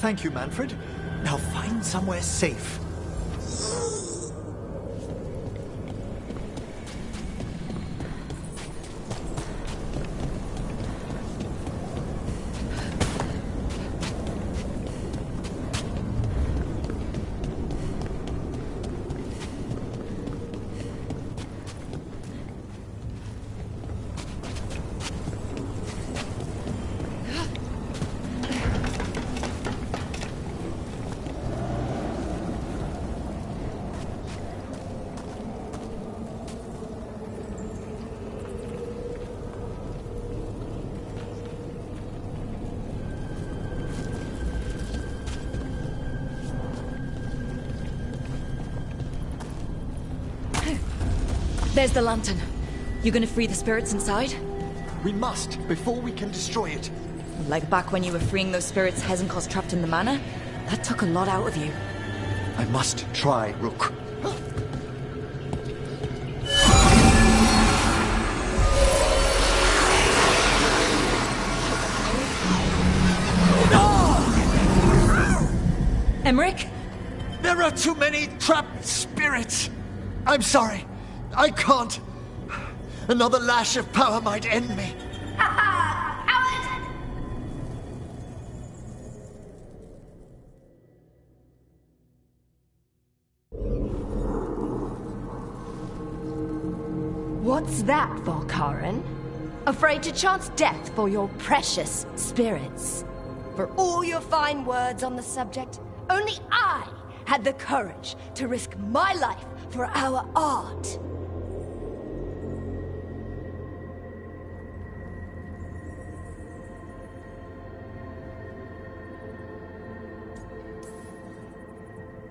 Thank you, Manfred. Now find somewhere safe. There's the lantern. You gonna free the spirits inside? We must, before we can destroy it. Like back when you were freeing those spirits Hezenkost trapped in the manor? That took a lot out of you. I must try, Rook. Emmerich? There are too many trapped spirits. I'm sorry. I can't. Another lash of power might end me. What's that for, Karen? Afraid to chance death for your precious spirits? For all your fine words on the subject, only I had the courage to risk my life for our art.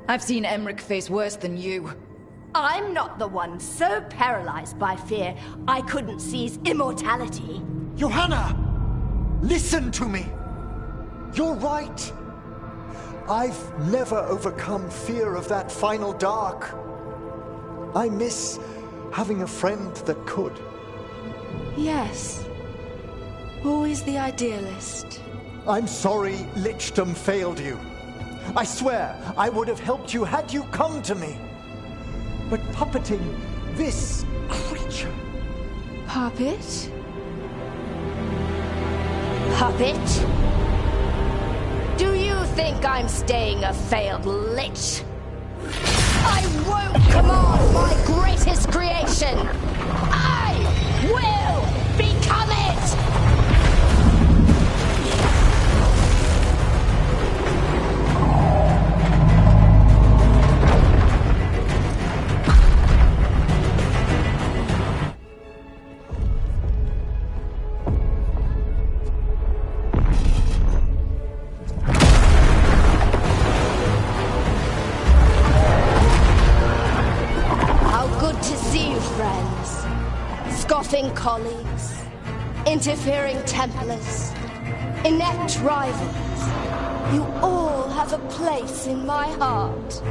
I've seen Emmerich face worse than you. I'm not the one so paralyzed by fear I couldn't seize immortality. Johanna! Listen to me! You're right. I've never overcome fear of that final dark. I miss having a friend that could. Yes. Always the idealist. I'm sorry Lichdom failed you. I swear I would have helped you had you come to me. But puppeting this creature... Puppet? Puppet? Do you think I'm staying a failed lich? I won't command my greatest creation! I will become it! Scoffing colleagues, interfering Templars, inept rivals. You all have a place in my heart.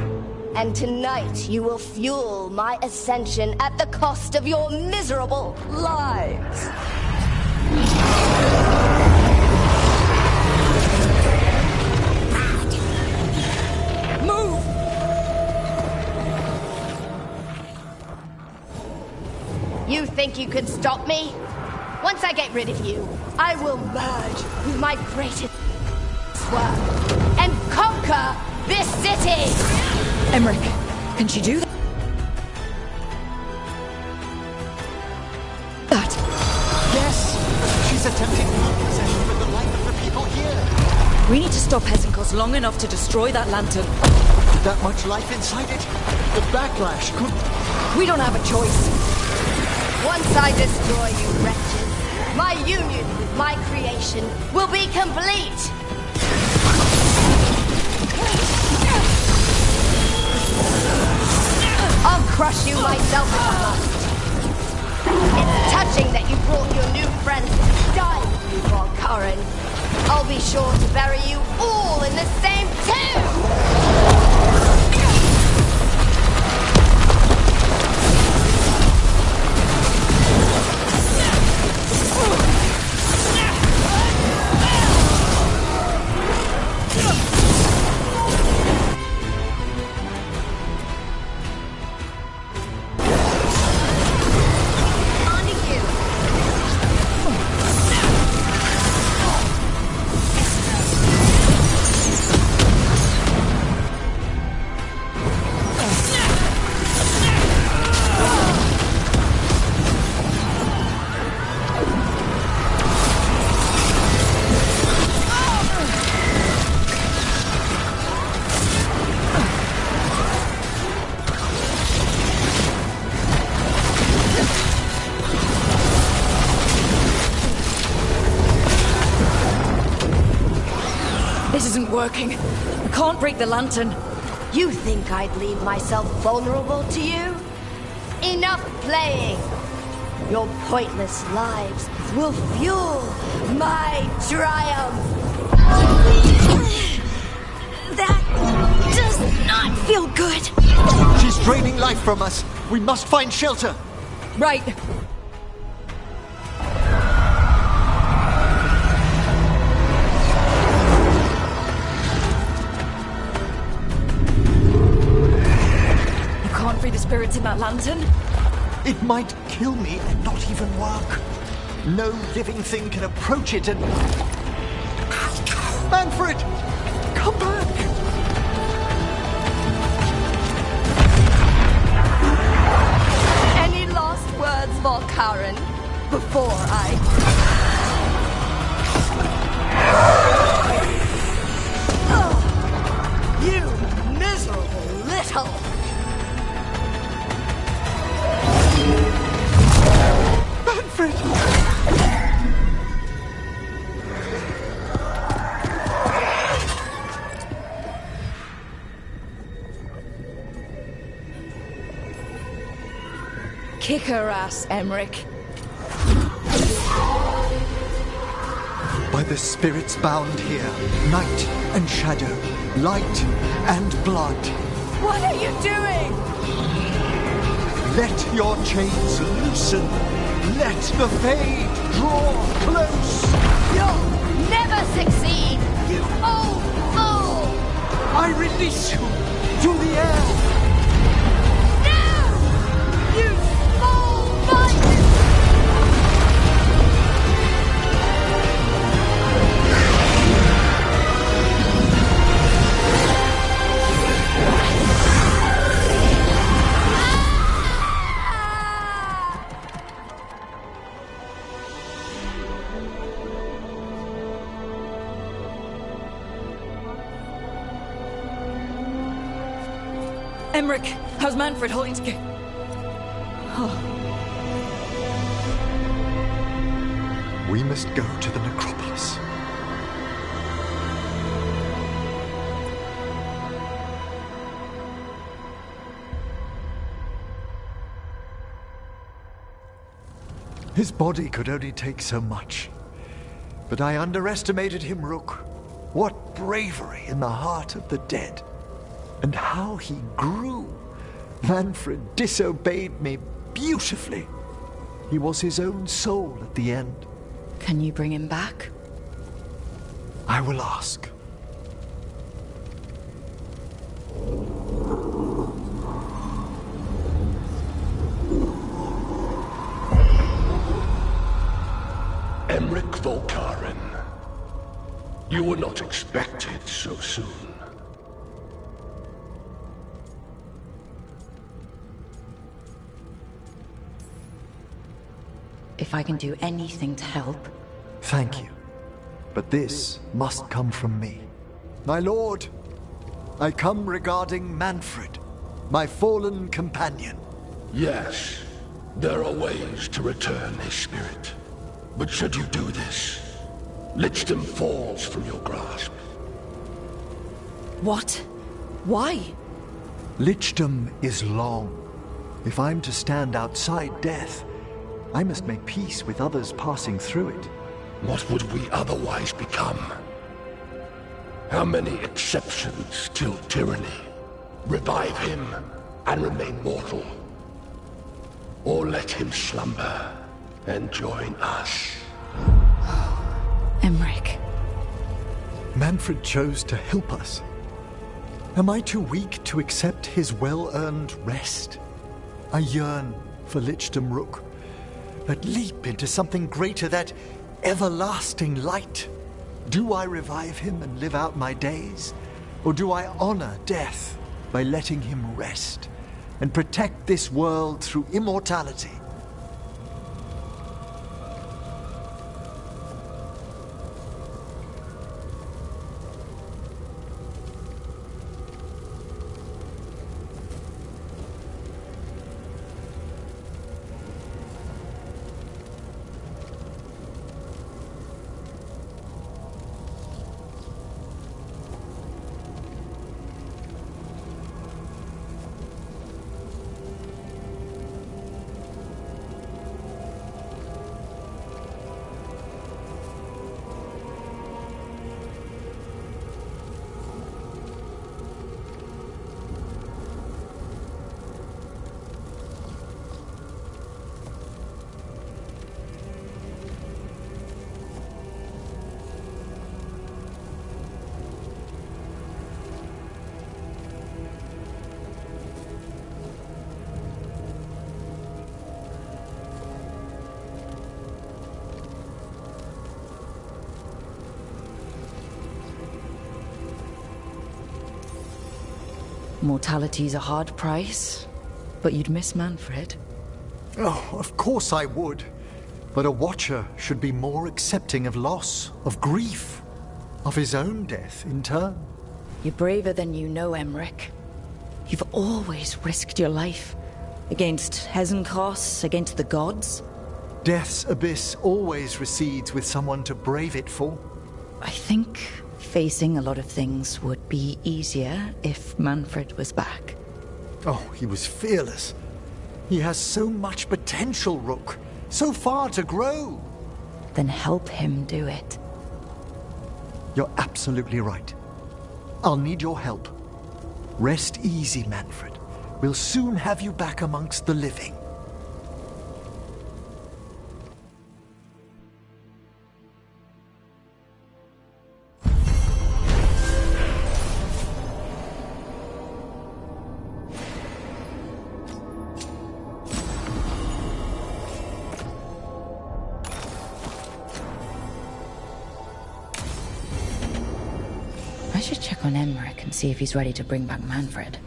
And tonight you will fuel my ascension at the cost of your miserable lives. You think you can stop me? Once I get rid of you, I will merge with my greatest work and conquer this city! Emmerich, can she do that? Yes! She's attempting possession with the life of the people here. We need to stop Hezenkost long enough to destroy that lantern. With that much life inside it, the backlash could... We don't have a choice. Once I destroy you wretches, my union with my creation will be complete! I'll crush you myself if I must. It's touching that you brought your new friends to die with you, Volkaren. I'll be sure to bury you all in the same tomb! isn't working. I can't break the lantern. You think I'd leave myself vulnerable to you? Enough playing! Your pointless lives will fuel my triumph! That does not feel good. She's draining life from us. We must find shelter. Right. You can't free the spirits in that lantern? It might kill me and not even work. No living thing can approach it and... Manfred! Come back! Any last words, Volkaren, before I... Oh, you miserable little... Manfred! Kick her ass, Emmerich. By the spirits bound here, night and shadow, light and blood. What are you doing? Let your chains loosen. Let the fade draw close. You'll never succeed, you old fool! I release you to the air. No! You small-minded! Emmerich, how's Manfred holding together? Oh. We must go to the necropolis. His body could only take so much. But I underestimated him, Rook. What bravery in the heart of the dead. And how he grew. Manfred disobeyed me beautifully. He was his own soul at the end. Can you bring him back? I will ask. Emmerich Volkaren. You were not expected so soon. If I can do anything to help. Thank you. But this must come from me. My lord, I come regarding Manfred, my fallen companion. Yes, there are ways to return his spirit. But should you do this, Lichdom falls from your grasp. What? Why? Lichdom is long. If I'm to stand outside death, I must make peace with others passing through it. What would we otherwise become? How many exceptions till tyranny? Revive him and remain mortal. Or let him slumber and join us. Emmerich. Manfred chose to help us. Am I too weak to accept his well-earned rest? I yearn for Lichdom Rook. That leap into something greater, that everlasting light. Do I revive him and live out my days? Or do I honor death by letting him rest and protect this world through immortality? Mortality's a hard price, but you'd miss Manfred. Oh, of course I would. But a Watcher should be more accepting of loss, of grief, of his own death in turn. You're braver than you know, Emmerich. You've always risked your life. Against Hesenkos, against the gods. Death's abyss always recedes with someone to brave it for. I think facing a lot of things would be easier if Manfred was back. Oh, he was fearless. He has so much potential, Rook. So far to grow. Then help him do it. You're absolutely right. I'll need your help. Rest easy, Manfred. We'll soon have you back amongst the living. I should check on Emmerich and see if he's ready to bring back Manfred.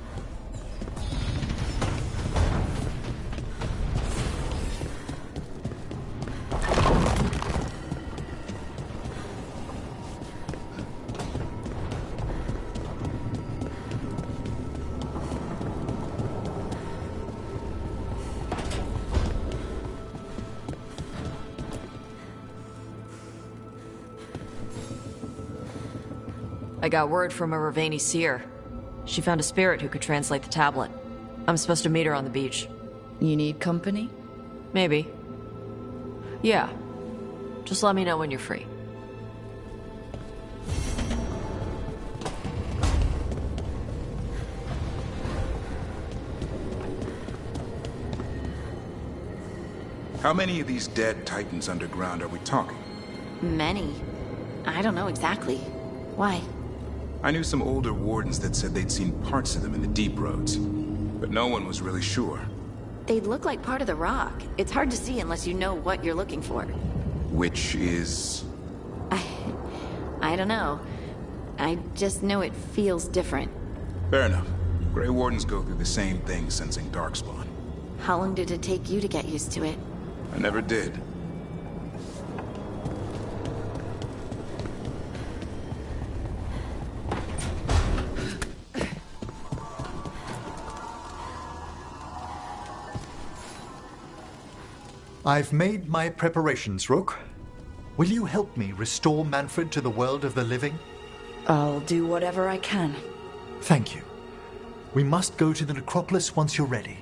I got word from a Ravani seer. She found a spirit who could translate the tablet. I'm supposed to meet her on the beach. You need company? Maybe. Yeah. Just let me know when you're free. How many of these dead Titans underground are we talking? Many. I don't know exactly. Why? I knew some older wardens that said they'd seen parts of them in the deep roads, but no one was really sure. They'd look like part of the rock. It's hard to see unless you know what you're looking for. Which is... I don't know. I just know it feels different. Fair enough. Grey Wardens go through the same thing sensing Darkspawn. How long did it take you to get used to it? I never did. I've made my preparations, Rook. Will you help me restore Manfred to the world of the living? I'll do whatever I can. Thank you. We must go to the necropolis once you're ready.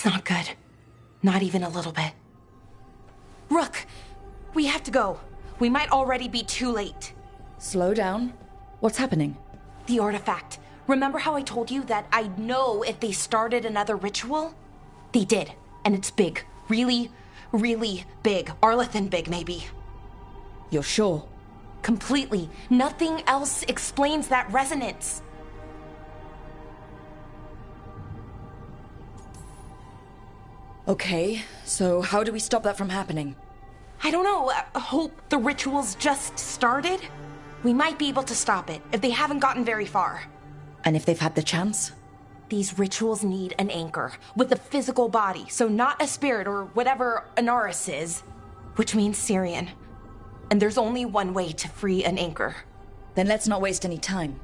Not good. Not even a little bit. Rook! We have to go. We might already be too late. Slow down. What's happening? The artifact. Remember how I told you that I'd know if they started another ritual? They did. And it's big. Really, really big. Arlethan big, maybe. You're sure? Completely. Nothing else explains that resonance. Okay, so how do we stop that from happening? I don't know. I hope the ritual's just started. We might be able to stop it if they haven't gotten very far. And if they've had the chance? These rituals need an anchor with a physical body, so not a spirit or whatever Anaris is, which means Syrian. And there's only one way to free an anchor. Then let's not waste any time.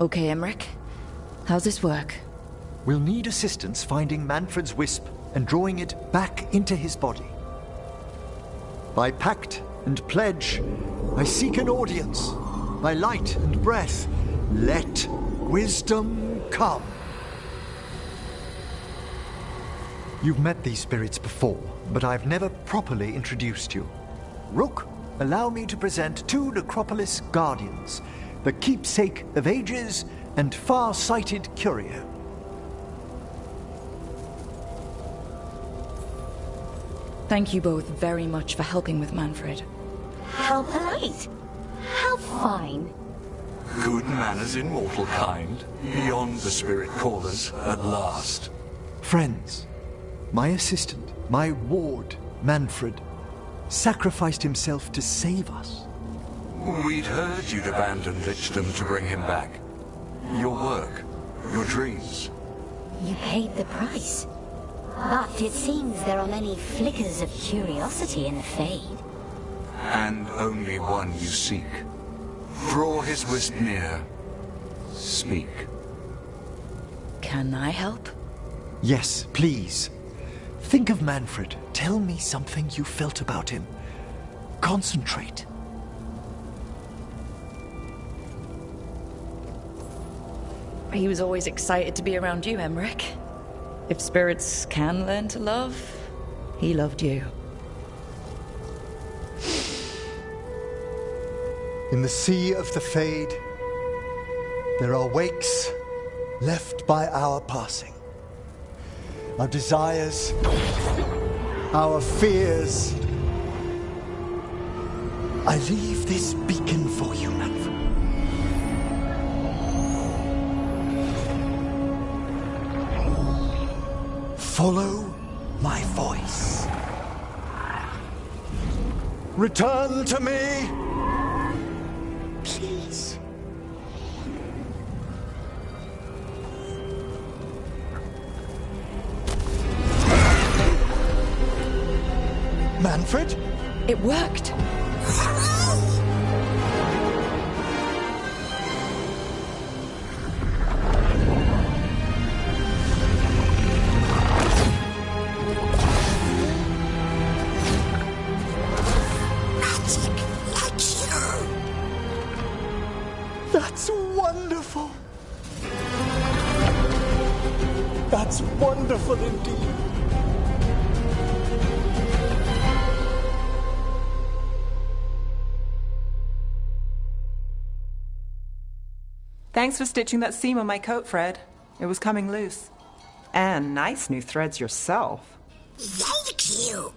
Okay, Emmerich. How's this work? We'll need assistance finding Manfred's wisp and drawing it back into his body. By pact and pledge, I seek an audience. By light and breath, let wisdom come. You've met these spirits before, but I've never properly introduced you. Rook, allow me to present two Necropolis guardians, the keepsake of ages and far-sighted curio. Thank you both very much for helping with Manfred. How polite. How fine. Good manners in mortal kind, beyond the spirit callers at last. Friends, my assistant, my ward, Manfred, sacrificed himself to save us. We'd heard you'd abandoned Lichdom to bring him back. Your work, your dreams. You paid the price. But it seems there are many flickers of curiosity in the Fade. And only one you seek. Draw his wisp near. Speak. Can I help? Yes, please. Think of Manfred. Tell me something you felt about him. Concentrate. He was always excited to be around you, Emmerich. If spirits can learn to love, he loved you. In the sea of the Fade, there are wakes left by our passing. Our desires, our fears. I leave this beacon for you, Manfred. Follow my voice. Return to me. Please. Manfred? It worked. That's wonderful. That's wonderful indeed. Thanks for stitching that seam on my coat, Fred. It was coming loose. And nice new threads yourself. Thank you.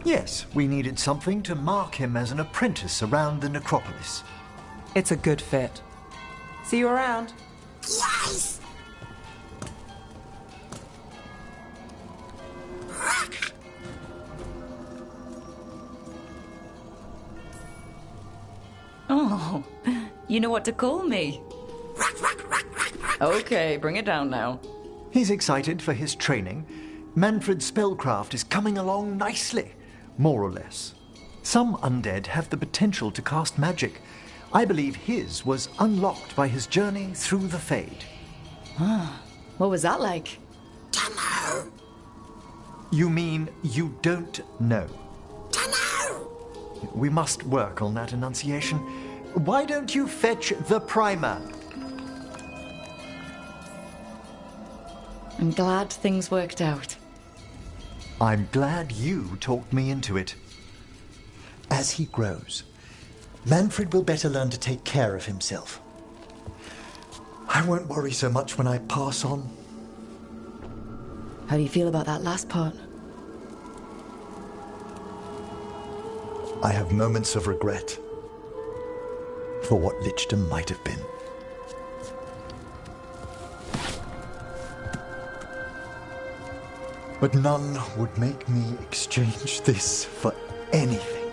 Yes, we needed something to mark him as an apprentice around the necropolis. It's a good fit. See you around. Yes! Oh, you know what to call me. Okay, bring it down now. He's excited for his training. Manfred's spellcraft is coming along nicely, more or less. Some undead have the potential to cast magic. I believe his was unlocked by his journey through the Fade. Ah, what was that like? Dunno. You mean you don't know? Dunno. We must work on that enunciation. Why don't you fetch the primer? I'm glad things worked out. I'm glad you talked me into it. As he grows, Manfred will better learn to take care of himself. I won't worry so much when I pass on. How do you feel about that last part? I have moments of regret for what Lichdom might have been. But none would make me exchange this for anything.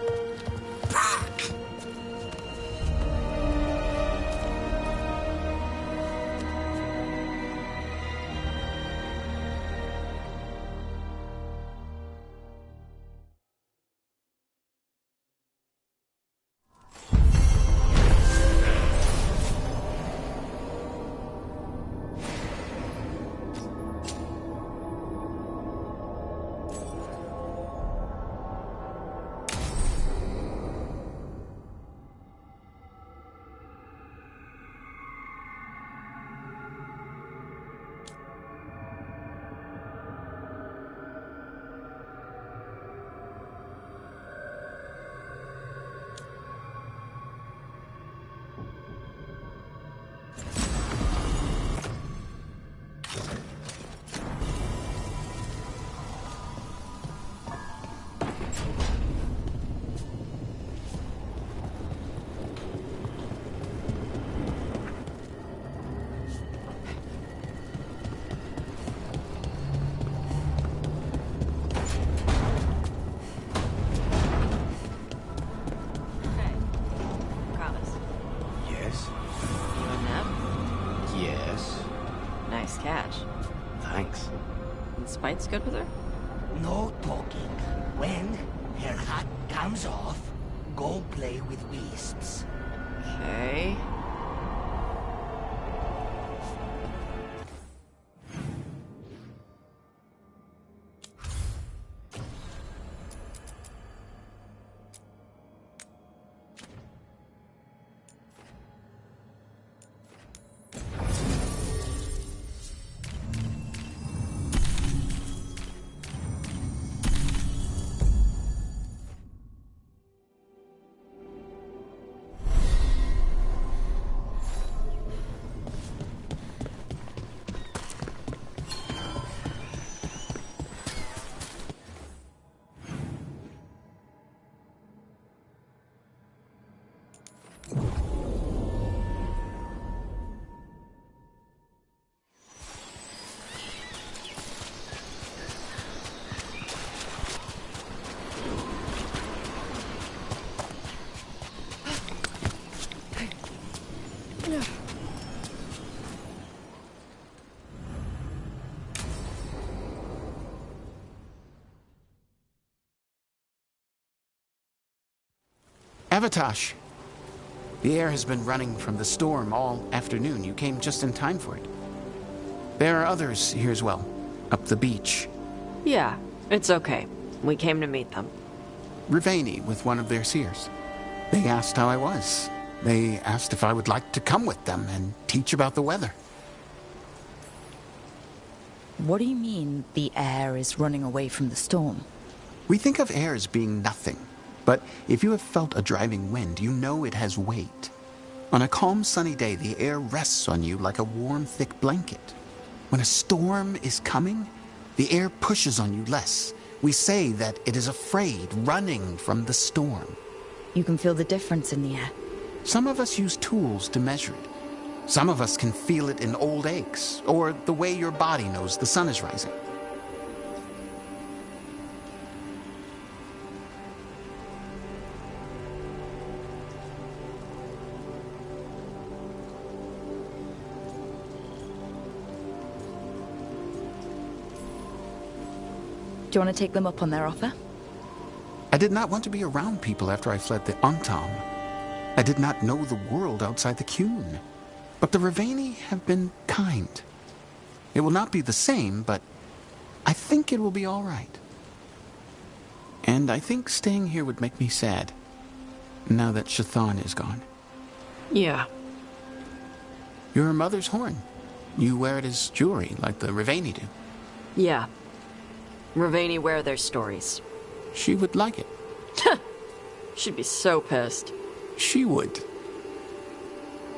good with her? No talking. When her hat comes off, go play with wisps. Okay. Avatosh! The air has been running from the storm all afternoon. You came just in time for it. There are others here as well, up the beach. Yeah, it's okay. We came to meet them. Rivaini with one of their seers. They asked how I was. They asked if I would like to come with them and teach about the weather. What do you mean the air is running away from the storm? We think of air as being nothing. But if you have felt a driving wind, you know it has weight. On a calm, sunny day, the air rests on you like a warm, thick blanket. When a storm is coming, the air pushes on you less. We say that it is afraid, running from the storm. You can feel the difference in the air. Some of us use tools to measure it. Some of us can feel it in old aches, or the way your body knows the sun is rising. Do you want to take them up on their offer? I did not want to be around people after I fled the Antam. I did not know the world outside the Qun. But the Rivaini have been kind. It will not be the same, but I think it will be all right. And I think staying here would make me sad, now that Shathan is gone. Yeah. Your mother's horn. You wear it as jewelry, like the Rivaini do. Yeah. Rivaini wear their stories. She would like it. She'd be so pissed. She would.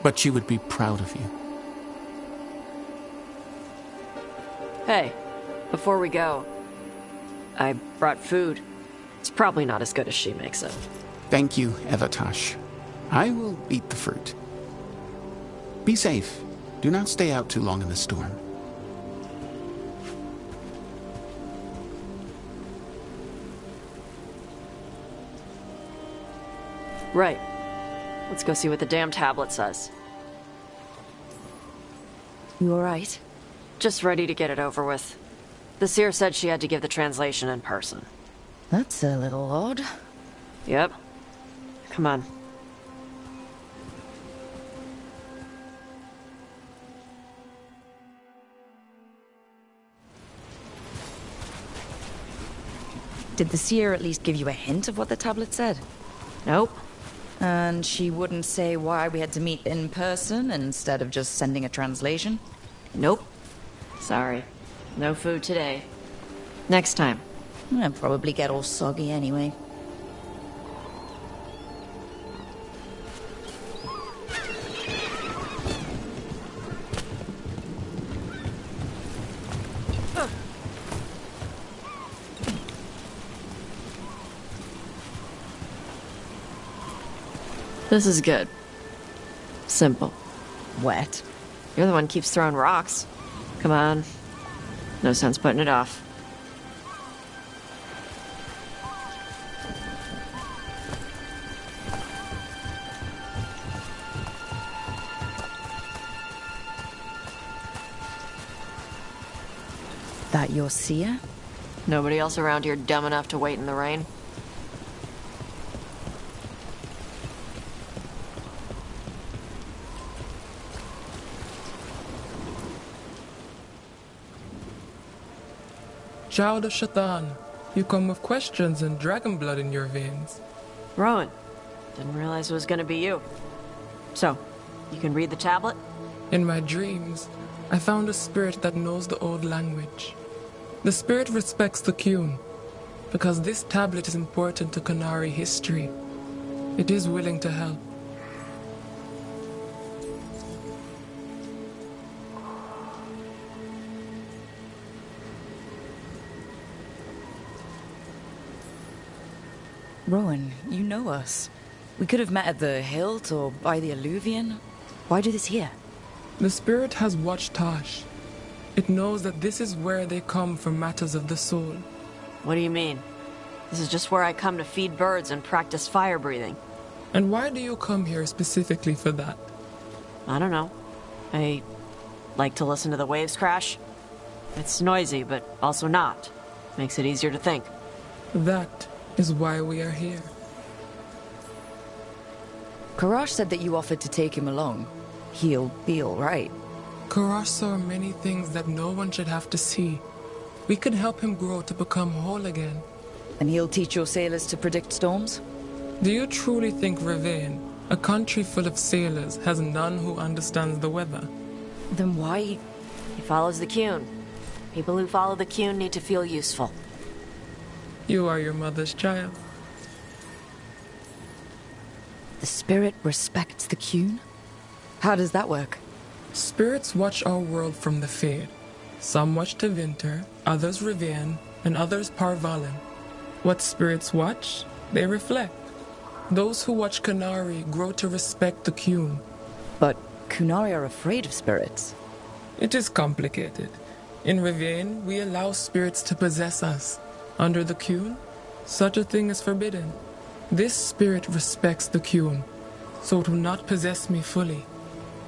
But she would be proud of you. Hey, before we go, I brought food. It's probably not as good as she makes it. Thank you, Avatosh. I will eat the fruit. Be safe. Do not stay out too long in the storm. Right. Let's go see what the damn tablet says. You alright? Just ready to get it over with. The seer said she had to give the translation in person. That's a little odd. Yep. Come on. Did the seer at least give you a hint of what the tablet said? Nope. And she wouldn't say why we had to meet in person instead of just sending a translation? Nope. Sorry. No food today. Next time. I'll probably get all soggy anyway. This is good. Simple. Wet. You're the one who keeps throwing rocks. Come on. No sense putting it off. That your seer? Nobody else around here dumb enough to wait in the rain? Child of Shaitan, you come with questions and dragon blood in your veins. Rowan, didn't realize it was gonna be you. So, you can read the tablet? In my dreams, I found a spirit that knows the old language. The spirit respects the Qun, because this tablet is important to Qunari history. It is willing to help. Rowan, you know us. We could have met at the hilt or by the alluvion. Why do this here? The spirit has watched Tosh. It knows that this is where they come for matters of the soul. What do you mean? This is just where I come to feed birds and practice fire breathing. And why do you come here specifically for that? I don't know. I like to listen to the waves crash. It's noisy, but also not. Makes it easier to think. That is why we are here. Karash said that you offered to take him along. He'll be all right. Karash saw many things that no one should have to see. We could help him grow to become whole again. And he'll teach your sailors to predict storms? Do you truly think Ravane, a country full of sailors, has none who understands the weather? Then why? He follows the Qun. People who follow the Qun need to feel useful. You are your mother's child. The spirit respects the Qun? How does that work? Spirits watch our world from the Fade. Some watch Tevinter, others Ravane, and others Parvalin. What spirits watch, they reflect. Those who watch Qunari grow to respect the Qun. But Qunari are afraid of spirits. It is complicated. In Ravane, we allow spirits to possess us. Under the Qun, such a thing is forbidden. This spirit respects the Qun, so it will not possess me fully.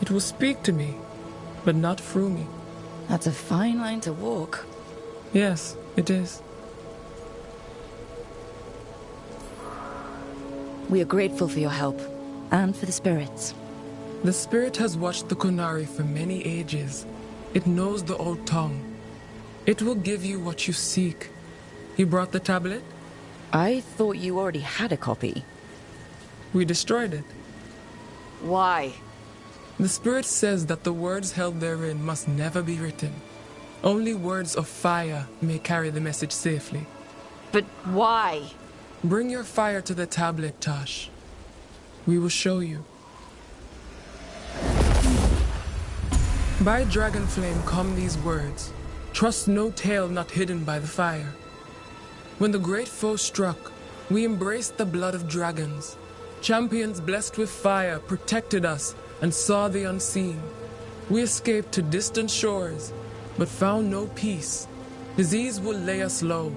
It will speak to me, but not through me. That's a fine line to walk. Yes, it is. We are grateful for your help, and for the spirits. The spirit has watched the Qunari for many ages. It knows the old tongue. It will give you what you seek. You brought the tablet? I thought you already had a copy. We destroyed it. Why? The spirit says that the words held therein must never be written. Only words of fire may carry the message safely. But why? Bring your fire to the tablet, Tosh. We will show you. By dragon flame come these words. Trust no tale not hidden by the fire. When the great foe struck, we embraced the blood of dragons. Champions blessed with fire protected us and saw the unseen. We escaped to distant shores, but found no peace. Disease will lay us low.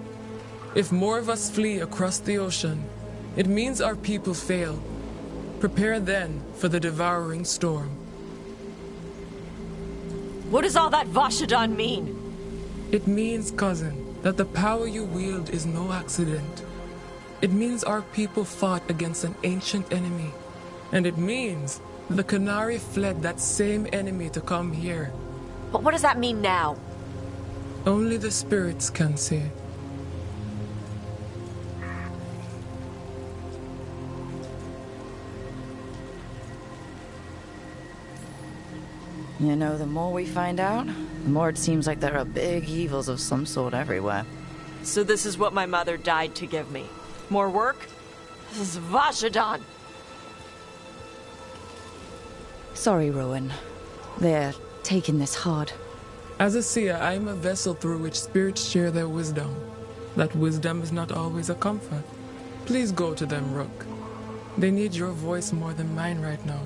If more of us flee across the ocean, it means our people failed. Prepare then for the devouring storm. What does all that Vashadan mean? It means, cousin, that the power you wield is no accident. It means our people fought against an ancient enemy. And it means the Qunari fled that same enemy to come here. But what does that mean now? Only the spirits can say. You know, the more we find out, the more it seems like there are big evils of some sort everywhere. So this is what my mother died to give me. More work? This is Vashadan. Sorry, Rowan. They're taking this hard. As a seer, I am a vessel through which spirits share their wisdom. That wisdom is not always a comfort. Please go to them, Rook. They need your voice more than mine right now.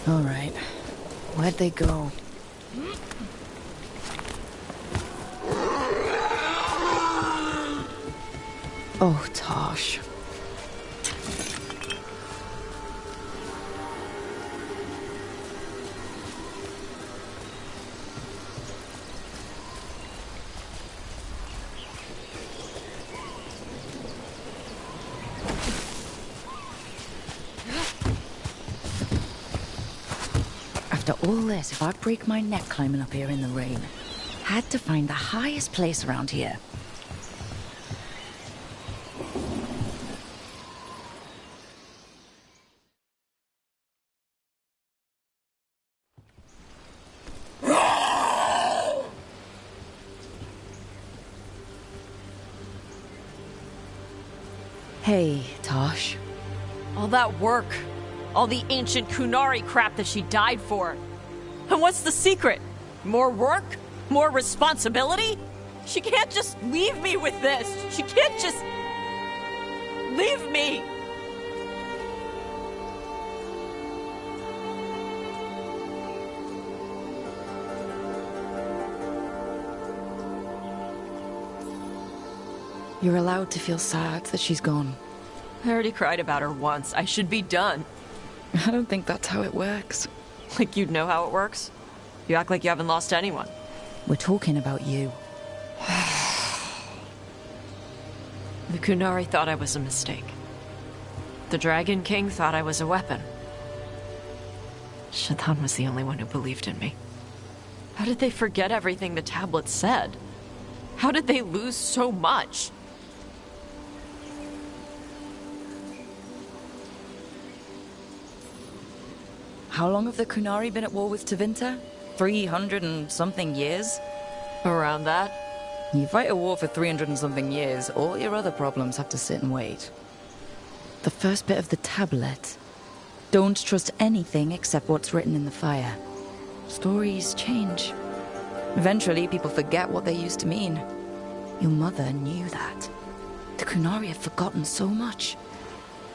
All right. Where'd they go? Oh, Tosh. All this if I break my neck climbing up here in the rain. Had to find the highest place around here. Hey, Tosh. All that work, all the ancient Kunari crap that she died for. And what's the secret? More work? More responsibility? She can't just leave me with this. She can't just leave me. You're allowed to feel sad that she's gone. I already cried about her once. I should be done. I don't think that's how it works. Like you'd know how it works? You act like you haven't lost anyone. We're talking about you. The Kunari thought I was a mistake. The Dragon King thought I was a weapon. Shathan was the only one who believed in me. How did they forget everything the tablets said? How did they lose so much? How long have the Kunari been at war with Tevinter? 300 and something years? Around that? You fight a war for 300 and something years, all your other problems have to sit and wait. The first bit of the tablet. Don't trust anything except what's written in the fire. Stories change. Eventually, people forget what they used to mean. Your mother knew that. The Kunari have forgotten so much.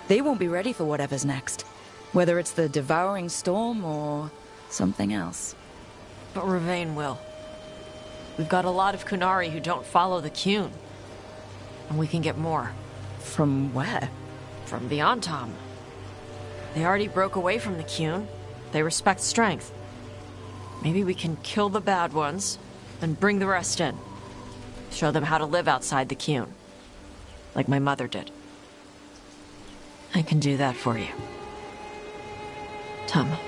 They won't be ready for whatever's next. Whether it's the devouring storm or something else. But Ravain will. We've got a lot of Kunari who don't follow the Qun. And we can get more. From where? From the Antam. They already broke away from the Qun. They respect strength. Maybe we can kill the bad ones and bring the rest in. Show them how to live outside the Qun. Like my mother did. I can do that for you. Tama.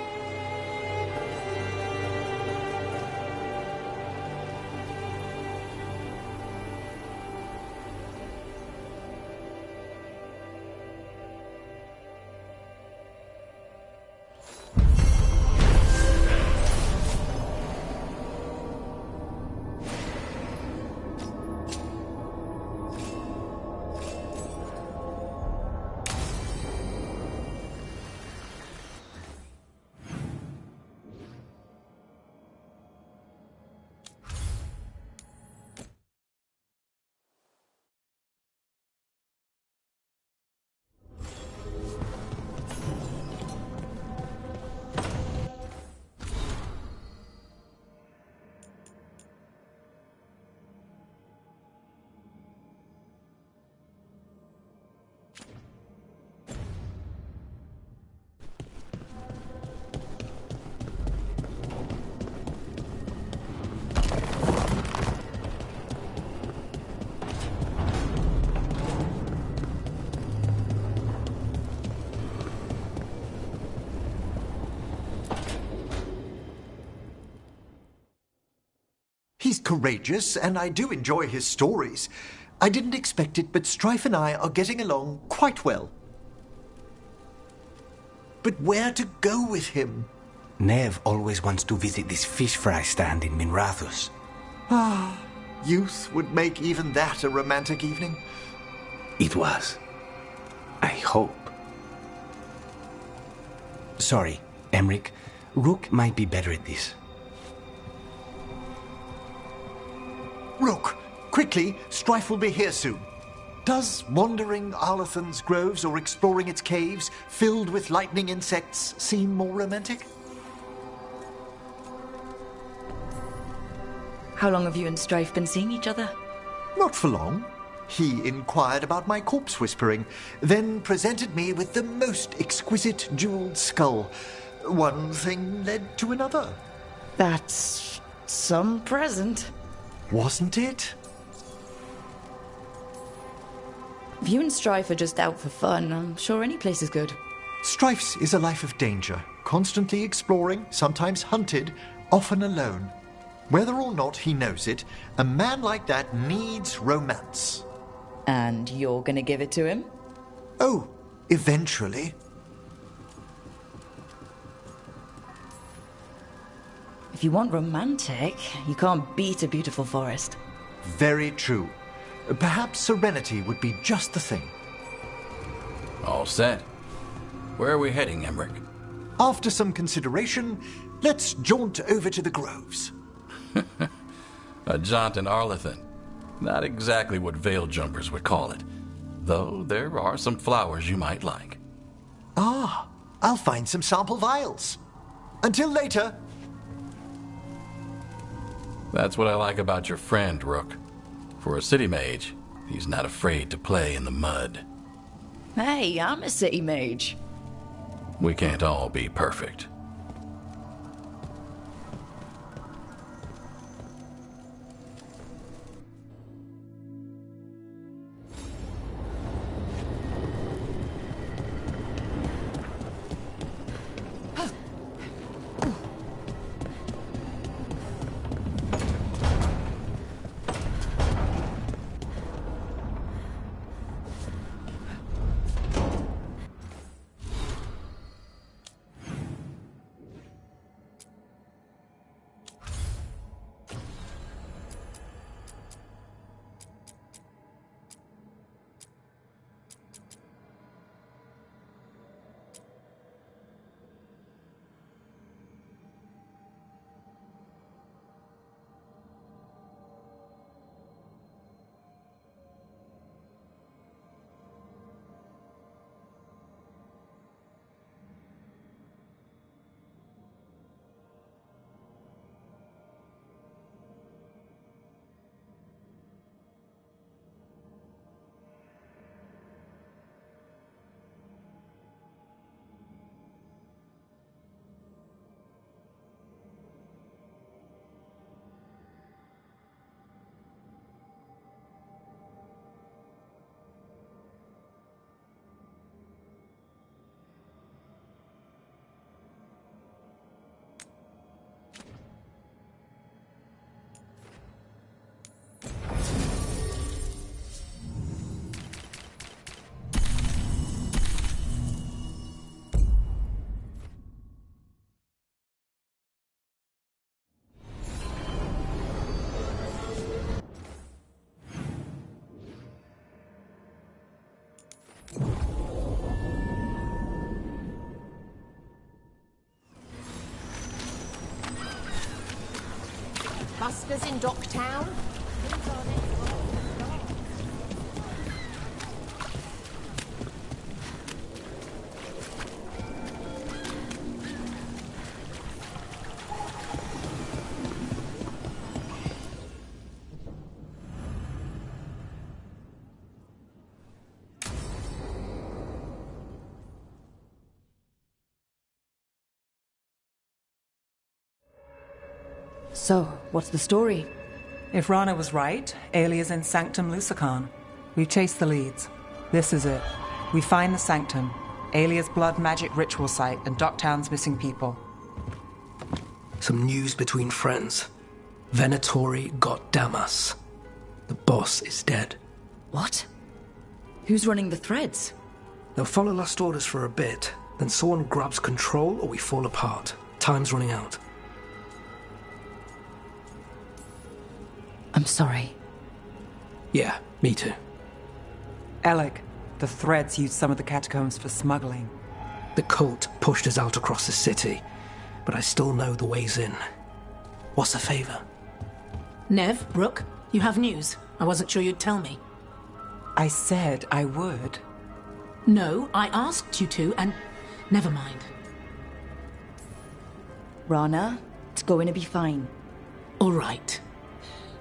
He's courageous, and I do enjoy his stories. I didn't expect it, but Strife and I are getting along quite well. But where to go with him? Nev always wants to visit this fish fry stand in Minrathus. Ah, youth would make even that a romantic evening. It was. I hope. Sorry, Emric. Rook might be better at this. Rook, quickly, Strife will be here soon. Does wandering Arlathan's groves or exploring its caves, filled with lightning insects, seem more romantic? How long have you and Strife been seeing each other? Not for long. He inquired about my corpse whispering, then presented me with the most exquisite jeweled skull. One thing led to another. That's some present. Wasn't it? If you and Strife are just out for fun, I'm sure any place is good. Strife's is a life of danger, constantly exploring, sometimes hunted, often alone. Whether or not he knows it, a man like that needs romance. And you're gonna give it to him? Oh, eventually. If you want romantic, you can't beat a beautiful forest. Very true. Perhaps serenity would be just the thing. All set. Where are we heading, Emmerich? After some consideration, let's jaunt over to the groves. A jaunt in Arlington. Not exactly what veil jumpers would call it. Though there are some flowers you might like. Ah, I'll find some sample vials. Until later. That's what I like about your friend, Rook. For a city mage, he's not afraid to play in the mud. Hey, I'm a city mage. We can't all be perfect. Busters in Docktown? So, what's the story? If Rana was right, Aelia's in Sanctum Lucican. We've chased the leads. This is it. We find the Sanctum, Aelia's blood magic ritual site, and Docktown's missing people. Some news between friends. Venatori got Damas. The boss is dead. What? Who's running the threads? They'll follow last orders for a bit, then someone grabs control or we fall apart. Time's running out. I'm sorry. Yeah, me too. Alec, the threads used some of the catacombs for smuggling. The cult pushed us out across the city, but I still know the ways in. What's a favor? Nev, Rook, you have news. I wasn't sure you'd tell me. I said I would. No, I asked you to, and never mind. Rana, it's going to be fine. All right.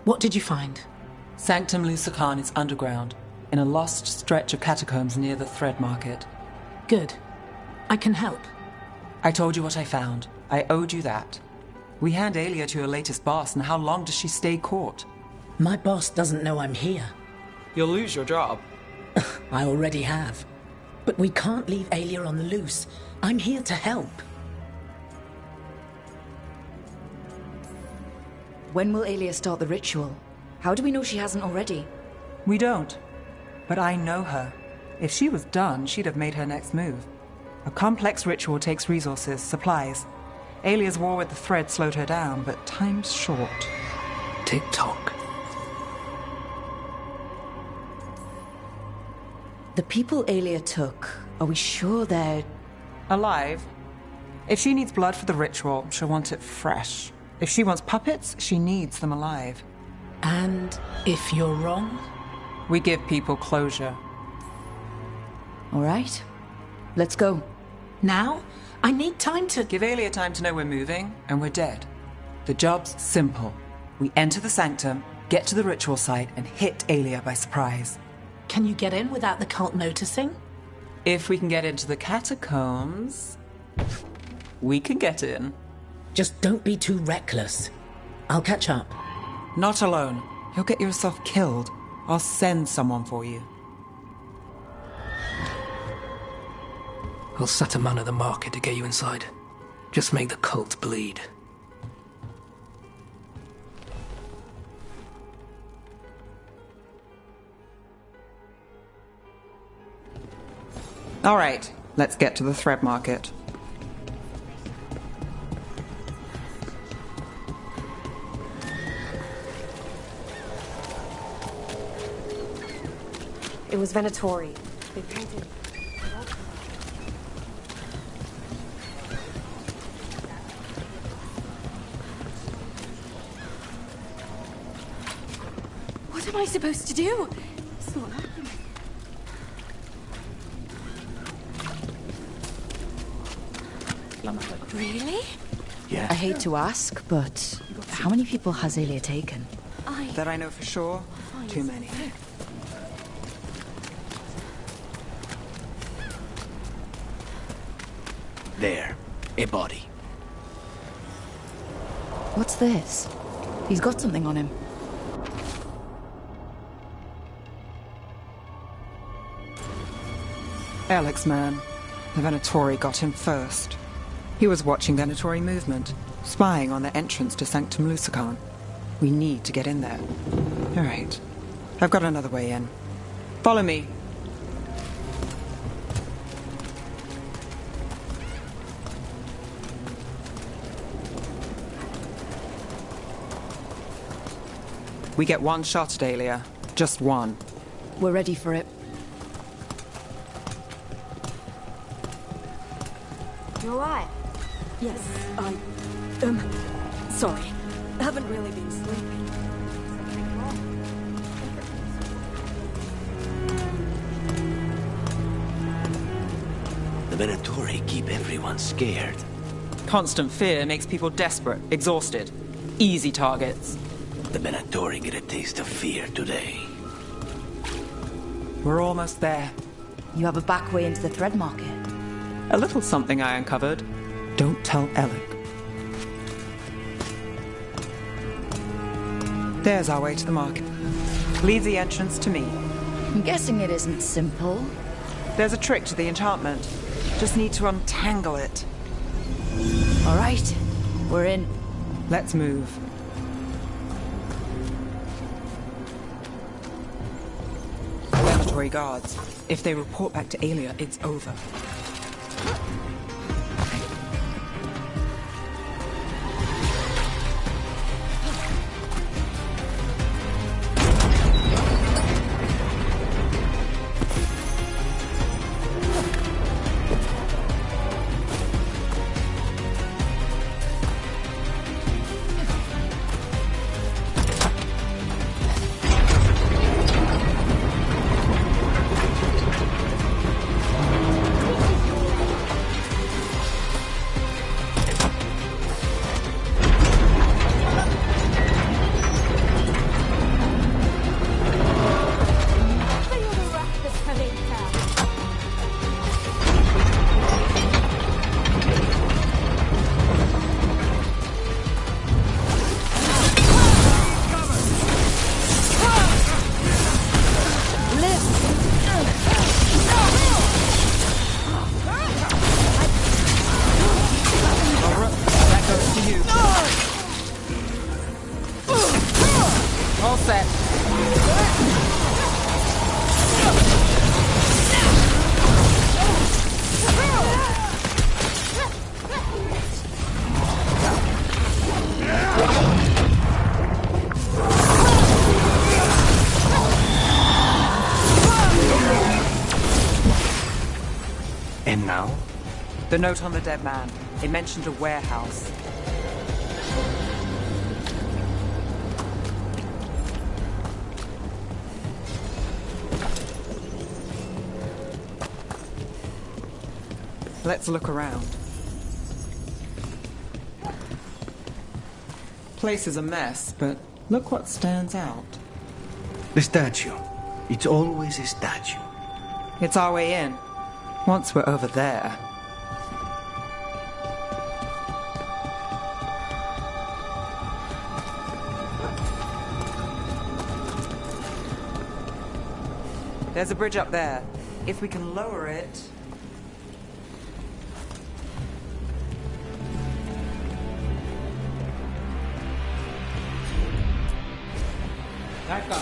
What did you find? Sanctum Lucican is underground, in a lost stretch of catacombs near the Thread Market. Good. I can help. I told you what I found. I owed you that. We hand Aelia to your latest boss, and how long does she stay caught? My boss doesn't know I'm here. You'll lose your job. I already have. But we can't leave Aelia on the loose. I'm here to help. When will Aelia start the ritual? How do we know she hasn't already? We don't. But I know her. If she was done, she'd have made her next move. A complex ritual takes resources, supplies. Aelia's war with the thread slowed her down, but time's short. Tick-tock. The people Aelia took, are we sure they're... alive? If she needs blood for the ritual, she'll want it fresh. If she wants puppets, she needs them alive. And if you're wrong? We give people closure. All right. Let's go. Now? I need time to... Give Aelia time to know we're moving, and we're dead. The job's simple. We enter the sanctum, get to the ritual site, and hit Aelia by surprise. Can you get in without the cult noticing? If we can get into the catacombs, we can get in. Just don't be too reckless. I'll catch up. Not alone. You'll get yourself killed. I'll send someone for you. I'll set a man at the market to get you inside. Just make the cult bleed. All right, let's get to the thread market. It was Venatori. They painted... What am I supposed to do? Really? Yeah. I hate to ask, but how many people has Aelia taken? That I know for sure, too many. There, a body. What's this? He's got something on him. Alex, man. The Venatori got him first. He was watching Venatori movement, spying on the entrance to Sanctum Lusican. We need to get in there. All right. I've got another way in. Follow me. We get one shot at Aelia. Just one. We're ready for it. You alright? Yes, sorry. Haven't really been sleeping. The Venatori keep everyone scared. Constant fear makes people desperate, exhausted. Easy targets. The Venatori get a taste of fear today. We're almost there. You have a back way into the thread market. A little something I uncovered. Don't tell Alec. There's our way to the market. Leave the entrance to me. I'm guessing it isn't simple. There's a trick to the enchantment. Just need to untangle it. All right, we're in. Let's move. Laboratory guards. If they report back to Aelia, it's over. And now? The note on the dead man. It mentioned a warehouse. Let's look around. Place is a mess, but look what stands out. The statue. It's always a statue. It's our way in. Once we're over there. There's a bridge up there. If we can lower it... Back up.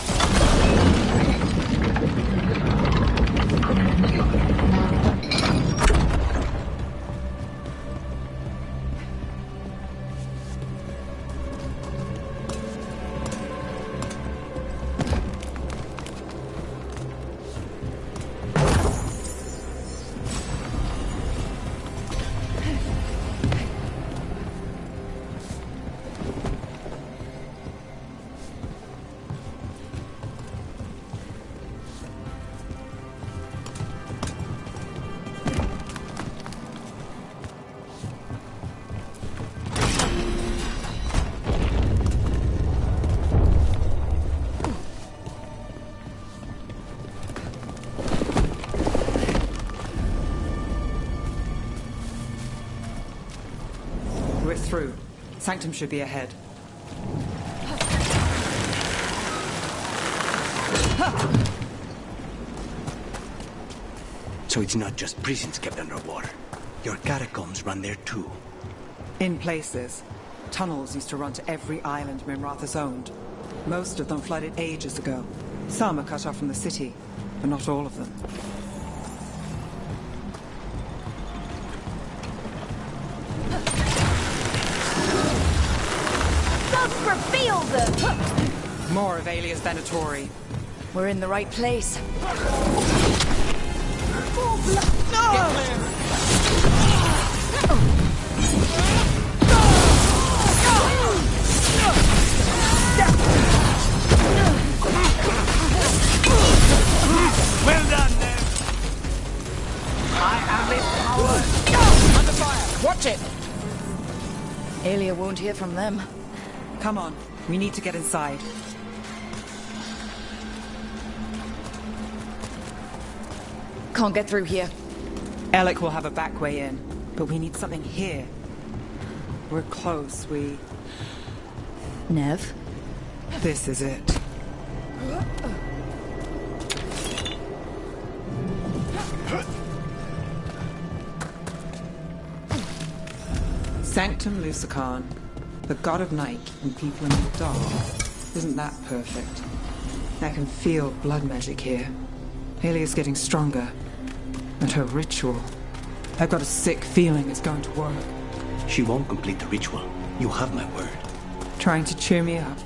We're through. Sanctum should be ahead. So it's not just prisons kept underwater. Your catacombs run there too. In places. Tunnels used to run to every island Minrathous owned. Most of them flooded ages ago. Some are cut off from the city, but not all of them. Reveal them! More of Alias Venatori. We're in the right place. Well done, then. I am empowered. Under fire. Watch it. Alia won't hear from them. Come on, we need to get inside. Can't get through here. Alec will have a back way in, but we need something here. We're close, Nev? This is it. Sanctum Lucican, the god of night and people in the dark. Isn't that perfect? I can feel blood magic here. Alia's getting stronger. And her ritual. I've got a sick feeling it's going to work. She won't complete the ritual. You have my word. Trying to cheer me up.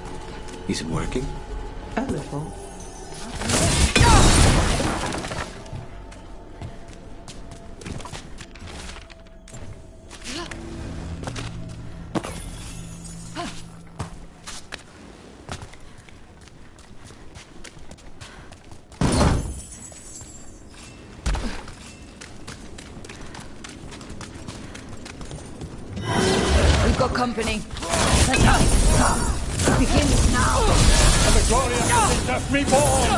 Is it working? A little. We've got company. Let's go. Begins now. The victorious has left me born.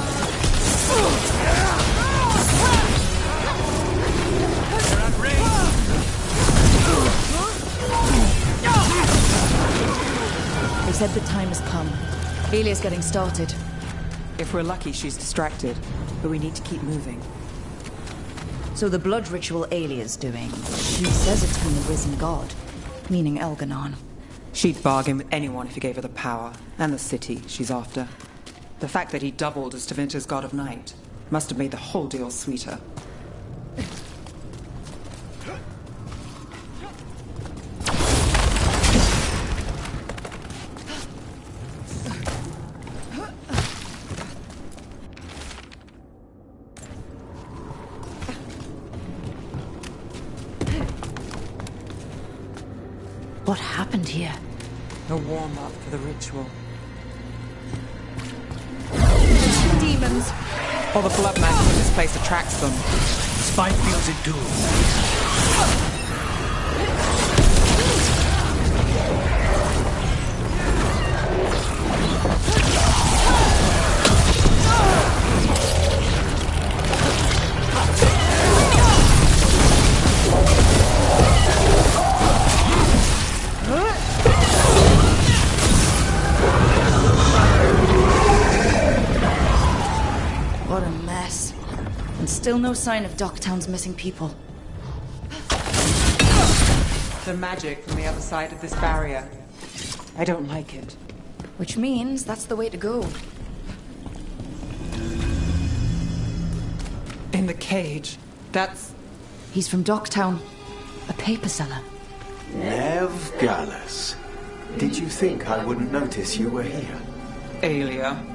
They're at range. They said the time has come. Alia's getting started. If we're lucky, she's distracted. But we need to keep moving. So the blood ritual Alia's doing, she says it's from the risen god, meaning Elganon. She'd bargain with anyone if he gave her the power, and the city she's after. The fact that he doubled as Tevinter's god of night must have made the whole deal sweeter. What happened here? A warm-up for the ritual. Demons! All the blood magic in this place attracts them. Spike feels it too. What a mess. And still no sign of Docktown's missing people. The magic from the other side of this barrier. I don't like it. Which means that's the way to go. In the cage. That's... He's from Docktown. A paper seller. Nev Gallus. Did you think I wouldn't notice you were here? Aelia.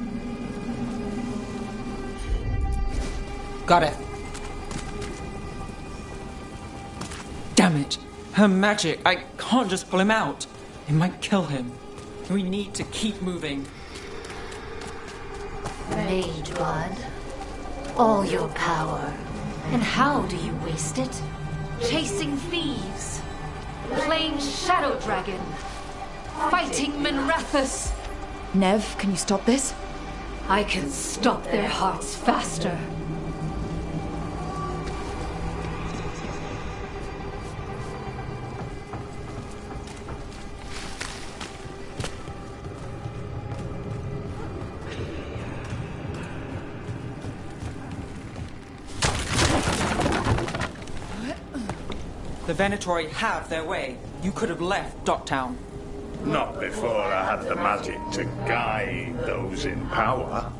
Got it. Damn it. Her magic. I can't just pull him out. It might kill him. We need to keep moving. Mage blood. All your power. And how do you waste it? Chasing thieves. Playing Shadow Dragon. Fighting Minrathus. Nev, can you stop this? I can stop their hearts faster. The Venatori have their way. You could have left Docktown. Not before I had the magic to guide those in power.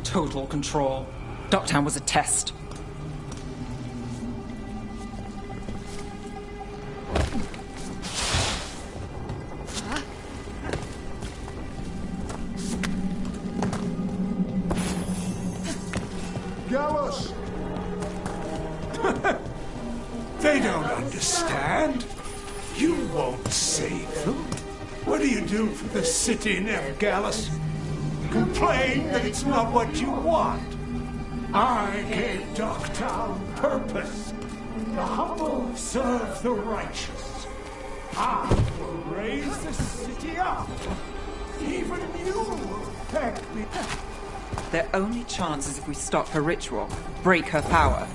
Total control. Docktown was a test. Gallus! They don't understand. You won't save them. What do you do for the city, Nev Gallus? Complain that it's not what you want. I gave Docktown purpose. The humble serve the righteous. I will raise the city up. Even you will thank me. Their only chance is if we stop her ritual, break her power.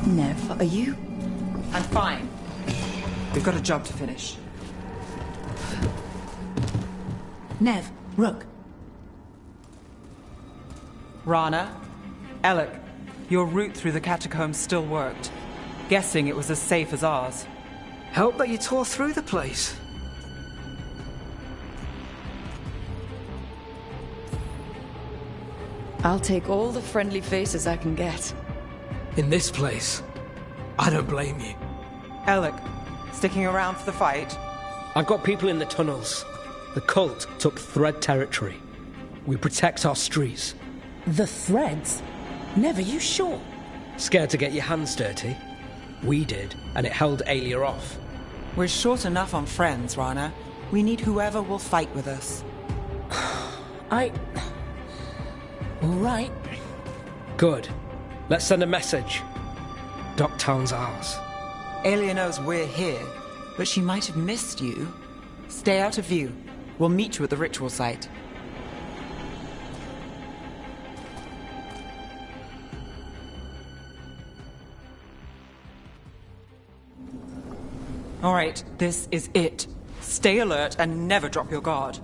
Nev, are you? I'm fine. We've got a job to finish. Nev, Rook. Rana, Alec, your route through the catacombs still worked. Guessing it was as safe as ours. Help that you tore through the place. I'll take all the friendly faces I can get. In this place, I don't blame you. Alec, sticking around for the fight? I've got people in the tunnels. The cult took Thread territory. We protect our streets. The Threads? Never, you sure? Scared to get your hands dirty? We did, and it held Aelia off. We're short enough on friends, Rana. We need whoever will fight with us. All right. Good. Let's send a message. Docktown's ours. Aelia knows we're here, but she might have missed you. Stay out of view. We'll meet you at the ritual site. All right, this is it. Stay alert and never drop your guard.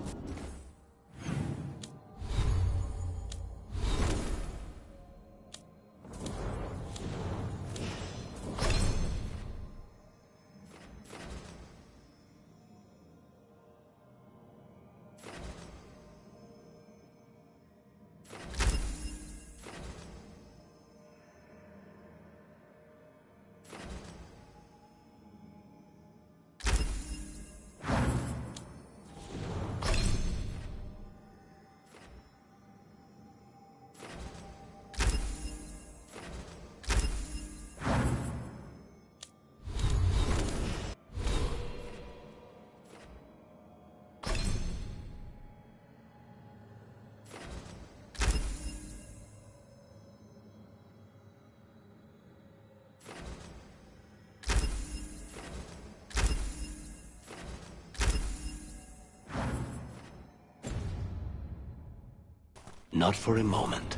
Not for a moment.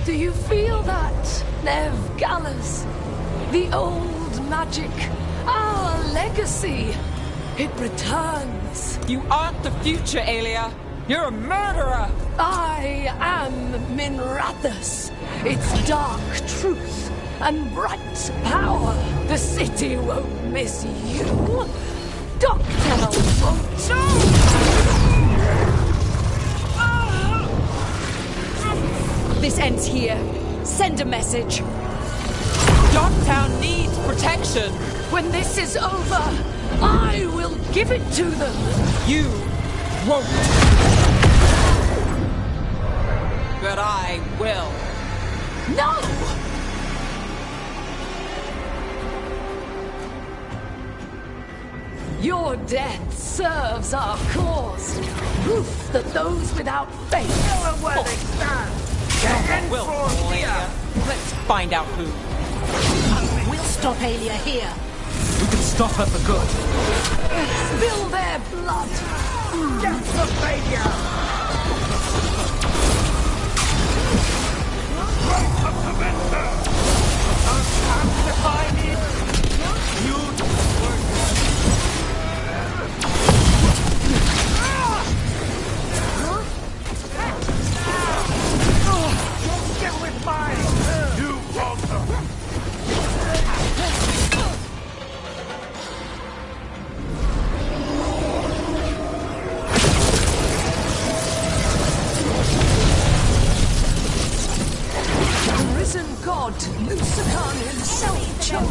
Do you feel that, Nev Gallus? The old magic, our legacy. It returns. You aren't the future, Aelia. You're a murderer. I am Minrathus. Its dark truth and bright power. The city won't miss you. Docktown won't too. This ends here. Send a message. Docktown needs protection. When this is over, I will give it to them. You won't. But I will. No! Your death serves our cause. Proof that those without faith know where they stand. We'll here. Let's find out who. We'll stop Aelia here. We can stop her for good. Spill their blood. Death for failure. Right up to Venter. Time to find it. You get with mine. You Walter. God, Lucican himself chose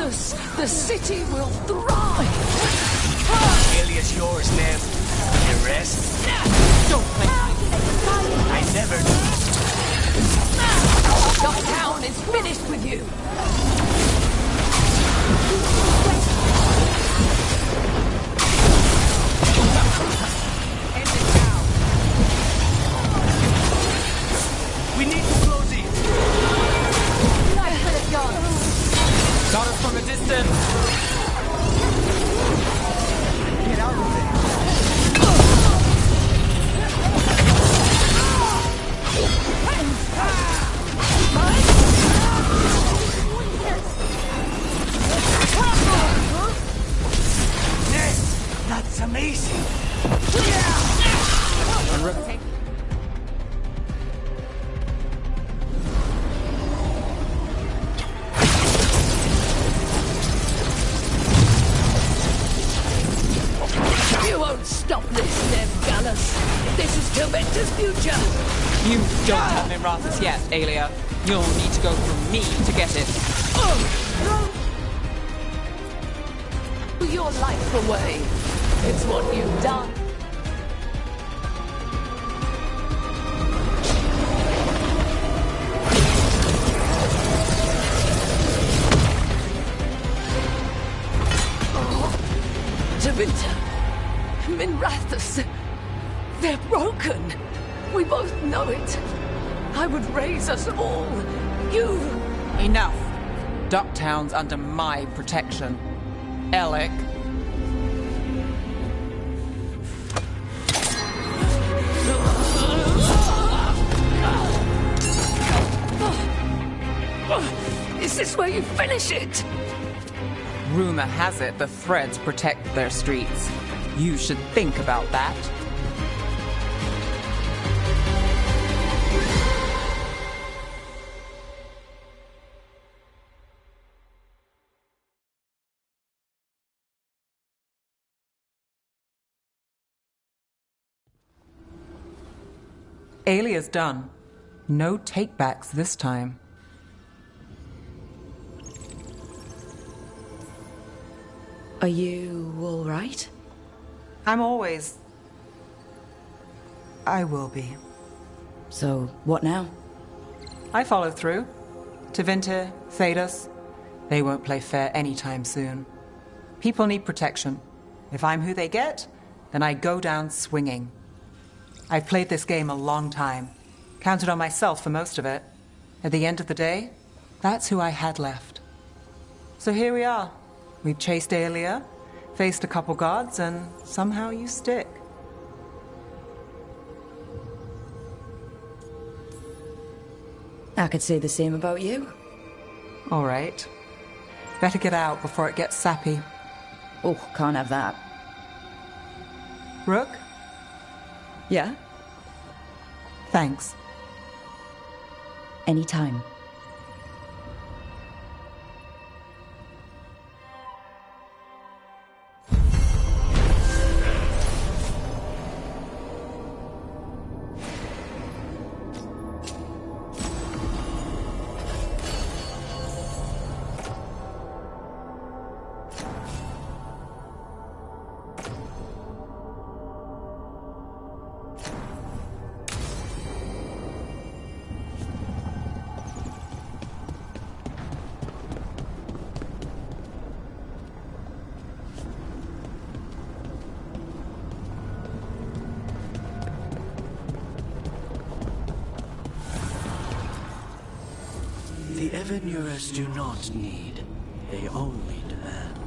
Minrathous, the city will thrive! Alias yours, Nev. The rest? Don't play. I never The town is finished with you! End it now. We need to close it. Nice bit of gun! Got us from a distance. Get out of there. That's amazing. You won't stop this, Nev Gallus. This is Tilventer's future. You don't have Minrathous yet, Aelia. You'll need to go through me to get it. Your life away. It's what you've done. Tilventer, Minrathous, they're broken. We both know it. I would raise us all. You... Enough. Ducktown's under my protection. Alec. Is this where you finish it? Rumor has it the Threads protect their streets. You should think about that. Aelia's done. No takebacks this time. Are you all right? I'm always... I will be. So, what now? I follow through. Tevinter, Thedas, they won't play fair anytime soon. People need protection. If I'm who they get, then I go down swinging. I've played this game a long time. Counted on myself for most of it. At the end of the day, that's who I had left. So here we are. We've chased Aelia, faced a couple gods, and somehow you stick. I could say the same about you. All right. Better get out before it gets sappy. Oh, can't have that. Rook? Yeah? Thanks. Anytime. The Evanurers do not need, they only demand.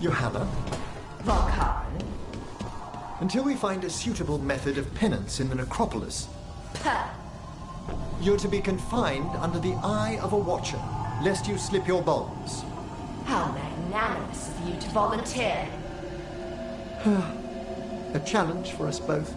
Johanna? Volkan. Until we find a suitable method of penance in the necropolis, Puh. you're to be confined under the eye of a watcher, lest you slip your bonds. How magnanimous of you to volunteer. A challenge for us both.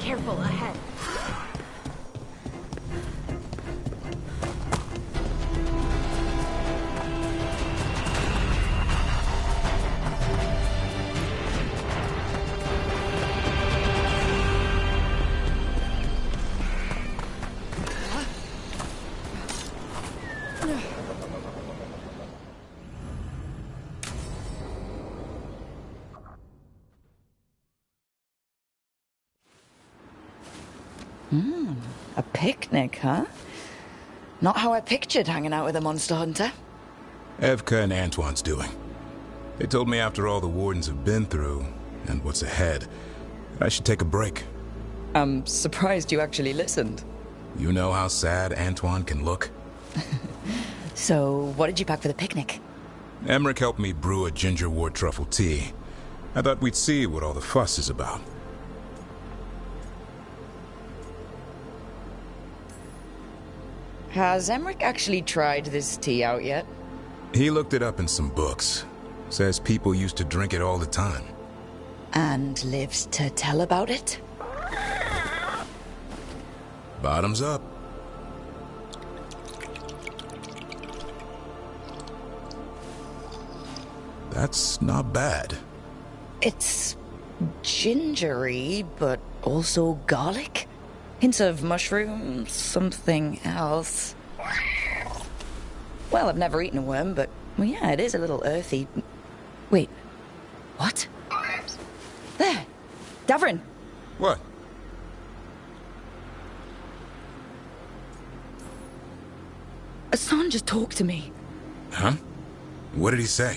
Careful ahead. A picnic, huh? Not how I pictured hanging out with a monster hunter. Evka and Antoine's doing. They told me after all the wardens have been through, and what's ahead, I should take a break. I'm surprised you actually listened. You know how sad Antoine can look? So, what did you pack for the picnic? Emmerich helped me brew a gingerwort truffle tea. I thought we'd see what all the fuss is about. Has Emmerich actually tried this tea out yet? He looked it up in some books. Says people used to drink it all the time. And lives to tell about it? Bottoms up. That's not bad. It's gingery, but also garlic? Hints of mushroom, something else. Well, I've never eaten a worm, but, well, yeah, it is a little earthy. Wait, what? There! Davrin! What? Hassan just talked to me. Huh? What did he say?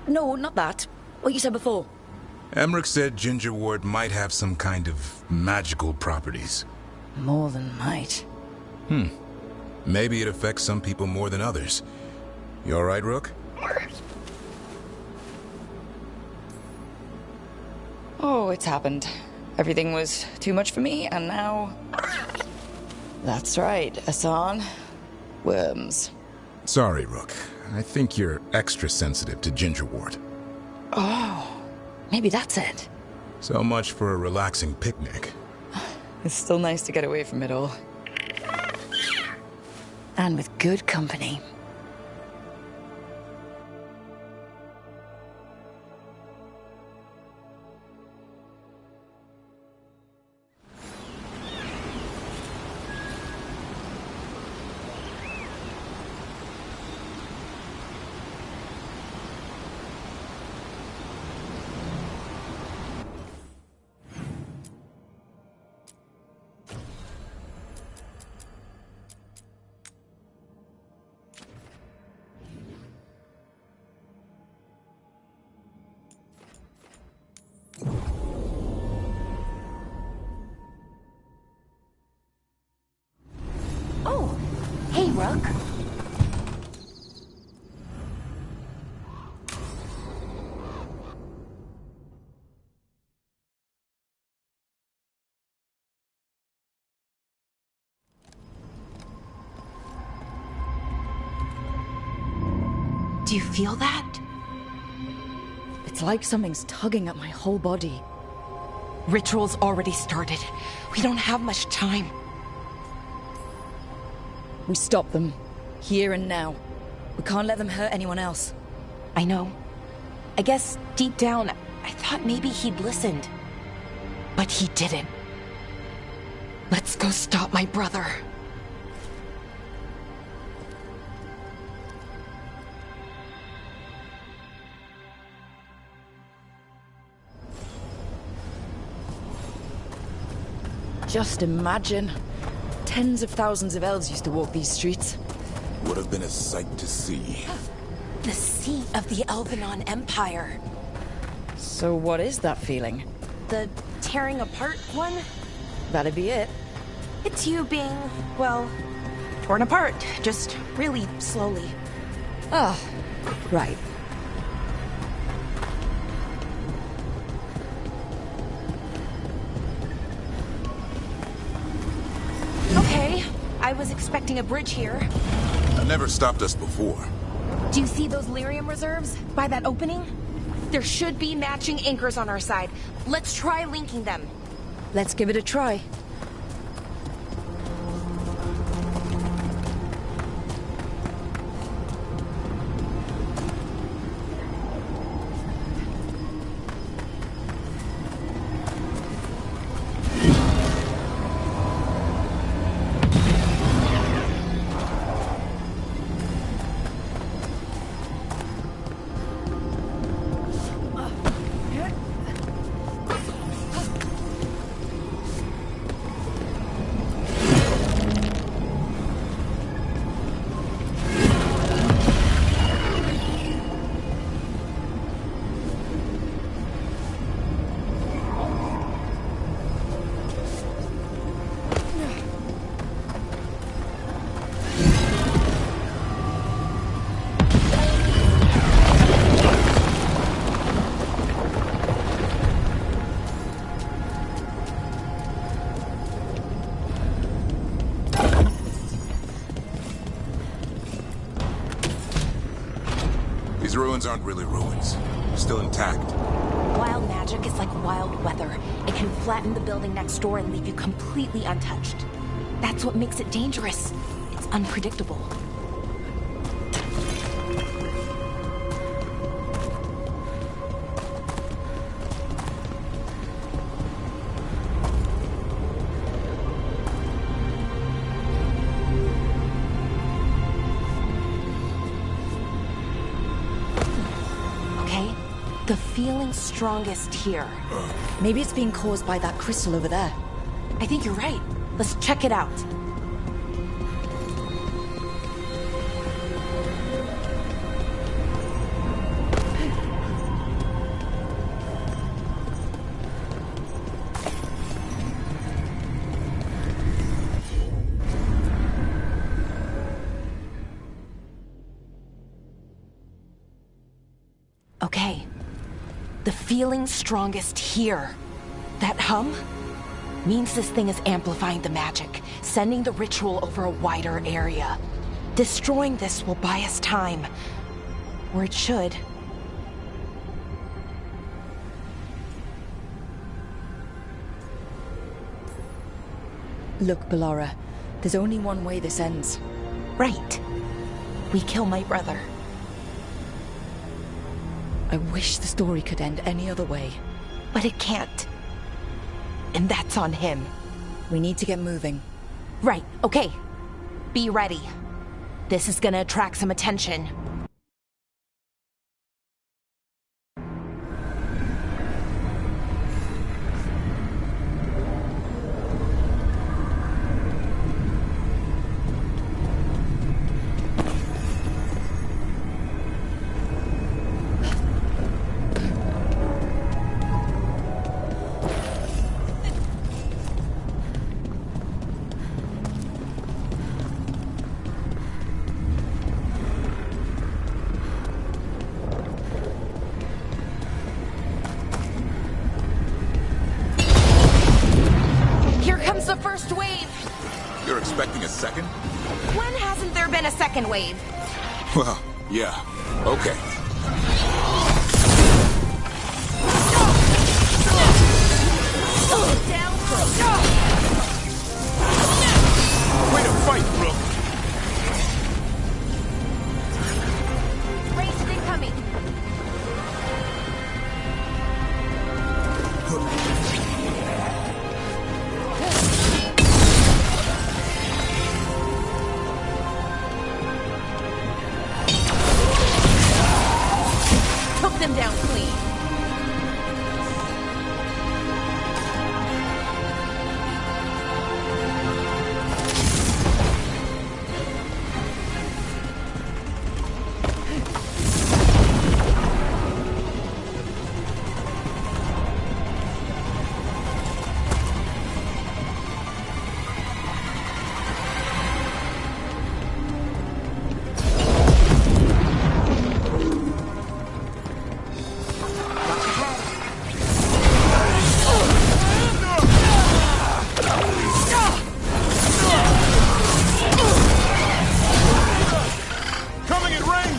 No, not that. What you said before. Emmerich said gingerwort might have some kind of magical properties. More than might. Maybe it affects some people more than others. You all right, Rook? Oh, it's happened. Everything was too much for me, and now... That's right, Hassan. Worms. Sorry, Rook. I think you're extra sensitive to gingerwort. Oh, maybe that's it. So much for a relaxing picnic. It's still nice to get away from it all. And with good company. Rook? Do you feel that? It's like something's tugging at my whole body. Ritual's already started. We don't have much time. We stop them. Here and now. We can't let them hurt anyone else. I know. I guess deep down, I thought maybe he'd listened. But he didn't. Let's go stop my brother. Just imagine. Tens of thousands of elves used to walk these streets. Would have been a sight to see. The seat of the Elvenon Empire. So what is that feeling? The tearing apart one? That'd be it. It's you being, well, torn apart. Just really slowly. Ah, right. Okay, I was expecting a bridge here. That never stopped us before. Do you see those lyrium reserves by that opening? There should be matching anchors on our side. Let's try linking them. Let's give it a try. These ruins aren't really ruins. They're still intact. Wild magic is like wild weather. It can flatten the building next door and leave you completely untouched. That's what makes it dangerous. It's unpredictable. The feeling's strongest here. Maybe it's being caused by that crystal over there. I think you're right. Let's check it out. Okay. The feeling's strongest here. That hum means this thing is amplifying the magic, sending the ritual over a wider area. Destroying this will buy us time. Or it should. Look, Bellara, there's only one way this ends. Right. We kill my brother. I wish the story could end any other way. But it can't. And that's on him. We need to get moving. Right, okay. Be ready. This is gonna attract some attention. expecting a second? When hasn't there been a second wave? Well, yeah. Okay. Down, Way to fight, Brooke! Ranged incoming. Took them down clean. Coming in range!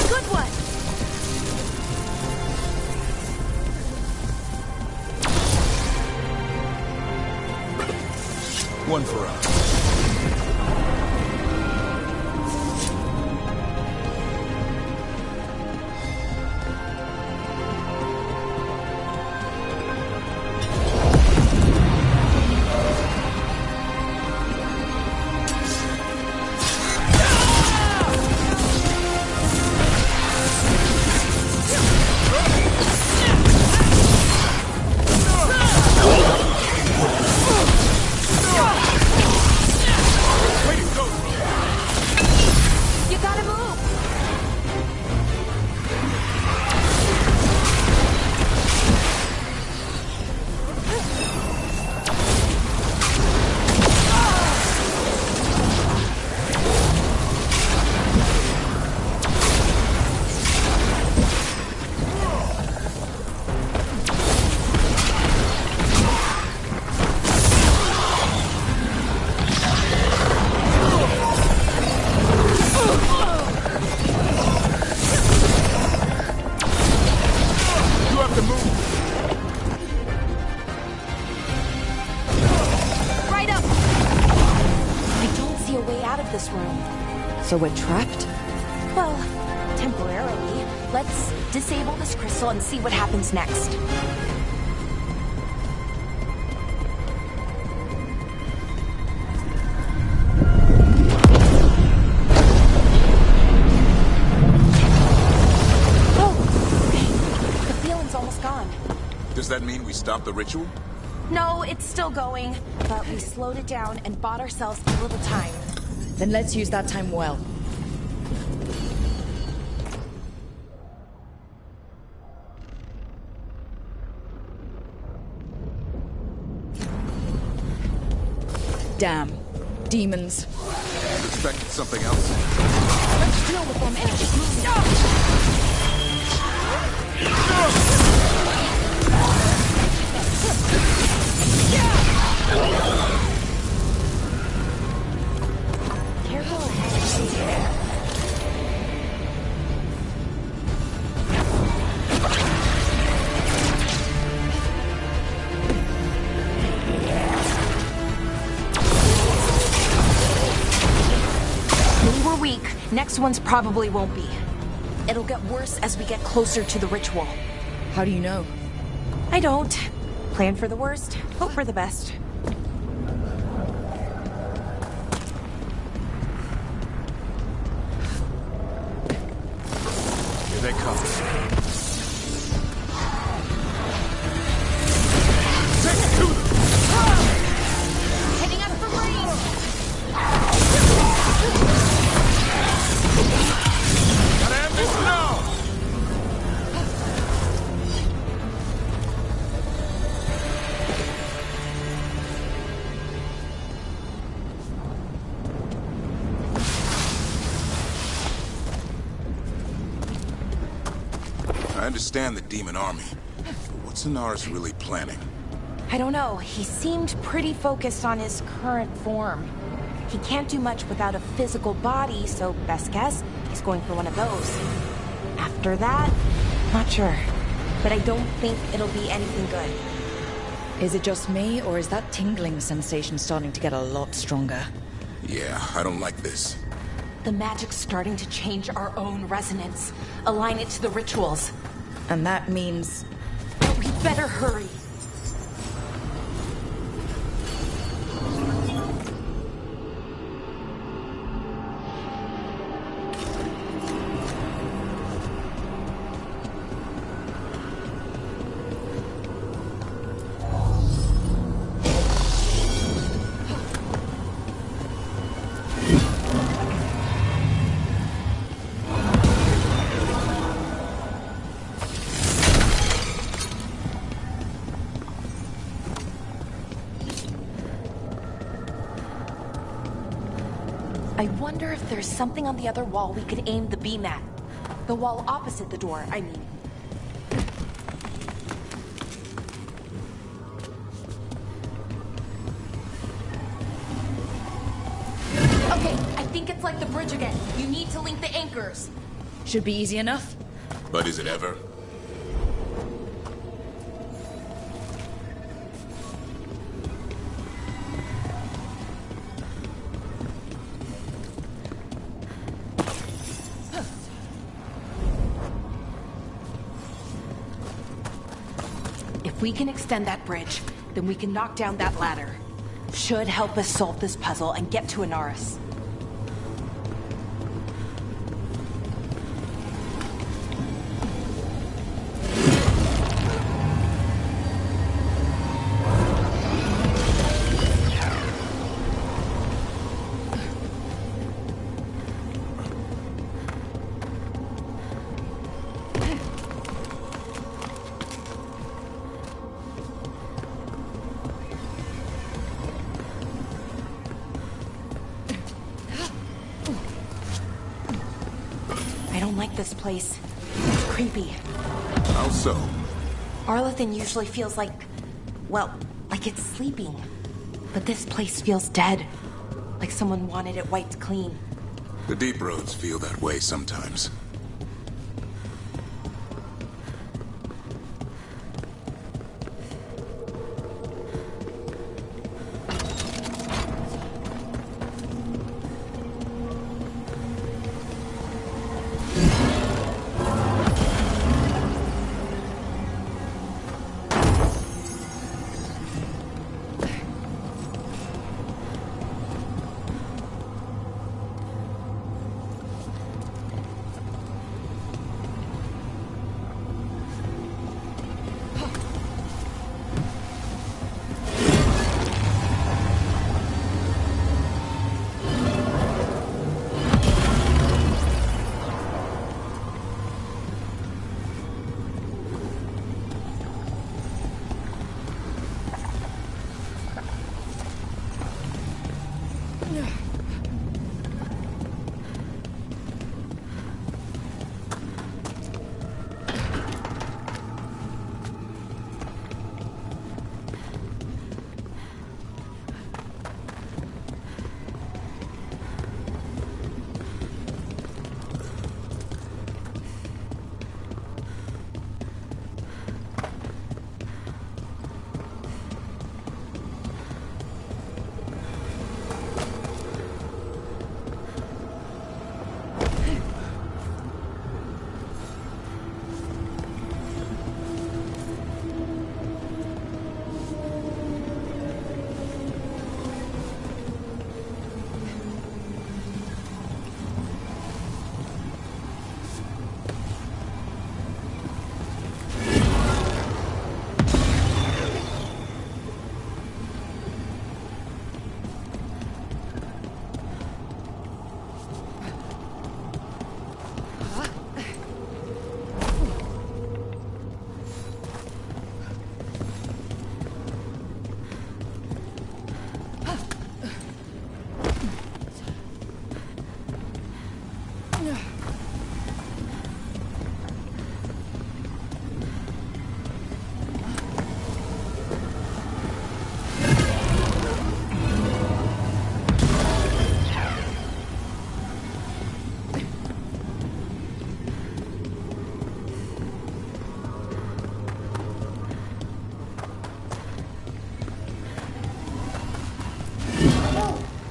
Good one. One for us. You gotta move. You have to move! Right up. I don't see a way out of this room. So we're trapped? Well, temporarily. Let's disable this crystal and see what happens next. Oh, the feeling's almost gone. Does that mean we stop the ritual? No, it's still going, but we slowed it down and bought ourselves a little time. Then let's use that time well. Damn. Demons. You expected something else? Let's deal with them and keep moving. Careful ahead. We were weak. Next one's probably won't be. It'll get worse as we get closer to the ritual. How do you know? I don't. Plan for the worst, hope for the best. Here they come. understand the demon army, but what's Inaris really planning? I don't know. He seemed pretty focused on his current form. He can't do much without a physical body, so best guess, he's going for one of those. After that, not sure. But I don't think it'll be anything good. Is it just me, or is that tingling sensation starting to get a lot stronger? Yeah, I don't like this. The magic's starting to change our own resonance. Align it to the rituals. And that means... We better hurry. I wonder if there's something on the other wall we could aim the beam at. The wall opposite the door, I mean. Okay, I think it's like the bridge again. You need to link the anchors. Should be easy enough. But is it ever? If we can extend that bridge, then we can knock down that ladder. Should help us solve this puzzle and get to Inaris. This place. It's creepy. How so? Arlethan usually feels like, well, like it's sleeping. But this place feels dead. Like someone wanted it wiped clean. The deep roads feel that way sometimes.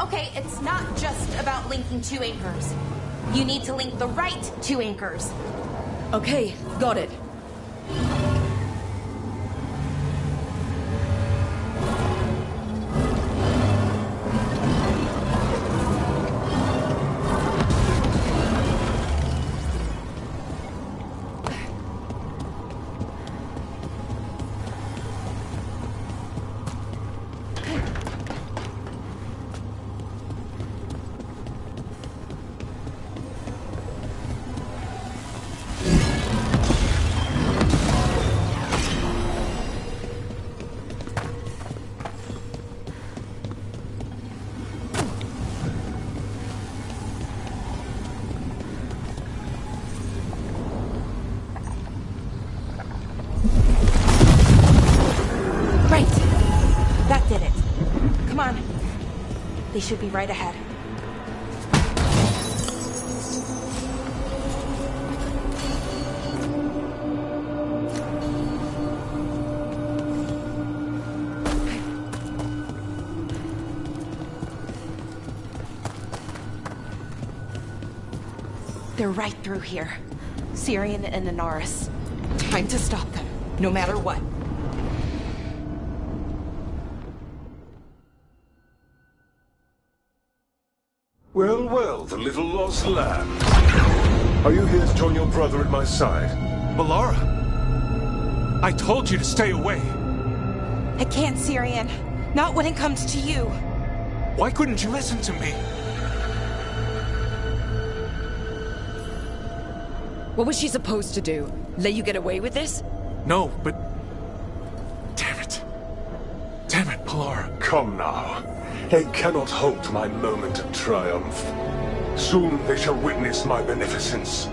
Okay, it's not just about linking two anchors. You need to link the right two anchors. Okay, got it. They should be right ahead. They're right through here. Syrian and Inaris. Time to stop them, no matter what. Well, well, the little lost lamb. Are you here to join your brother at my side? Melara! I told you to stay away! I can't, Syrian. Not when it comes to you. Why couldn't you listen to me? What was she supposed to do? Let you get away with this? No, but... Damn it. Damn it, Melara. Come now. They cannot halt my moment of triumph. Soon they shall witness my beneficence,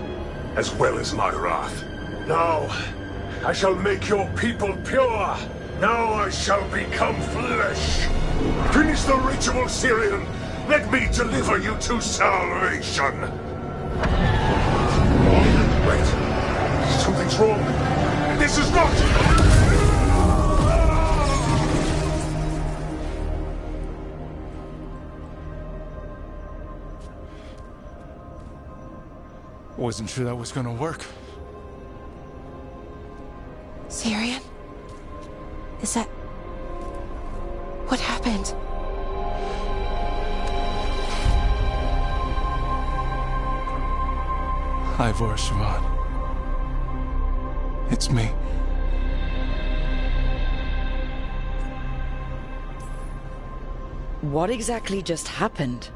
as well as my wrath. Now, I shall make your people pure. Now I shall become flesh. Finish the ritual, Syrian. Let me deliver you to salvation. Wait. Something's wrong. This is not... Wasn't sure that was gonna work. Syrian? Is that... What happened? Ivor Siobhan. It's me. What exactly just happened?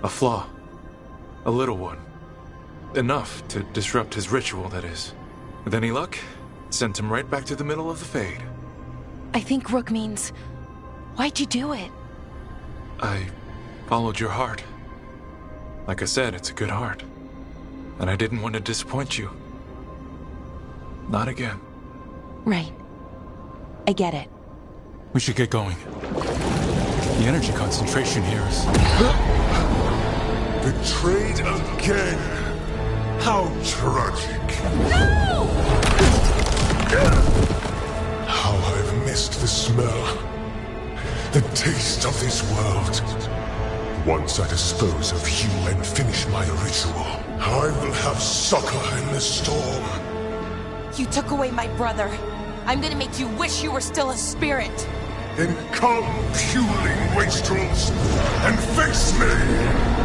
A flaw. A little one. Enough to disrupt his ritual, that is. With any luck, sent him right back to the middle of the Fade. I think Rook means... Why'd you do it? I followed your heart. Like I said, it's a good heart. And I didn't want to disappoint you. Not again. Right. I get it. We should get going. The energy concentration here is... Betrayed again! How tragic. No! How I've missed the smell. The taste of this world. Once I dispose of you and finish my ritual, I will have succor in the storm. You took away my brother. I'm gonna make you wish you were still a spirit. Then come, puling wastrels, and face me!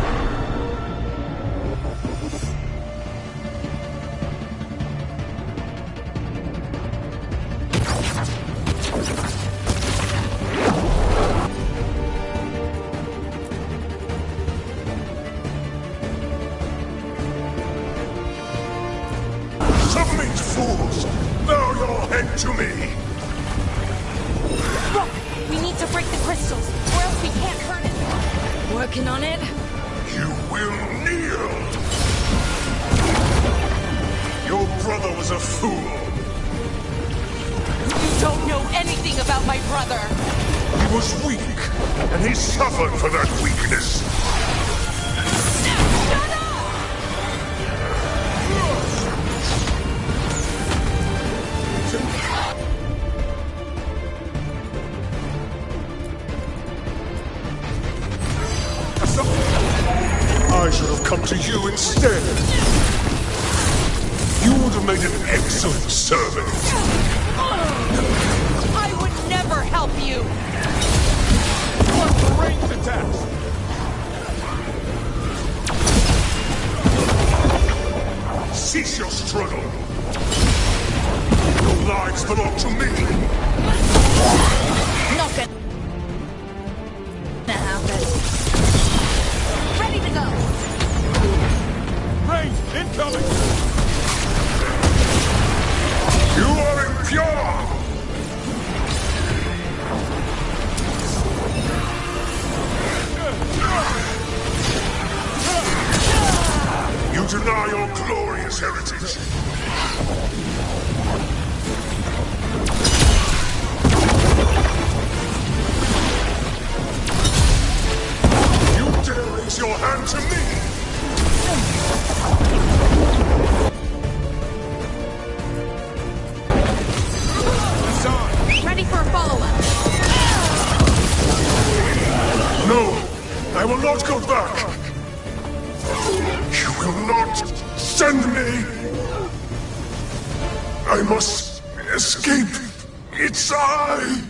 For that weakness. I should have come to you instead. You would have made an excellent servant. I would never help you! What the ranged attacks? Cease your struggle. Your lives belong to me. Not gonna happen. Ready to go! Range incoming! You are impure! You deny your glorious heritage. You dare raise your hand to me? Ready for a follow-up. No, I will not go back. You will not send me. I must escape. It's I.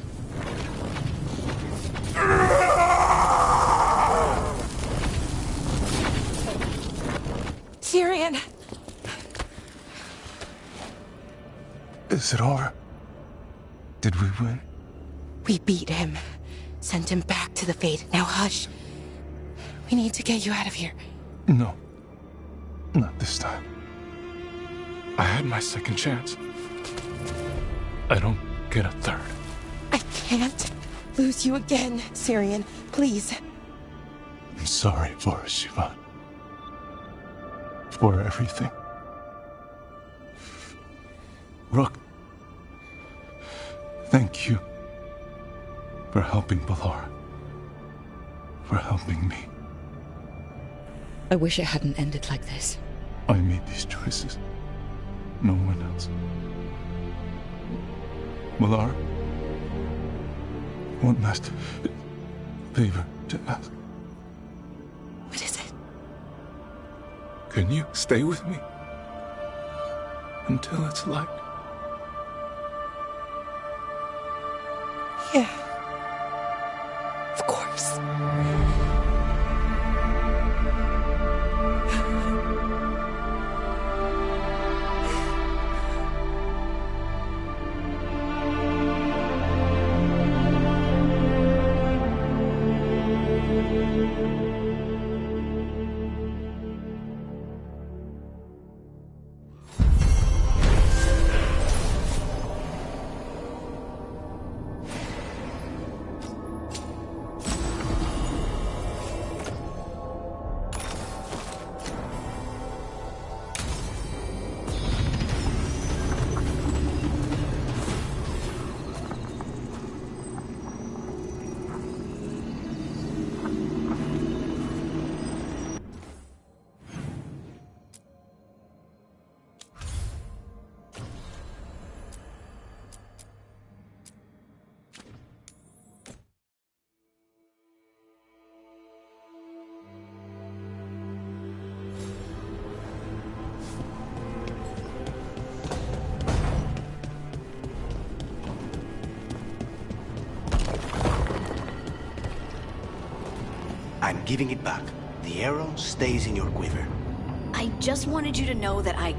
Tyrion! Is it over? Did we win? We beat him. Sent him back to the Fate. Now hush. We need to get you out of here. No. Not this time. I had my second chance. I don't get a third. I can't lose you again, Tyrion. Please. I'm sorry for us, Siobhan. For everything. Rook. Thank you. For helping Balara. For helping me. I wish it hadn't ended like this. I made these choices. No one else. Balara. One last favor to ask. What is it? Can you stay with me? Until it's light? Yeah. Of course. I'm giving it back. The arrow stays in your quiver. I just wanted you to know that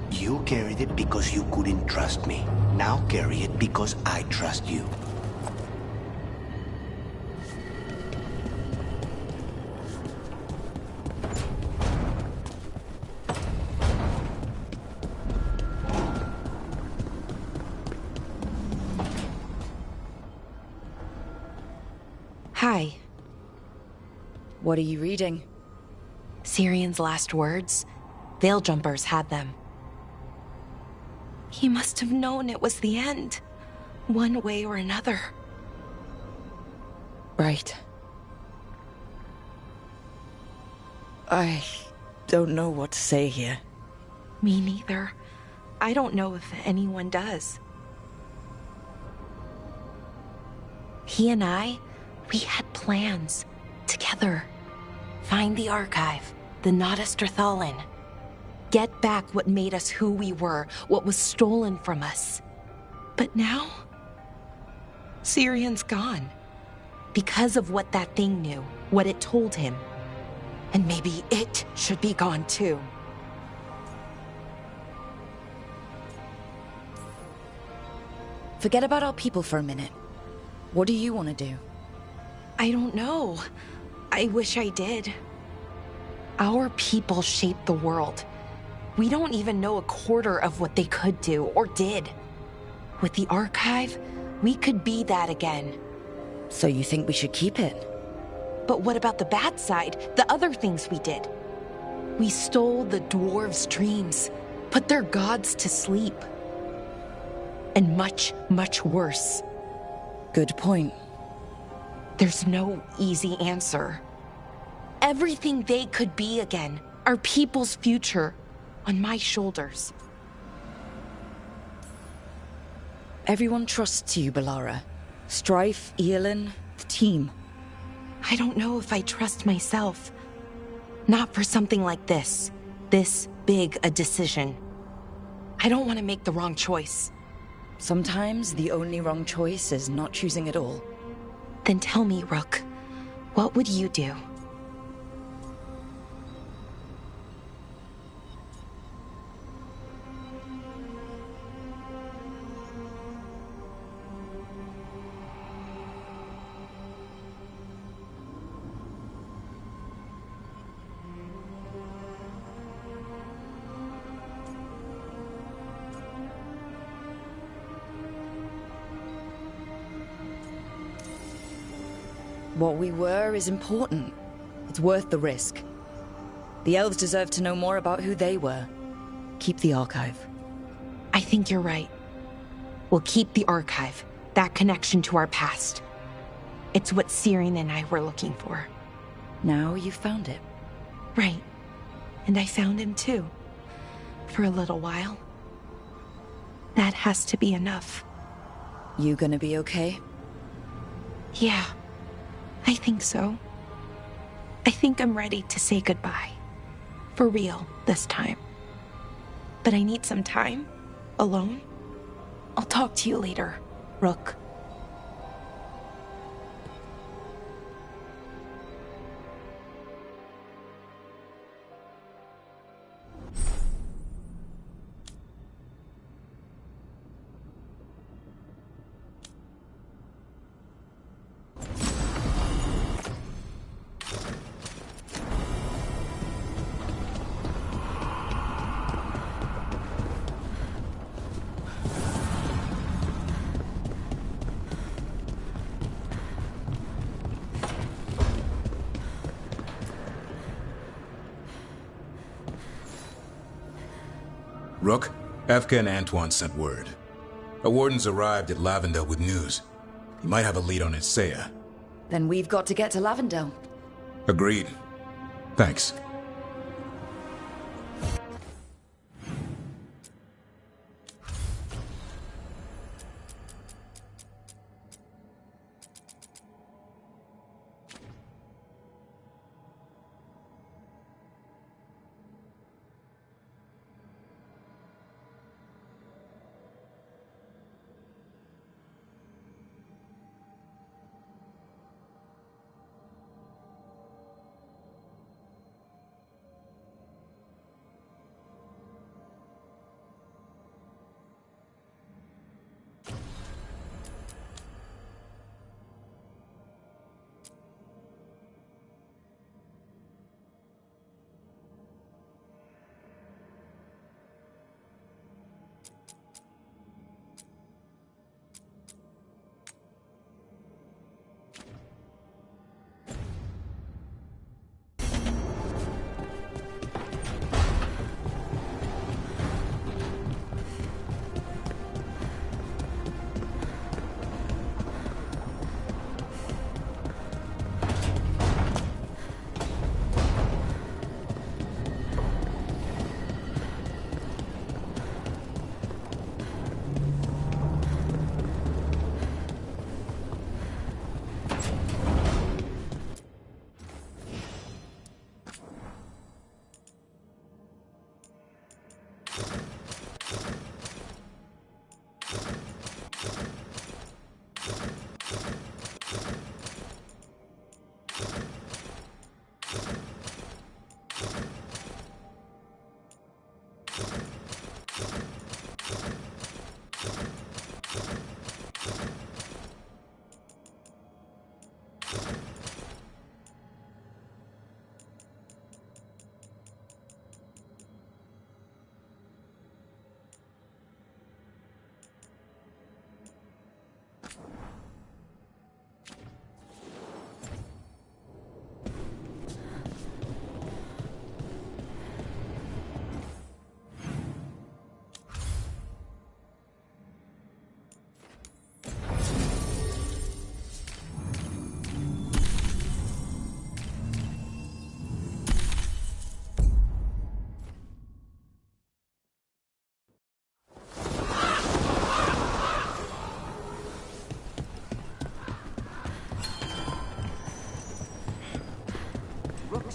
You carried it because you couldn't trust me. Now carry it because I trust you. Hi. What are you reading? Syrion's last words. Veil Jumpers had them. He must have known it was the end, one way or another. Right. I don't know what to say here. Me neither. I don't know if anyone does. He and I, we had plans. Together. Find the archive. the Nodasterthalin. Get back what made us who we were, what was stolen from us. But now, Syrion's gone. Because of what that thing knew, what it told him. And maybe it should be gone too. Forget about our people for a minute. What do you want to do? I don't know. I wish I did. Our people shaped the world. We don't even know a quarter of what they could do or did. With the archive, we could be that again. So you think we should keep it? But what about the bad side? The other things we did? We stole the dwarves' dreams, put their gods to sleep. And much, much worse. Good point. There's no easy answer. Everything they could be again, our people's future, on my shoulders. Everyone trusts you, Balara. Strife, Eolin, the team. I don't know if I trust myself. Not for something like this. This big a decision. I don't want to make the wrong choice. Sometimes the only wrong choice is not choosing at all. Then tell me, Rook, what would you do? What we were is important. It's worth the risk. The elves deserve to know more about who they were. Keep the archive. I think you're right. We'll keep the archive, that connection to our past. It's what Syrian and I were looking for. Now you've found it. Right. And I found him too. For a little while. That has to be enough. You gonna be okay? Yeah. I think so. I think I'm ready to say goodbye. For real, this time. But I need some time. Alone. I'll talk to you later, Rook. Rook, Efka and Antoine sent word. A warden's arrived at Lavendel with news. He might have a lead on Isaiah. Then we've got to get to Lavendel. Agreed. Thanks.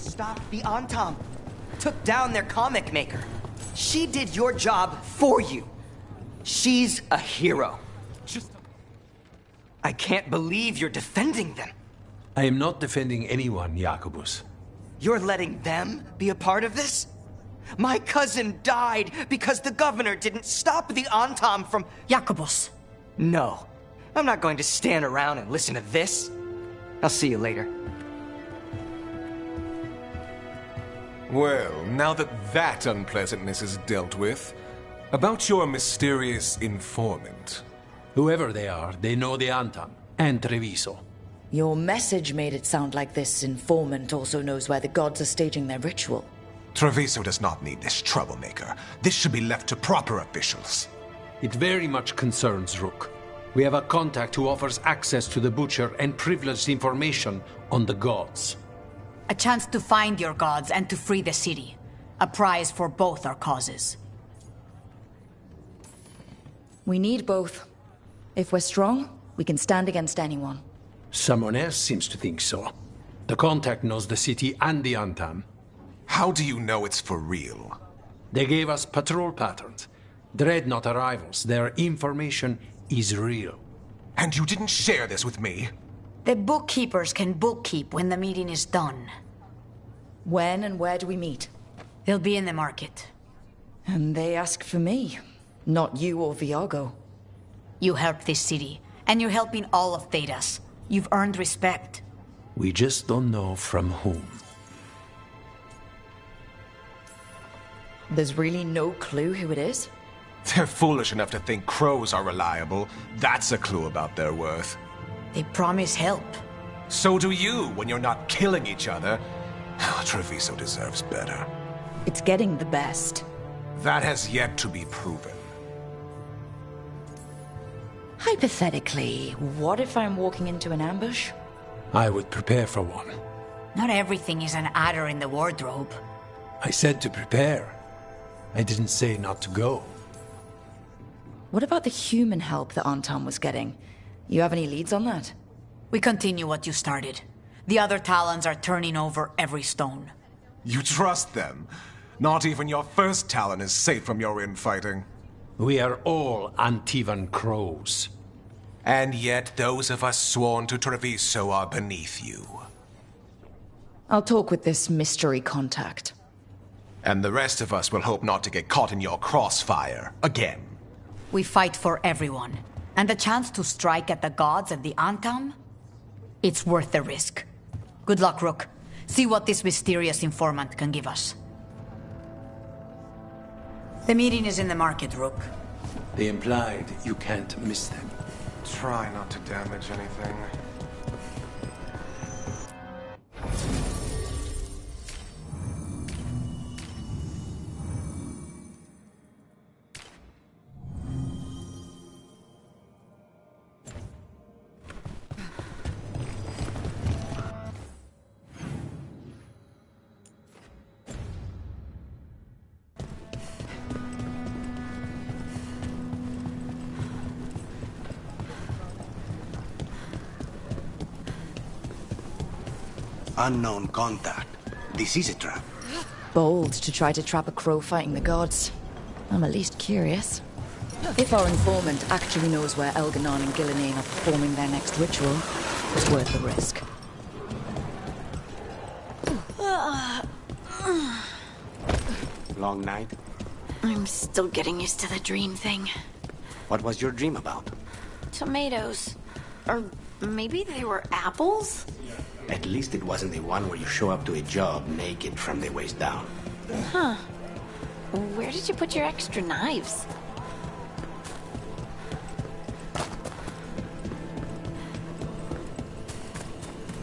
stopped the Antam, took down their comic maker. She did your job for you. She's a hero. I can't believe you're defending them. I am not defending anyone, Jacobus. You're letting them be a part of this? My cousin died because the governor didn't stop the Antam from... Jacobus. No. I'm not going to stand around and listen to this. I'll see you later. Well, now that unpleasantness is dealt with, about your mysterious informant. Whoever they are, they know the Antam and Treviso. Your message made it sound like this informant also knows where the gods are staging their ritual. Treviso does not need this troublemaker. This should be left to proper officials. It very much concerns Rook. We have a contact who offers access to the Butcher and privileged information on the gods. A chance to find your gods and to free the city. A prize for both our causes. We need both. If we're strong, we can stand against anyone. Someone else seems to think so. The contact knows the city and the Antam. How do you know it's for real? They gave us patrol patterns. Dreadnought arrivals. Their information is real. And you didn't share this with me? The bookkeepers can bookkeep when the meeting is done. When and where do we meet? They'll be in the market. And they ask for me, not you or Viago. You helped this city, and you're helping all of Thedas. You've earned respect. We just don't know from whom. There's really no clue who it is? They're foolish enough to think crows are reliable. That's a clue about their worth. They promise help. So do you when you're not killing each other. Treviso deserves better. It's getting the best. That has yet to be proven. Hypothetically, what if I'm walking into an ambush? I would prepare for one. Not everything is an adder in the wardrobe. I said to prepare. I didn't say not to go. What about the human help that Antam was getting? You have any leads on that? We continue what you started. The other Talons are turning over every stone. You trust them? Not even your first Talon is safe from your infighting. We are all Antivan crows. And yet those of us sworn to Treviso are beneath you. I'll talk with this mystery contact. And the rest of us will hope not to get caught in your crossfire again. We fight for everyone. And the chance to strike at the gods and the Antam? It's worth the risk. Good luck, Rook. See what this mysterious informant can give us. The meeting is in the market, Rook. They implied you can't miss them. Try not to damage anything. Unknown contact. This is a trap. Bold to try to trap a crow fighting the gods. I'm at least curious. If our informant actually knows where Elganon and Gillinane are performing their next ritual, it's worth the risk. Long night? I'm still getting used to the dream thing. What was your dream about? Tomatoes. Or maybe they were apples? At least it wasn't the one where you show up to a job naked from the waist down. Huh. Where did you put your extra knives?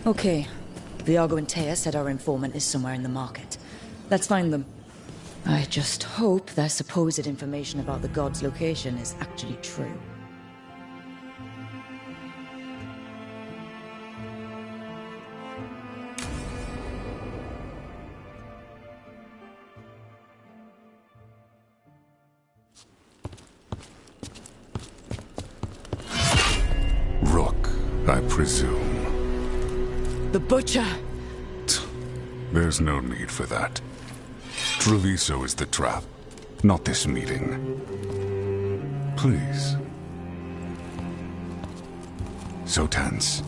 Okay. Viago and Taya said our informant is somewhere in the market. Let's find them. I just hope their supposed information about the god's location is actually true. Rook, I presume. The Butcher! There's no need for that. Treviso is the trap, not this meeting. Please. So tense.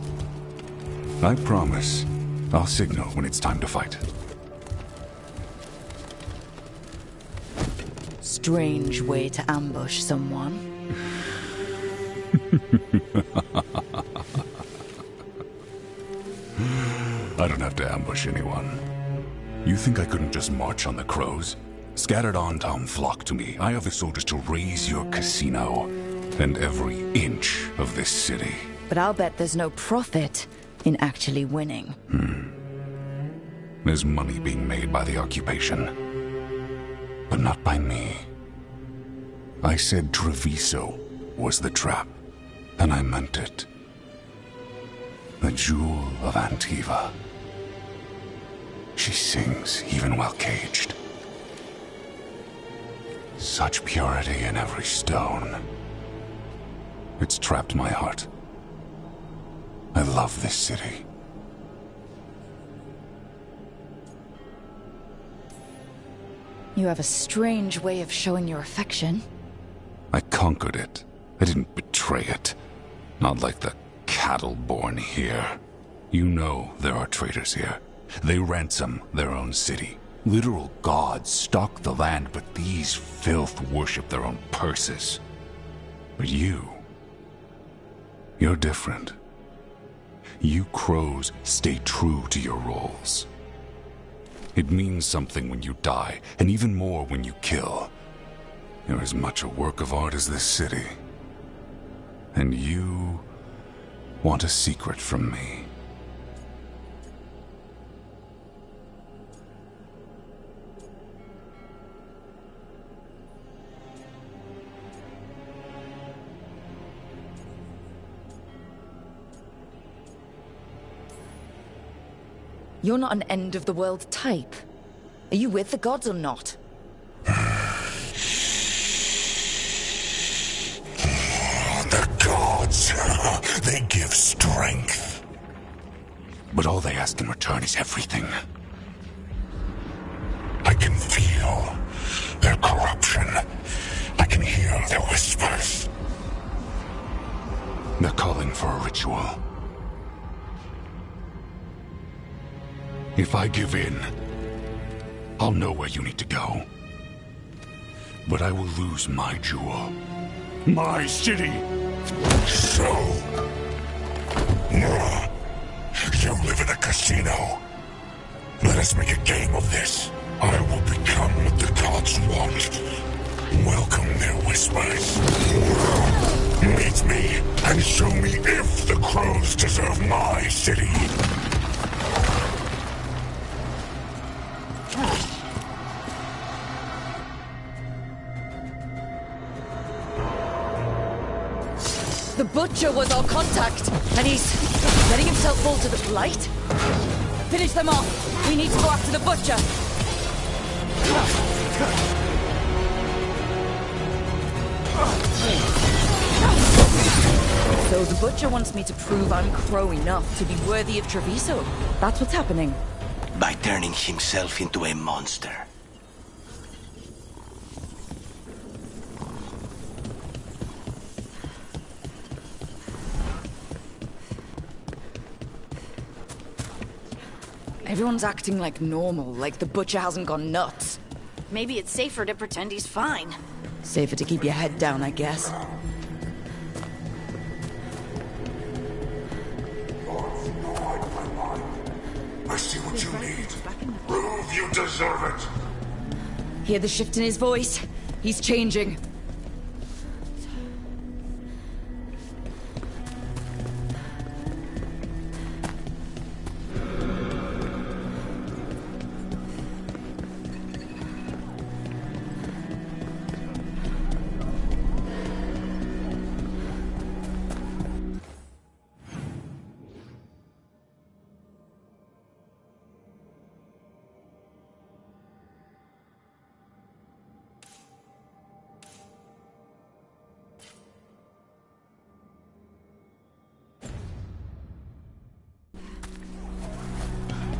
I promise, I'll signal when it's time to fight. Strange way to ambush someone. I don't have to ambush anyone. You think I couldn't just march on the crows? Scattered on town flock to me. I have the soldiers to raise your casino and every inch of this city. But I'll bet there's no profit in actually winning. There's money being made by the occupation, but not by me. I said Treviso was the trap, and I meant it. The jewel of Antiva. She sings even while caged. Such purity in every stone. It's trapped my heart. I love this city. You have a strange way of showing your affection. I conquered it. I didn't betray it. Not like the cattle born here. You know there are traitors here. They ransom their own city. Literal gods stalk the land, but these filth worship their own purses. But you're different. You crows stay true to your roles. It means something when you die, and even more when you kill. You're as much a work of art as this city. And you want a secret from me. You're not an end-of-the-world type. Are you with the gods or not? The gods, they give strength. But all they ask in return is everything. I can feel their corruption. I can hear their whispers. They're calling for a ritual. If I give in, I'll know where you need to go. But I will lose my jewel. My city! So... you live in a casino. Let us make a game of this. I will become what the gods want. Welcome their whispers. Meet me and show me if the crows deserve my city. The Butcher was our contact, and he's letting himself fall to the Blight? Finish them off! We need to go after the Butcher! So the Butcher wants me to prove I'm crow enough to be worthy of Treviso. That's what's happening. By turning himself into a monster. Everyone's acting like normal, like the Butcher hasn't gone nuts. Maybe it's safer to pretend he's fine. Safer to keep your head down, I guess. I see what you need. Prove you deserve it. Hear the shift in his voice? He's changing.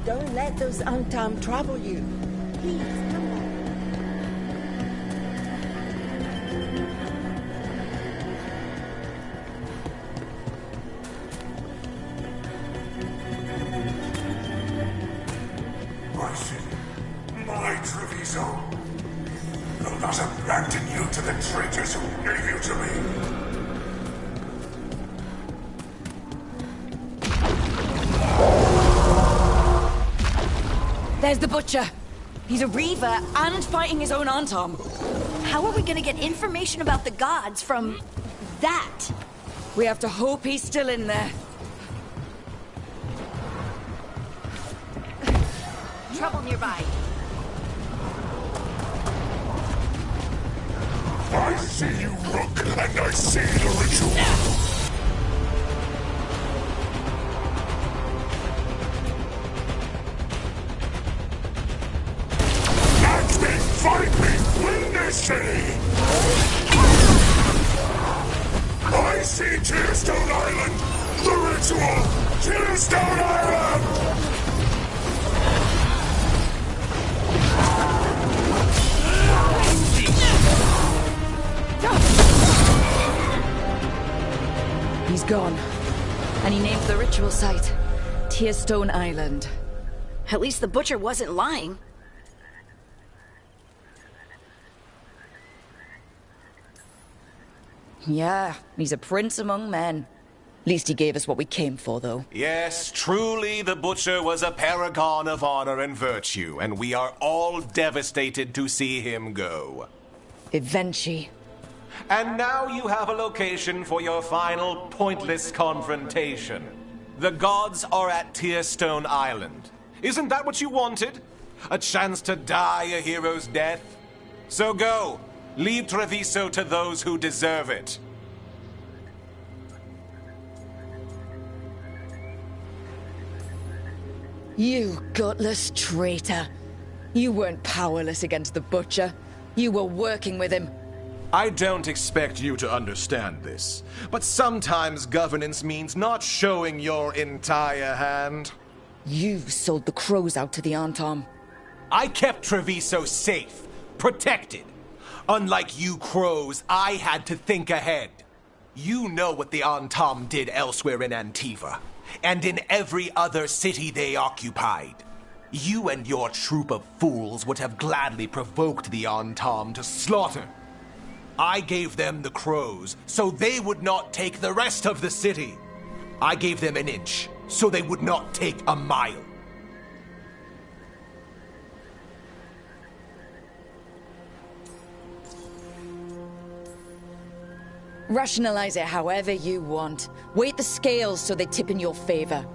Don't let those Antam trouble you. Please, come back. My city, my Treviso. Will not abandon you to the traitors who gave you to me. There's the Butcher. He's a Reaver and fighting his own Antom. How are we gonna get information about the gods from that? We have to hope he's still in there. Trouble nearby. I see you, Rook, and I see the ritual. Fight me! Win this city! I see Tearstone Island! The ritual! Tearstone Island! He's gone. And he named the ritual site Tearstone Island. At least the Butcher wasn't lying. Yeah, he's a prince among men. Least he gave us what we came for, though. Yes, truly the Butcher was a paragon of honor and virtue, and we are all devastated to see him go. Eventually. And now you have a location for your final pointless confrontation. The gods are at Tearstone Island. Isn't that what you wanted? A chance to die a hero's death? So go. Leave Treviso to those who deserve it. You gutless traitor. You weren't powerless against the Butcher. You were working with him. I don't expect you to understand this, but sometimes governance means not showing your entire hand. You sold the crows out to the Antom. I kept Treviso safe, protected. Unlike you crows, I had to think ahead. You know what the Antom did elsewhere in Antiva, and in every other city they occupied. You and your troop of fools would have gladly provoked the Antom to slaughter. I gave them the crows, so they would not take the rest of the city. I gave them an inch, so they would not take a mile. Rationalize it however you want. Weight the scales so they tip in your favor.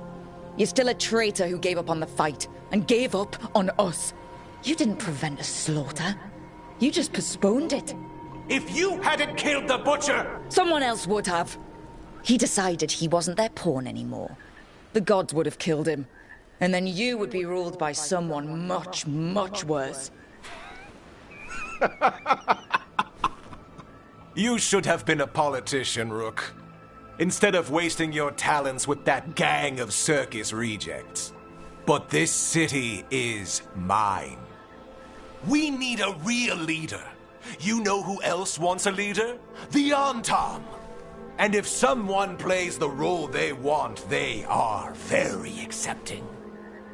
You're still a traitor who gave up on the fight, and gave up on us. You didn't prevent a slaughter. You just postponed it. If you hadn't killed the Butcher... Someone else would have. He decided he wasn't their pawn anymore. The gods would have killed him. And then you would be ruled by someone much, much worse. You should have been a politician, Rook. Instead of wasting your talents with that gang of circus rejects. But this city is mine. We need a real leader. You know who else wants a leader? The Antom. And if someone plays the role they want, they are very accepting.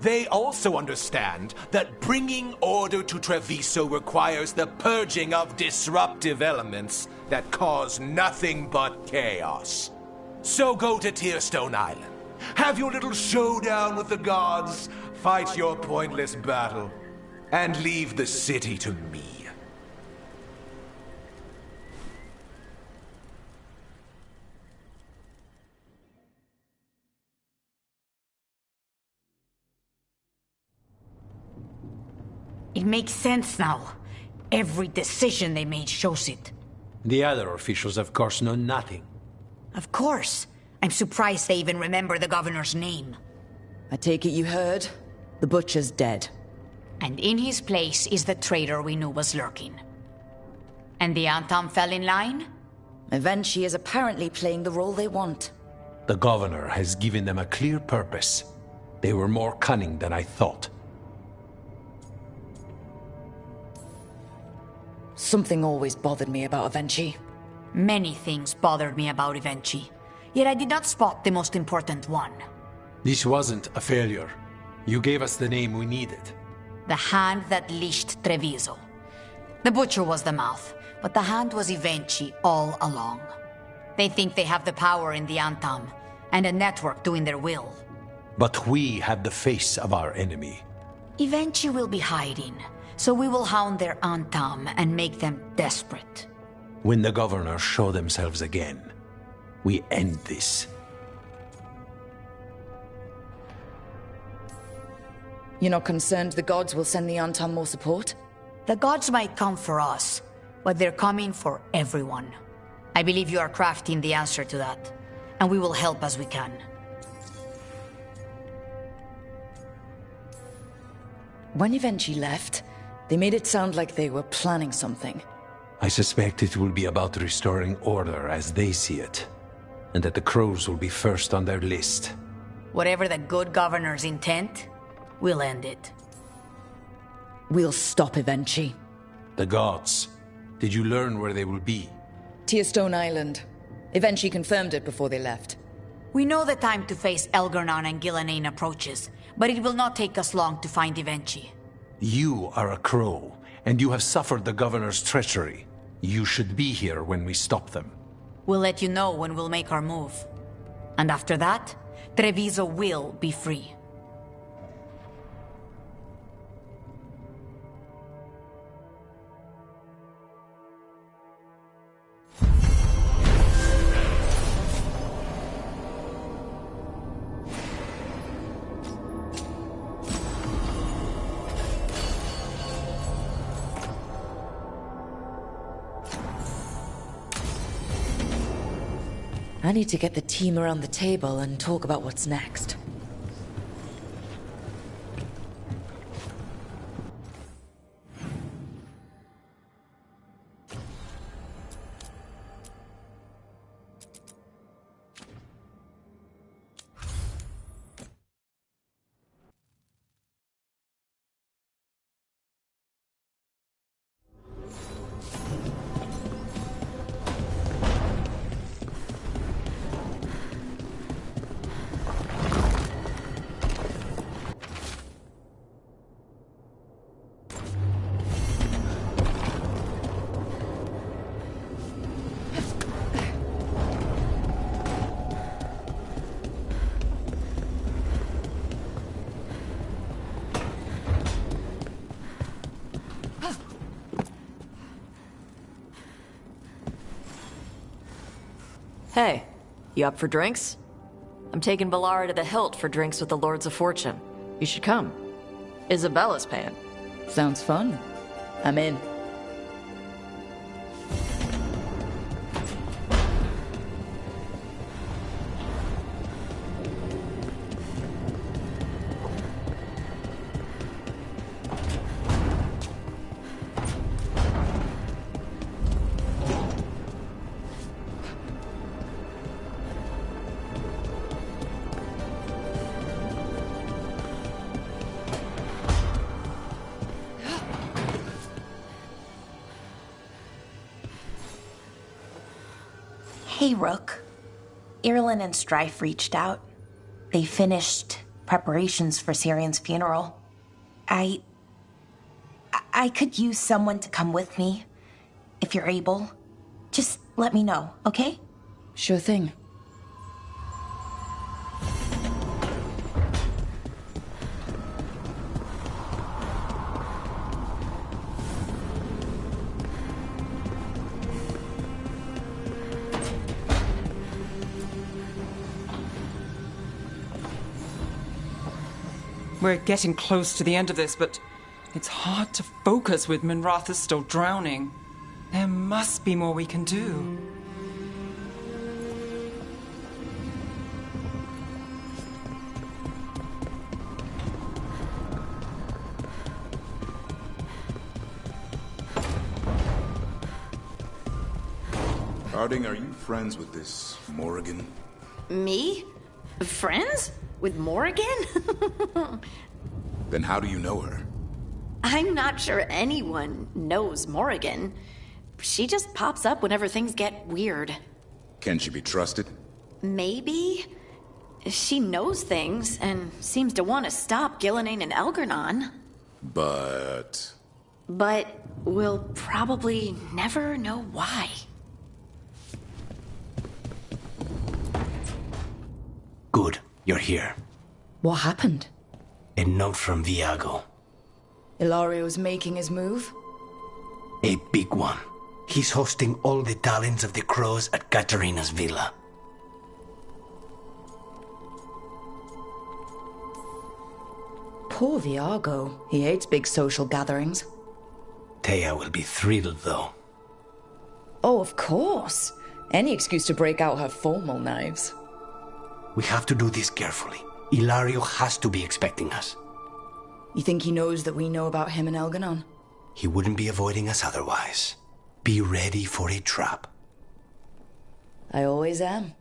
They also understand that bringing order to Treviso requires the purging of disruptive elements that cause nothing but chaos. So go to Tearstone Island. Have your little showdown with the gods, fight your pointless battle, and leave the city to me. It makes sense now. Every decision they made shows it. The other officials, of course, know nothing. Of course. I'm surprised they even remember the governor's name. I take it you heard? The Butcher's dead. And in his place is the traitor we knew was lurking. And the Antom fell in line? Eventually is apparently playing the role they want. The governor has given them a clear purpose. They were more cunning than I thought. Something always bothered me about Avenchi. Many things bothered me about Avenchi, yet I did not spot the most important one. This wasn't a failure. You gave us the name we needed. The hand that leashed Treviso. The butcher was the mouth, but the hand was Avenchi all along. They think they have the power in the Antam, and a network doing their will. But we have the face of our enemy. Avenchi will be hiding, so we will hound their Antam and make them desperate. When the governors show themselves again, we end this. You're not concerned the gods will send the Antam more support? The gods might come for us, but they're coming for everyone. I believe you are crafting the answer to that, and we will help as we can. When Avenchi left, they made it sound like they were planning something. I suspect it will be about restoring order as they see it, and that the crows will be first on their list. Whatever the good governor's intent, we'll end it. We'll stop Avenchi. The gods. Did you learn where they will be? Tearstone Island. Avenchi confirmed it before they left. We know the time to face Elgarnan and Gillanane approaches, but it will not take us long to find Avenchi. You are a crow, and you have suffered the governor's treachery. You should be here when we stop them. We'll let you know when we'll make our move. And after that, Treviso will be free. I need to get the team around the table and talk about what's next. Hey, you up for drinks? I'm taking Ballara to the Hilt for drinks with the Lords of Fortune. You should come. Isabella's paying. Sounds fun. I'm in. Hey, Rook. Irulan and Strife reached out. They finished preparations for Syrian's funeral. I could use someone to come with me, if you're able. Just let me know, okay? Sure thing. We're getting close to the end of this, but it's hard to focus with Minrathous still drowning. There must be more we can do. Harding, are you friends with this Morrigan? Me? Friends? With Morrigan? Then how do you know her? I'm not sure anyone knows Morrigan. She just pops up whenever things get weird. Can she be trusted? Maybe. She knows things and seems to want to stop Gillenane and Elgernon. But we'll probably never know why. Good, you're here. What happened? A note from Viago. Ilario's making his move? A big one. He's hosting all the talents of the crows at Katarina's villa. Poor Viago. He hates big social gatherings. Thea will be thrilled, though. Oh, of course. Any excuse to break out her formal knives. We have to do this carefully. Ilario has to be expecting us. You think he knows that we know about him and Elgernon? He wouldn't be avoiding us otherwise. Be ready for a trap. I always am.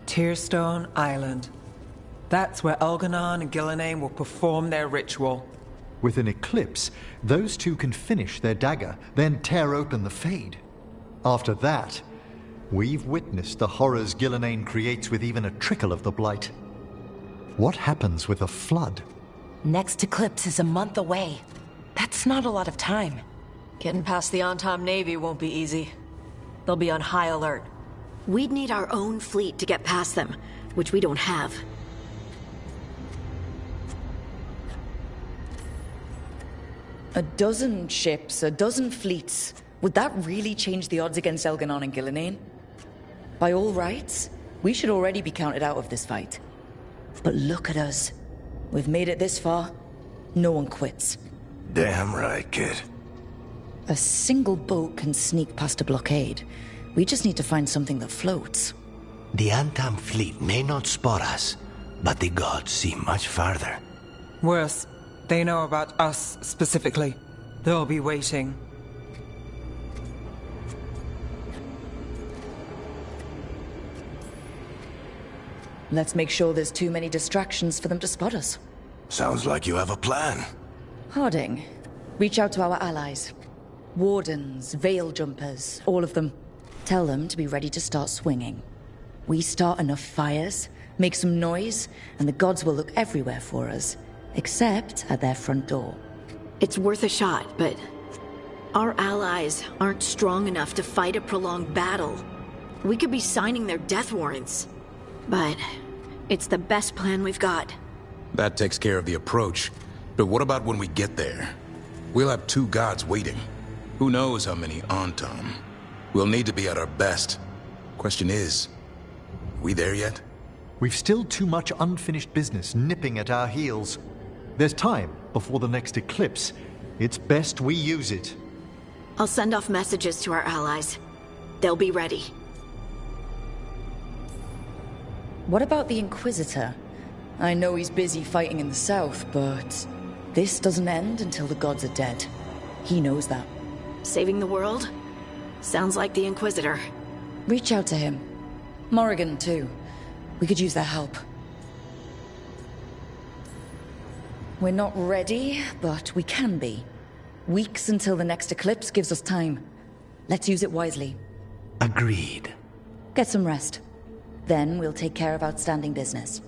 Tearstone Island. That's where Elgernon and Gillenane will perform their ritual. With an eclipse, those two can finish their dagger, then tear open the Fade. After that, we've witnessed the horrors Gillenane creates with even a trickle of the Blight. What happens with a flood? Next eclipse is a month away. That's not a lot of time. Getting past the Antam Navy won't be easy. They'll be on high alert. We'd need our own fleet to get past them, which we don't have. A dozen ships, a dozen fleets. Would that really change the odds against Elgernon and Gillenane? By all rights, we should already be counted out of this fight. But look at us. We've made it this far. No one quits. Damn right, kid. A single boat can sneak past a blockade. We just need to find something that floats. The Antam fleet may not spot us, but the gods see much farther. Worse, they know about us specifically. They'll be waiting. Let's make sure there's too many distractions for them to spot us. Sounds like you have a plan. Harding, reach out to our allies. Wardens, veil jumpers, all of them. Tell them to be ready to start swinging. We start enough fires, make some noise, and the gods will look everywhere for us, except at their front door. It's worth a shot, but our allies aren't strong enough to fight a prolonged battle. We could be signing their death warrants, but it's the best plan we've got. That takes care of the approach. But what about when we get there? We'll have two gods waiting. Who knows how many Antam? We'll need to be at our best. Question is, we there yet? We've still too much unfinished business nipping at our heels. There's time before the next eclipse. It's best we use it. I'll send off messages to our allies. They'll be ready. What about the Inquisitor? I know he's busy fighting in the south, but this doesn't end until the gods are dead. He knows that. Saving the world? Sounds like the Inquisitor. Reach out to him. Morrigan, too. We could use their help. We're not ready, but we can be. Weeks until the next eclipse gives us time. Let's use it wisely. Agreed. Get some rest. Then we'll take care of outstanding business.